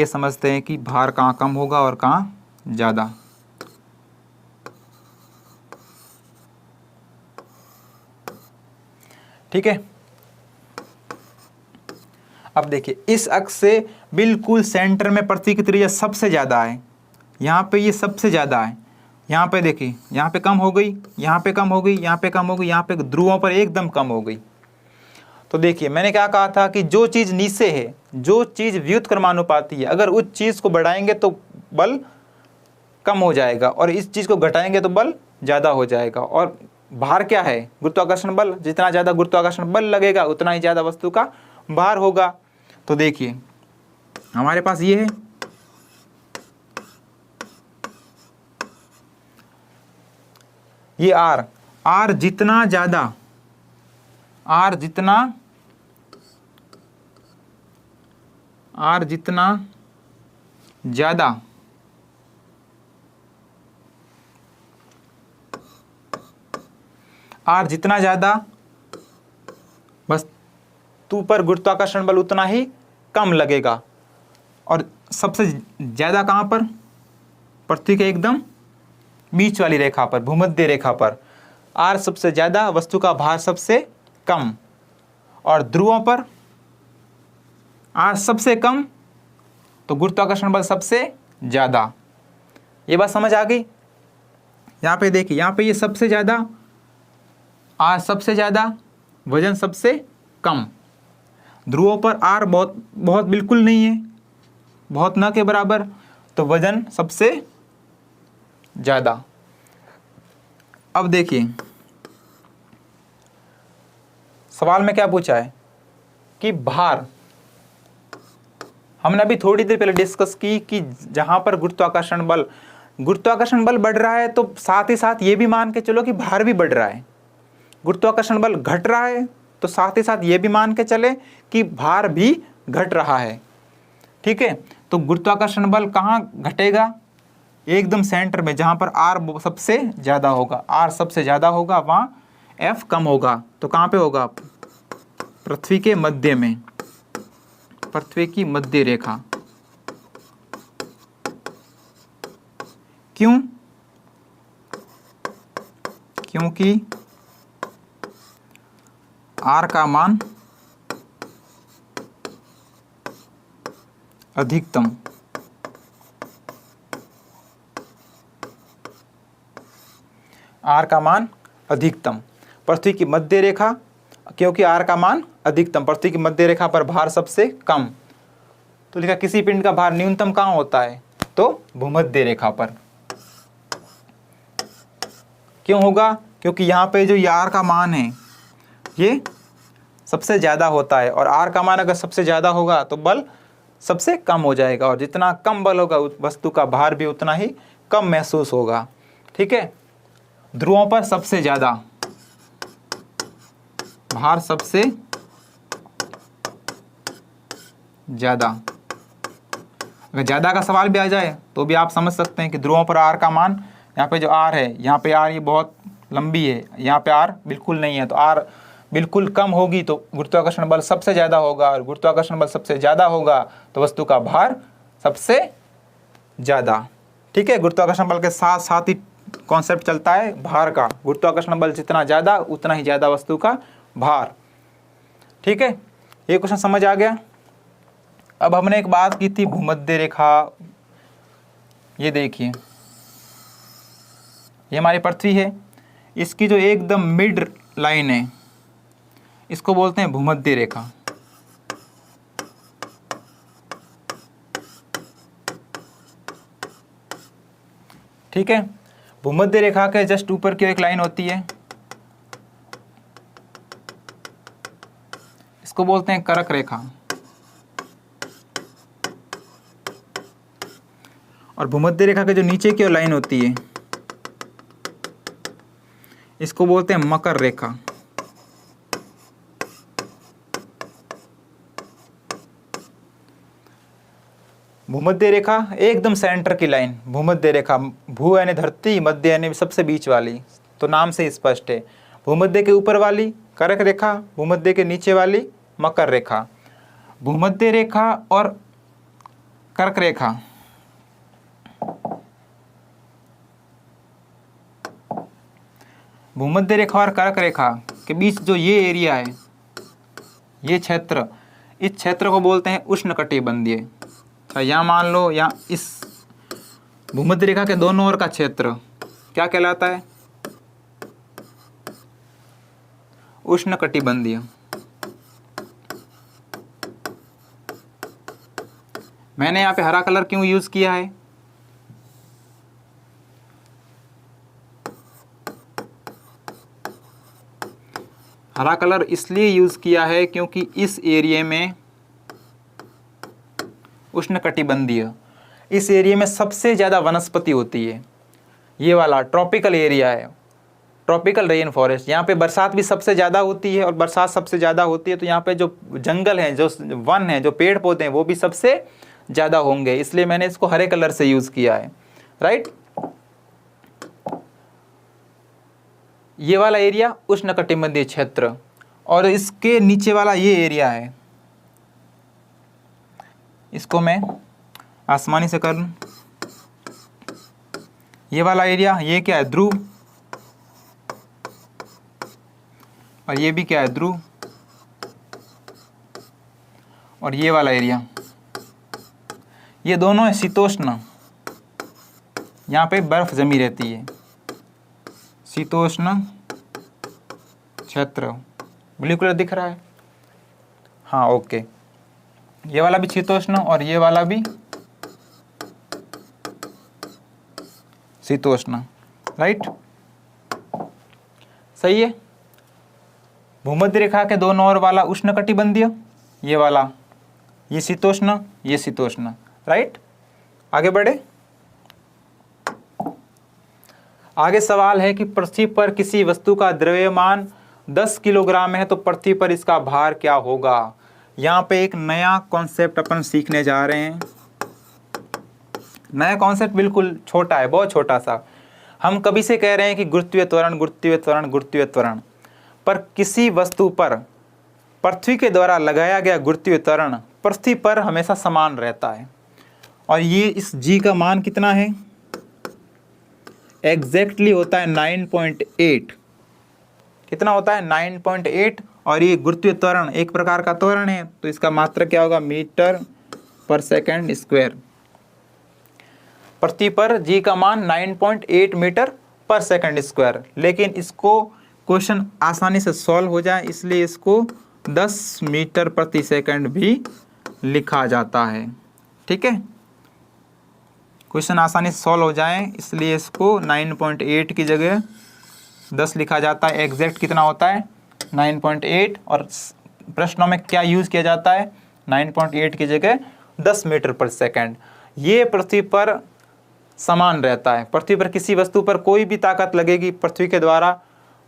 समझते हैं कि भार कहाँ कम होगा और कहाँ ज़्यादा। ठीक है, अब देखिए इस अक्ष से बिल्कुल सेंटर में पृथ्वी की त्रिज्या सबसे ज़्यादा है, यहाँ पे ये सबसे ज़्यादा है। यहाँ पे देखिए, यहाँ पे कम हो गई, यहाँ पे कम हो गई, यहाँ पे कम हो गई, यहाँ पे ध्रुवों पर एकदम कम हो गई। तो देखिए मैंने क्या कहा था कि जो चीज़ नीचे है, जो चीज़ व्युत्क्रमानुपाती है, अगर उस चीज़ को बढ़ाएंगे तो बल कम हो जाएगा और इस चीज़ को घटाएंगे तो बल ज़्यादा हो जाएगा। और भार क्या है? गुरुत्वाकर्षण बल। जितना ज़्यादा गुरुत्वाकर्षण बल लगेगा उतना ही ज़्यादा वस्तु का भार होगा। तो देखिए हमारे पास ये है, ये r जितना ज़्यादा, r जितना ज़्यादा आर जितना ज़्यादा वस्तु पर गुरुत्वाकर्षण बल उतना ही कम लगेगा। और सबसे ज़्यादा कहाँ पर? पृथ्वी के एकदम बीच वाली रेखा पर, भूमध्य रेखा पर। आर सबसे ज़्यादा, वस्तु का भार सबसे कम। और ध्रुवों पर आर सबसे कम तो गुरुत्वाकर्षण बल सबसे ज़्यादा। ये बात समझ आ गई? यहाँ पे देखिए, यहाँ पे ये सबसे ज़्यादा, आर सबसे ज़्यादा, वजन सबसे कम। ध्रुवों पर आर बहुत बहुत बिल्कुल नहीं है, बहुत न के बराबर, तो वजन सबसे ज़्यादा। अब देखिए सवाल में क्या पूछा है कि भार, हमने अभी थोड़ी देर पहले डिस्कस की कि जहां पर गुरुत्वाकर्षण बल बढ़ रहा है तो साथ ही साथ ये भी मान के चलो कि भार भी बढ़ रहा है। गुरुत्वाकर्षण बल घट रहा है तो साथ ही साथ ये भी मान के चले कि भार भी घट रहा है। ठीक है, तो गुरुत्वाकर्षण बल कहाँ घटेगा? एकदम सेंटर में, जहां पर आर सबसे ज़्यादा होगा। आर सबसे ज़्यादा होगा वहाँ एफ कम होगा। तो कहाँ पे होगा? पृथ्वी के मध्य में, पृथ्वी की मध्य रेखा। क्यों? क्योंकि आर का मान अधिकतम, आर का मान अधिकतम, पृथ्वी की मध्य रेखा, क्योंकि आर का मान अधिकतम, पृथ्वी की मध्य रेखा पर भार सबसे कम। तो लिखा किसी पिंड का भार न्यूनतम कहाँ होता है? तो भूमध्य रेखा पर। क्यों होगा? क्योंकि यहाँ पे जो आर का मान है ये सबसे ज़्यादा होता है, और आर का मान अगर सबसे ज़्यादा होगा तो बल सबसे कम हो जाएगा, और जितना कम बल होगा वस्तु का भार भी उतना ही कम महसूस होगा। ठीक है, ध्रुवों पर सबसे ज़्यादा, भार सबसे ज़्यादा। अगर ज़्यादा का सवाल भी आ जाए तो भी आप समझ सकते हैं कि ध्रुवों पर आर का मान, यहाँ पे जो आर है, यहाँ पे आर ये बहुत लंबी है, यहाँ पे आर बिल्कुल नहीं है, तो आर बिल्कुल कम होगी तो गुरुत्वाकर्षण बल सबसे ज़्यादा होगा, और गुरुत्वाकर्षण बल सबसे ज़्यादा होगा तो वस्तु का भार सबसे ज़्यादा। ठीक है, गुरुत्वाकर्षण बल के साथ साथ ही कॉन्सेप्ट चलता है भार का। गुरुत्वाकर्षण बल जितना ज़्यादा उतना ही ज़्यादा वस्तु का भार। ठीक है, ये क्वेश्चन समझ आ गया। अब हमने एक बात की थी भूमध्य रेखा। ये देखिए, ये हमारी पृथ्वी है, इसकी जो एकदम मिड लाइन है इसको बोलते हैं भूमध्य रेखा। ठीक है, भूमध्य रेखा के जस्ट ऊपर की एक लाइन होती है, इसको बोलते हैं कर्क रेखा। और भूमध्य रेखा के जो नीचे की लाइन होती है इसको बोलते हैं मकर रेखा। भूमध्य रेखा एकदम सेंटर की लाइन, भूमध्य रेखा, भू यानी धरती, मध्य यानी सबसे बीच वाली, तो नाम से स्पष्ट है। भूमध्य के ऊपर वाली कर्क रेखा, भूमध्य के नीचे वाली मकर रेखा। भूमध्य रेखा और कर्क रेखा भूमध्य रेखा और कर्क रेखा के बीच जो ये एरिया है, ये क्षेत्र, इस क्षेत्र को बोलते हैं उष्णकटिबंधीय। अच्छा, यहाँ मान लो, यहाँ इस भूमध्य रेखा के दोनों ओर का क्षेत्र क्या कहलाता है? उष्णकटिबंधीय। मैंने यहाँ पे हरा कलर क्यों यूज किया है? हरा कलर इसलिए यूज किया है क्योंकि इस एरिया में उष्णकटिबंधीय, इस एरिया में सबसे ज़्यादा वनस्पति होती है। ये वाला ट्रॉपिकल एरिया है, ट्रॉपिकल रेन फॉरेस्ट। यहाँ पे बरसात भी सबसे ज़्यादा होती है, और बरसात सबसे ज़्यादा होती है तो यहाँ पे जो जंगल हैं, जो वन हैं, जो पेड़ पौधे हैं, वो भी सबसे ज़्यादा होंगे, इसलिए मैंने इसको हरे कलर से यूज़ किया है। राइट, ये वाला एरिया उष्णकटिबंधीय क्षेत्र, और इसके नीचे वाला ये एरिया है, इसको मैं आसमानी से कर लूं, ये वाला एरिया, ये क्या है, ध्रुव, और ये भी क्या है, ध्रुव, और ये वाला एरिया, ये दोनों है शीतोष्ण, यहाँ पे बर्फ जमी रहती है, शीतोष्ण क्षेत्र। ब्लू कलर दिख रहा है, हाँ ओके, ये वाला भी शीतोष्ण और ये वाला भी शीतोष्ण, राइट, सही है। भूमध्य रेखा के दोनों ओर वाला उष्णकटिबंधीय, ये वाला, ये शीतोष्ण, ये शीतोष्ण, राइट। आगे बढ़े। आगे सवाल है कि पृथ्वी पर किसी वस्तु का द्रव्यमान 10 किलोग्राम है तो पृथ्वी पर इसका भार क्या होगा। यहाँ पे एक नया कॉन्सेप्ट अपन सीखने जा रहे हैं। नया कॉन्सेप्ट बिल्कुल छोटा है, बहुत छोटा सा। हम कभी से कह रहे हैं कि गुरुत्वीय त्वरण, गुरुत्वीय त्वरण, गुरुत्वीय त्वरण, पर किसी वस्तु पर पृथ्वी के द्वारा लगाया गया गुरुत्वीय त्वरण पृथ्वी पर हमेशा समान रहता है। और ये इस जी का मान कितना है, एग्जैक्टली होता है 9.8। कितना होता है, 9.8। और ये गुरुत्वीय त्वरण एक प्रकार का त्वरण है, तो इसका मात्रक क्या होगा, मीटर पर सेकंड स्क्वायर। पृथ्वी पर जी का मान 9.8 मीटर पर सेकंड स्क्वायर। लेकिन इसको क्वेश्चन आसानी से सॉल्व हो जाए इसलिए इसको 10 मीटर प्रति सेकंड भी लिखा जाता है। ठीक है, क्वेश्चन आसानी से सॉल्व हो जाए इसलिए इसको 9.8 की जगह 10 लिखा जाता है। एग्जैक्ट कितना होता है, 9.8, और प्रश्नों में क्या यूज़ किया जाता है, 9.8 की जगह 10 मीटर पर सेकंड। ये पृथ्वी पर समान रहता है। पृथ्वी पर किसी वस्तु पर कोई भी ताकत लगेगी पृथ्वी के द्वारा,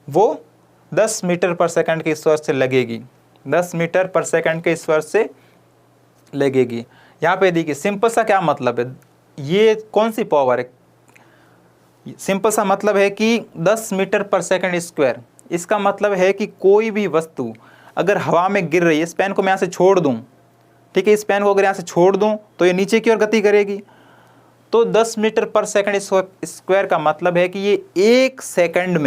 वो 10 मीटर पर सेकंड के स्वर से लगेगी, 10 मीटर पर सेकंड के स्वर से लगेगी। यहाँ पे देखिए सिंपल सा क्या मतलब है, ये कौन सी पावर है, सिंपल सा मतलब है कि 10 मीटर पर सेकंड स्क्वायर। इसका मतलब है कि कोई भी वस्तु अगर हवा में गिर रही है, इस पेन को मैं यहाँ से छोड़ दूँ, ठीक है, इस पेन को अगर यहाँ से छोड़ दूँ तो ये नीचे की ओर गति करेगी। तो 10 मीटर पर सेकंड स्क्वायर का मतलब है कि ये एक सेकंड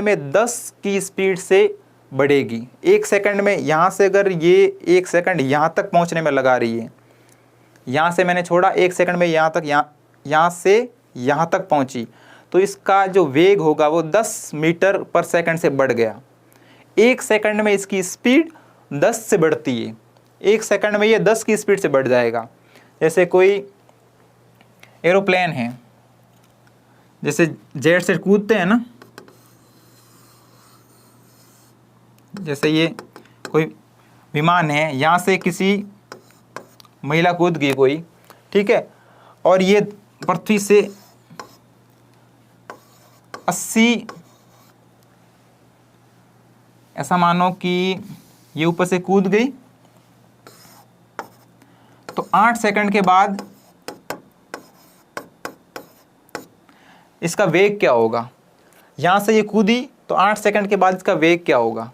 में 10 की स्पीड से बढ़ेगी। एक सेकंड में यहाँ से अगर ये एक सेकंड यहाँ तक पहुँचने में लगा रही है, यहाँ से मैंने छोड़ा, एक सेकंड में यहाँ तक, यहाँ से यहाँ तक पहुँची, तो इसका जो वेग होगा वो 10 मीटर पर सेकंड से बढ़ गया। एक सेकंड में इसकी स्पीड 10 से बढ़ती है, एक सेकंड में ये 10 की स्पीड से बढ़ जाएगा। जैसे कोई एरोप्लेन है, जैसे जेट से कूदते हैं ना, जैसे ये कोई विमान है, यहाँ से किसी महिला कूद गई कोई, ठीक है, और ये पृथ्वी से 80, ऐसा मानो कि ये ऊपर से कूद गई, तो 8 सेकंड के बाद इसका वेग क्या होगा। यहाँ से ये कूदी तो 8 सेकंड के बाद इसका वेग क्या होगा।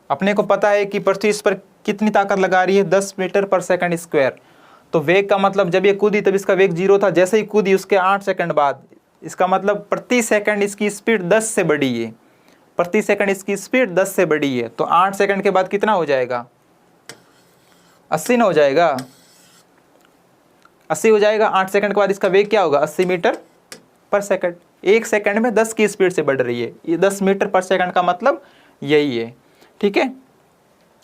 अपने को पता है कि पृथ्वी इस पर कितनी ताकत लगा रही है, 10 मीटर पर सेकंड स्क्वायर। तो वेग का मतलब जब ये कूदी तब इसका वेग 0 था, जैसे ही कूदी उसके 8 सेकंड बाद, इसका मतलब प्रति सेकंड इसकी स्पीड 10 से बढ़ी है, प्रति सेकंड इसकी स्पीड 10 से बढ़ी है। तो 8 सेकंड के बाद कितना हो जाएगा, 80 ना हो जाएगा, 80 हो जाएगा। 8 सेकंड के बाद इसका वेग क्या होगा, 80 मीटर पर सेकंड। एक सेकंड में 10 की स्पीड से बढ़ रही है, ये 10 मीटर पर सेकंड का मतलब यही है। ठीक है,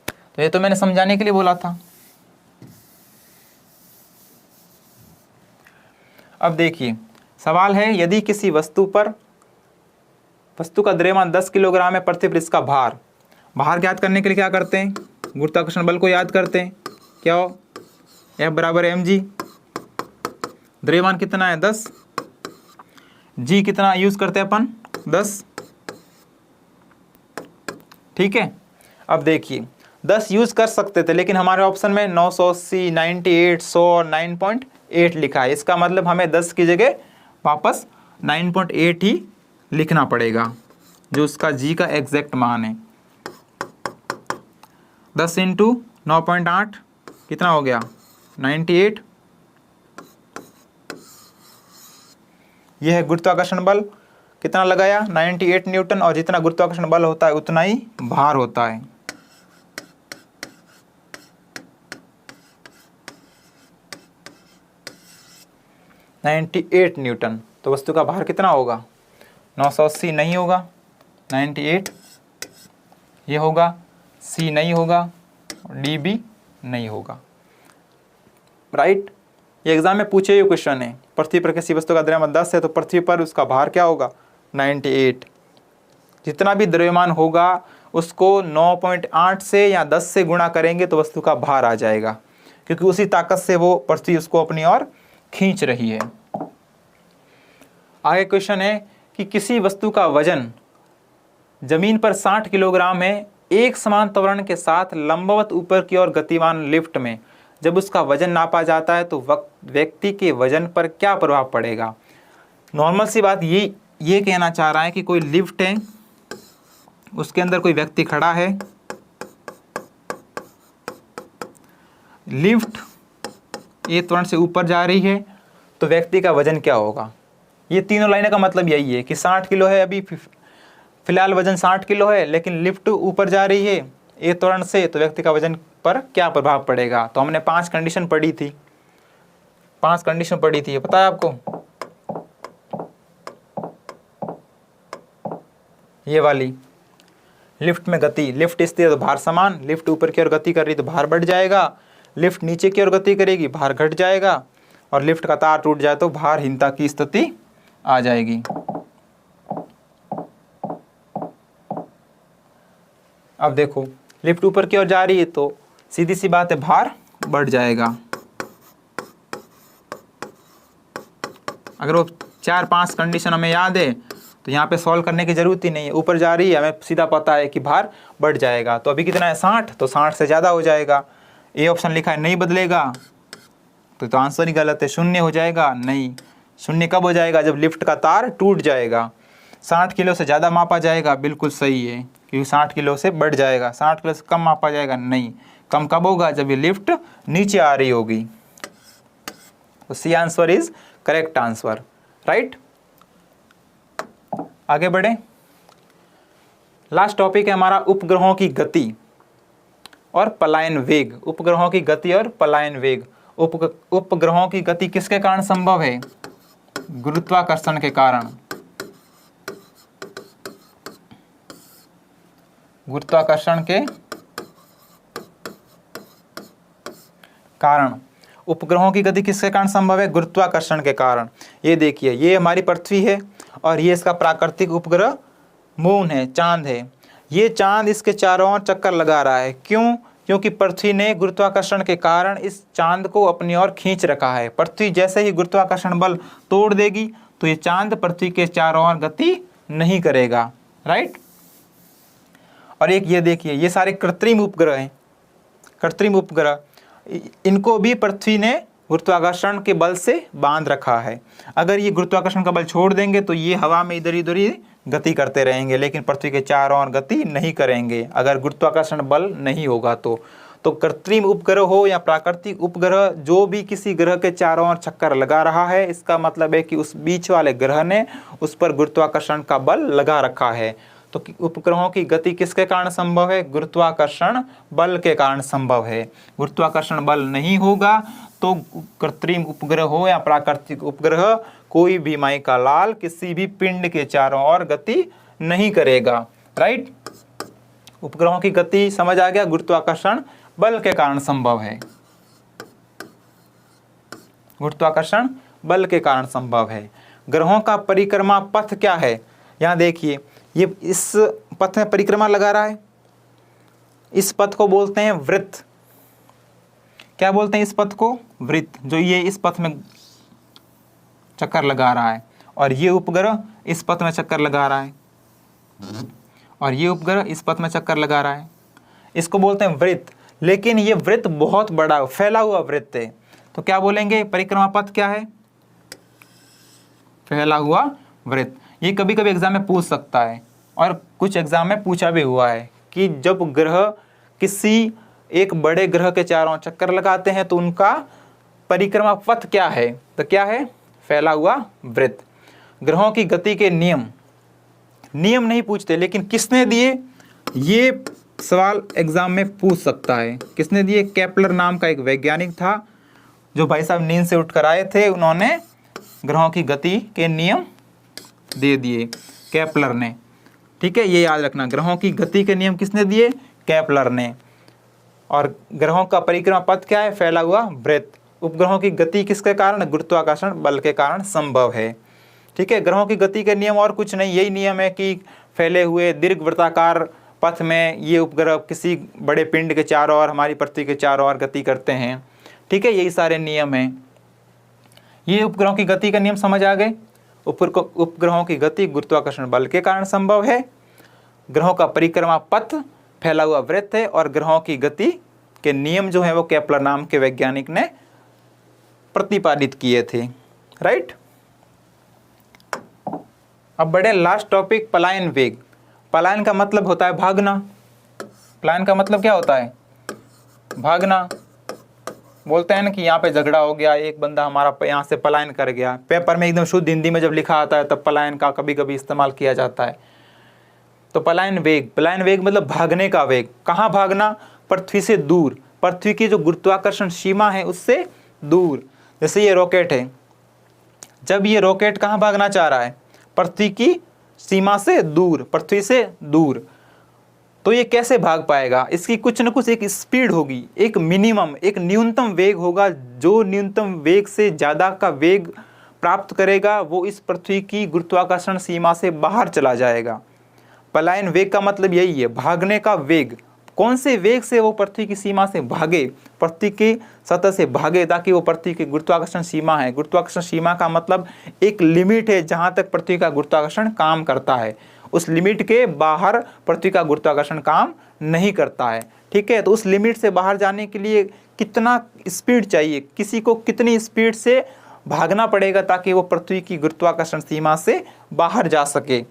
तो ये तो मैंने समझाने के लिए बोला था। अब देखिए सवाल है, यदि किसी वस्तु का द्रव्यमान 10 किलोग्राम है, पृथ्वी पर इसका भार ज्ञात करने के लिए क्या करते हैं, गुरुत्वाकर्षण बल को याद करते हैं। क्या हो, F बराबर mg, द्रव्यमान कितना है 10, g कितना यूज करते हैं अपन 10, ठीक है। अब देखिए 10 यूज कर सकते थे, लेकिन हमारे ऑप्शन में 980, 98, 100 और 9.8 लिखा है। इसका मतलब हमें 10 की जगह वापस 9.8 ही लिखना पड़ेगा, जो उसका जी का एग्जैक्ट मान है। 10 इंटू 9.8 कितना हो गया? 98। यह है गुरुत्वाकर्षण बल। कितना लगाया? 98 न्यूटन, और जितना गुरुत्वाकर्षण बल होता है उतना ही भार होता है। (98 न्यूटन। तो वस्तु का भार कितना होगा? 980 नहीं होगा, 98 ये होगा, सी नहीं होगा, डी भी नहीं होगा। राइट? ये एग्जाम में पूछे हुए क्वेश्चन है। पृथ्वी पर किसी वस्तु का द्रव्यमान 10 है तो पृथ्वी पर उसका भार क्या होगा? 98। जितना भी द्रव्यमान होगा उसको 9.8 से या 10 से गुणा करेंगे तो वस्तु का भार आ जाएगा, क्योंकि उसी ताकत से वो पृथ्वी उसको अपनी ओर खींच रही है। आगे क्वेश्चन है कि किसी वस्तु का वजन जमीन पर 60 किलोग्राम है, एक समान त्वरण के साथ लंबवत ऊपर की ओर गतिमान लिफ्ट में जब उसका वजन नापा जाता है तो व्यक्ति के वजन पर क्या प्रभाव पड़ेगा? नॉर्मल सी बात ये कहना चाह रहा है कि कोई लिफ्ट है, उसके अंदर कोई व्यक्ति खड़ा है, लिफ्ट ये त्वरण से ऊपर जा रही है, तो व्यक्ति का वजन क्या होगा? ये तीनों लाइनों का मतलब यही है कि 60 किलो है, अभी फिलहाल वजन 60 किलो है, लेकिन लिफ्ट ऊपर जा रही है ये त्वरण से, तो व्यक्ति का वजन पर क्या प्रभाव पड़ेगा? तो हमने 5 कंडीशन पढ़ी थी, 5 कंडीशन पढ़ी थी, पता है आपको? ये वाली लिफ्ट में गति, लिफ्ट स्थिर तो भार समान, लिफ्ट ऊपर की ओर गति कर रही तो भार बढ़ जाएगा, लिफ्ट नीचे की ओर गति करेगी भार घट जाएगा, और लिफ्ट का तार टूट जाए तो भारहीनता की स्थिति आ जाएगी। अब देखो लिफ्ट ऊपर की ओर जा रही है तो सीधी सी बात है भार बढ़ जाएगा। अगर वो 4-5 कंडीशन हमें याद है तो यहाँ पे सॉल्व करने की जरूरत ही नहीं है, ऊपर जा रही है हमें सीधा पता है कि भार बढ़ जाएगा। तो अभी कितना है? 60, तो 60 से ज़्यादा हो जाएगा। ए ऑप्शन लिखा है नहीं बदलेगा, तो आंसर ही गलत है, शून्य हो जाएगा। नहीं, शून्य कब हो जाएगा? जब लिफ्ट का तार टूट जाएगा। 60 किलो से ज़्यादा मापा जाएगा, बिल्कुल सही है, क्योंकि 60 किलो से बढ़ जाएगा। 60 किलो से कम मापा जाएगा, नहीं। कम कब होगा? जब ये लिफ्ट नीचे आ रही होगी। तो C answer is correct answer. Right, आगे बढ़े। लास्ट टॉपिक है हमारा उपग्रहों की गति और पलायन वेग। उपग्रहों की गति और पलायन वेग। उपग्रहों की गति किसके कारण संभव है? गुरुत्वाकर्षण के कारण। गुरुत्वाकर्षण के कारण उपग्रहों की गति किसके कारण संभव है? गुरुत्वाकर्षण के कारण। ये देखिए, ये हमारी पृथ्वी है और ये इसका प्राकृतिक उपग्रह मून है, चांद है। ये चांद इसके चारों ओर चक्कर लगा रहा है। क्यों? क्योंकि पृथ्वी ने गुरुत्वाकर्षण के कारण इस चांद को अपनी ओर खींच रखा है। पृथ्वी जैसे ही गुरुत्वाकर्षण बल तोड़ देगी तो ये चांद पृथ्वी के चारों ओर गति नहीं करेगा। राइट, और एक ये देखिए, ये सारे कृत्रिम उपग्रह हैं। कृत्रिम उपग्रह, इनको भी पृथ्वी ने गुरुत्वाकर्षण के बल से बांध रखा है। अगर ये गुरुत्वाकर्षण का बल छोड़ देंगे तो ये हवा में इधर उधर ही गति करते रहेंगे, लेकिन पृथ्वी के चारों ओर गति नहीं करेंगे अगर गुरुत्वाकर्षण बल नहीं होगा तो कृत्रिम उपग्रह हो या प्राकृतिक उपग्रह, जो भी किसी ग्रह के चारों ओर चक्कर लगा रहा है, इसका मतलब है कि उस बीच वाले ग्रह ने उस पर गुरुत्वाकर्षण का बल लगा रखा है। तो उपग्रहों की गति किसके कारण संभव है? गुरुत्वाकर्षण बल के कारण संभव है। गुरुत्वाकर्षण बल नहीं होगा तो कृत्रिम उपग्रह हो या प्राकृतिक उपग्रह, कोई भी माई का लाल किसी भी पिंड के चारों ओर गति नहीं करेगा। राइट, उपग्रहों की गति समझ आ गया, गुरुत्वाकर्षण बल के कारण संभव है। गुरुत्वाकर्षण बल के कारण संभव है। ग्रहों का परिक्रमा पथ क्या है? यहाँ देखिए, ये इस पथ में परिक्रमा लगा रहा है, इस पथ को बोलते हैं वृत्त। क्या बोलते हैं इस पथ को? वृत्त। जो ये इस पथ में चक्कर लगा रहा है, और ये उपग्रह इस पथ में चक्कर लगा रहा है, और ये उपग्रह इस पथ में चक्कर लगा रहा है, इसको बोलते हैं वृत्त। लेकिन ये वृत्त बहुत बड़ा फैला हुआ वृत्त है, तो क्या बोलेंगे? परिक्रमा पथ क्या है? फैला हुआ वृत्त। ये कभी कभी एग्जाम में पूछ सकता है और कुछ एग्जाम में पूछा भी हुआ है कि जब ग्रह किसी एक बड़े ग्रह के चारों चक्कर लगाते हैं तो उनका परिक्रमा पथ क्या है, तो क्या है, फैला हुआ वृत्त। ग्रहों की गति के नियम नहीं पूछते, लेकिन किसने दिए, ये सवाल एग्जाम में पूछ सकता है। किसने दिए, केपलर नाम का एक वैज्ञानिक था, जो भाई साहब नींद से उठकर आए थे, उन्होंने ग्रहों की गति के नियम दे दिए, केपलर ने। ठीक है, ये याद रखना, ग्रहों की गति के नियम किसने दिए, केपलर ने। और ग्रहों का परिक्रमा पथ क्या है, फैला हुआ वृत्त। उपग्रहों की गति किसके कारण, गुरुत्वाकर्षण बल के कारण संभव है। ठीक है, ग्रहों की गति के नियम और कुछ नहीं, यही नियम है कि फैले हुए दीर्घवृत्ताकार पथ में ये उपग्रह किसी बड़े पिंड के चारों ओर, हमारी पृथ्वी के चारों ओर गति करते हैं। ठीक है, यही सारे नियम हैं। ये उपग्रहों की गति का नियम समझ आ गए। उपग्रहों की गति गुरुत्वाकर्षण बल के कारण संभव है, ग्रहों का परिक्रमा पथ फैला हुआ वृत्त है, और ग्रहों की गति के नियम जो है वो केपलर नाम के वैज्ञानिक ने प्रतिपादित किए थे। राइट, अब बढ़े लास्ट टॉपिक, पलायन वेग। पलायन का मतलब होता है भागना। पलायन का मतलब क्या होता है, भागना। बोलते हैं ना कि यहाँ पे झगड़ा हो गया, एक बंदा हमारा यहाँ से पलायन कर गया। पेपर में एकदम शुद्ध हिंदी में जब लिखा आता है तब पलायन का कभी कभी इस्तेमाल किया जाता है। तो पलायन वेग मतलब भागने का वेग। कहाँ भागना, पृथ्वी से दूर, पृथ्वी की जो गुरुत्वाकर्षण सीमा है उससे दूर। जैसे ये रॉकेट है, जब ये रॉकेट कहाँ भागना चाह रहा है, पृथ्वी की सीमा से दूर, पृथ्वी से दूर, तो ये कैसे भाग पाएगा, इसकी कुछ न कुछ एक स्पीड होगी, एक मिनिमम, एक न्यूनतम वेग होगा। जो न्यूनतम वेग से ज़्यादा का वेग प्राप्त करेगा वो इस पृथ्वी की गुरुत्वाकर्षण सीमा से बाहर चला जाएगा। पलायन वेग का मतलब यही है, भागने का वेग। कौन से वेग से वो पृथ्वी की सीमा से भागे, पृथ्वी की सतह से भागे, ताकि वो पृथ्वी की गुरुत्वाकर्षण सीमा है। गुरुत्वाकर्षण सीमा का मतलब एक लिमिट है जहाँ तक पृथ्वी का गुरुत्वाकर्षण काम करता है, उस लिमिट के बाहर पृथ्वी का गुरुत्वाकर्षण काम नहीं करता है। ठीक है, तो उस लिमिट से बाहर जाने के लिए कितना स्पीड चाहिए, किसी को कितनी स्पीड से भागना पड़ेगा ताकि वो पृथ्वी की गुरुत्वाकर्षण सीमा से बाहर जा सके।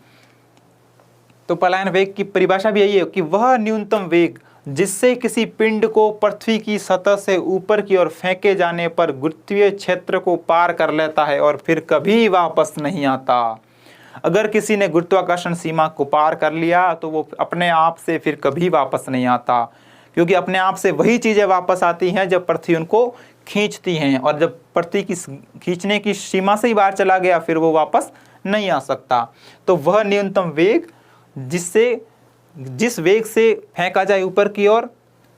तो पलायन वेग की परिभाषा भी यही है कि वह न्यूनतम वेग जिससे किसी पिंड को पृथ्वी की सतह से ऊपर की ओर फेंके जाने पर गुरुत्वीय क्षेत्र को पार कर लेता है और फिर कभी वापस नहीं आता। अगर किसी ने गुरुत्वाकर्षण सीमा को पार कर लिया तो वो अपने आप से फिर कभी वापस नहीं आता, क्योंकि अपने आप से वही चीज़ें वापस आती हैं जब पृथ्वी उनको खींचती हैं, और जब पृथ्वी की खींचने की सीमा से ही बाहर चला गया फिर वो वापस नहीं आ सकता। तो वह न्यूनतम वेग जिस वेग से फेंका जाए ऊपर की ओर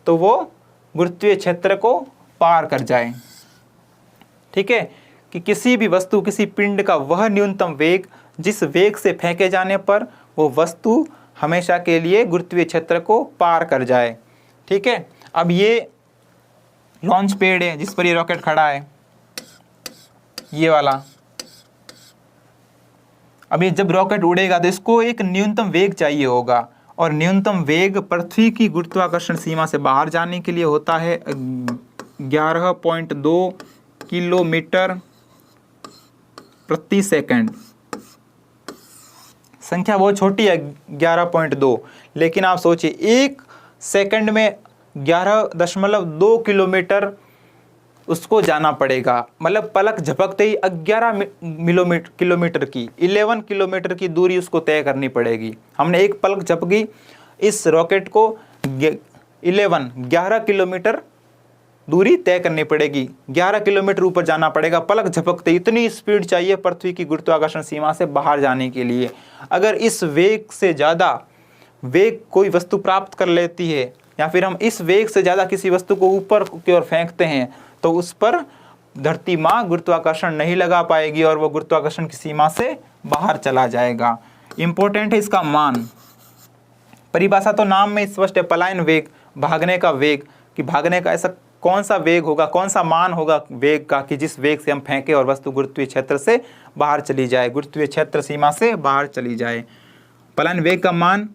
तो वो गुरुत्वीय क्षेत्र को पार कर जाए। ठीक है, कि किसी भी वस्तु, किसी पिंड का वह न्यूनतम वेग जिस वेग से फेंके जाने पर वो वस्तु हमेशा के लिए गुरुत्वीय क्षेत्र को पार कर जाए। ठीक है, अब ये लॉन्च पैड है जिस पर ये रॉकेट खड़ा है, ये वाला। अब ये जब रॉकेट उड़ेगा तो इसको एक न्यूनतम वेग चाहिए होगा, और न्यूनतम वेग पृथ्वी की गुरुत्वाकर्षण सीमा से बाहर जाने के लिए होता है 11.2 किलोमीटर प्रति सेकंड। संख्या बहुत छोटी है 11.2, लेकिन आप सोचिए एक सेकंड में 11.2 किलोमीटर उसको जाना पड़ेगा। मतलब पलक झपकते ही 11 किलोमीटर की 11 किलोमीटर की दूरी उसको तय करनी पड़ेगी। हमने एक पलक झपकी, इस रॉकेट को 11 किलोमीटर दूरी तय करनी पड़ेगी, 11 किलोमीटर ऊपर जाना पड़ेगा पलक झपकते। इतनी स्पीड चाहिए पृथ्वी की गुरुत्वाकर्षण सीमा से बाहर जाने के लिए। अगर इस वेग से ज़्यादा वेग कोई वस्तु प्राप्त कर लेती है, या फिर हम इस वेग से ज़्यादा किसी वस्तु को ऊपर की ओर फेंकते हैं, तो उस पर धरती माँ गुरुत्वाकर्षण नहीं लगा पाएगी और वो गुरुत्वाकर्षण की सीमा से बाहर चला जाएगा। इंपॉर्टेंट है इसका मान। परिभाषा तो नाम में स्पष्ट है, पलायन वेग, भागने का वेग, कि भागने का ऐसा कौन सा वेग होगा, कौन सा मान होगा वेग का कि जिस वेग से हम फेंके और वस्तु गुरुत्वीय क्षेत्र से बाहर चली जाए, गुरुत्वीय क्षेत्र सीमा से बाहर चली जाए। पलायन वेग का मान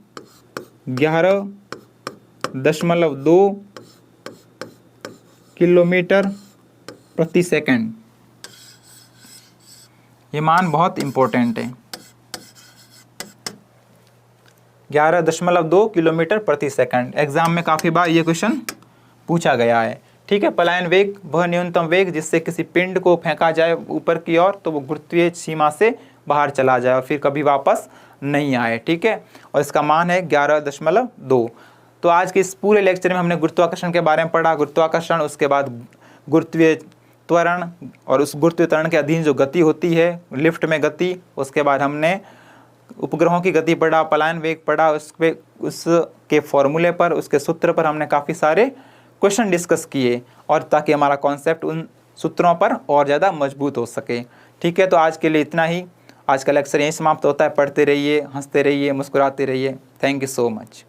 11.2 किलोमीटर प्रति सेकंड। ये मान बहुत इंपॉर्टेंट है। 11.2 किलोमीटर प्रति सेकंड। एग्जाम में काफ़ी बार ये क्वेश्चन पूछा गया है। ठीक है, पलायन वेग वह न्यूनतम वेग जिससे किसी पिंड को फेंका जाए ऊपर की ओर तो वो गुरुत्वीय सीमा से बाहर चला जाए और फिर कभी वापस नहीं आए। ठीक है, और इसका मान है 11.2। तो आज के इस पूरे लेक्चर में हमने गुरुत्वाकर्षण के बारे में पढ़ा, गुरुत्वाकर्षण, उसके बाद गुरुत्वीय त्वरण और उस गुरुत्वीय त्वरण के अधीन जो गति होती है लिफ्ट में गति, उसके बाद हमने उपग्रहों की गति पढ़ा, पलायन वेग पढ़ा, उसके फॉर्मूले पर, उसके सूत्र पर हमने काफ़ी सारे क्वेश्चन डिस्कस किए और ताकि हमारा कॉन्सेप्ट उन सूत्रों पर और ज़्यादा मजबूत हो सके। ठीक है, तो आज के लिए इतना ही। आज का लेक्चर यहीं समाप्त होता है। पढ़ते रहिए, हंसते रहिए, मुस्कुराते रहिए। Thank you so much.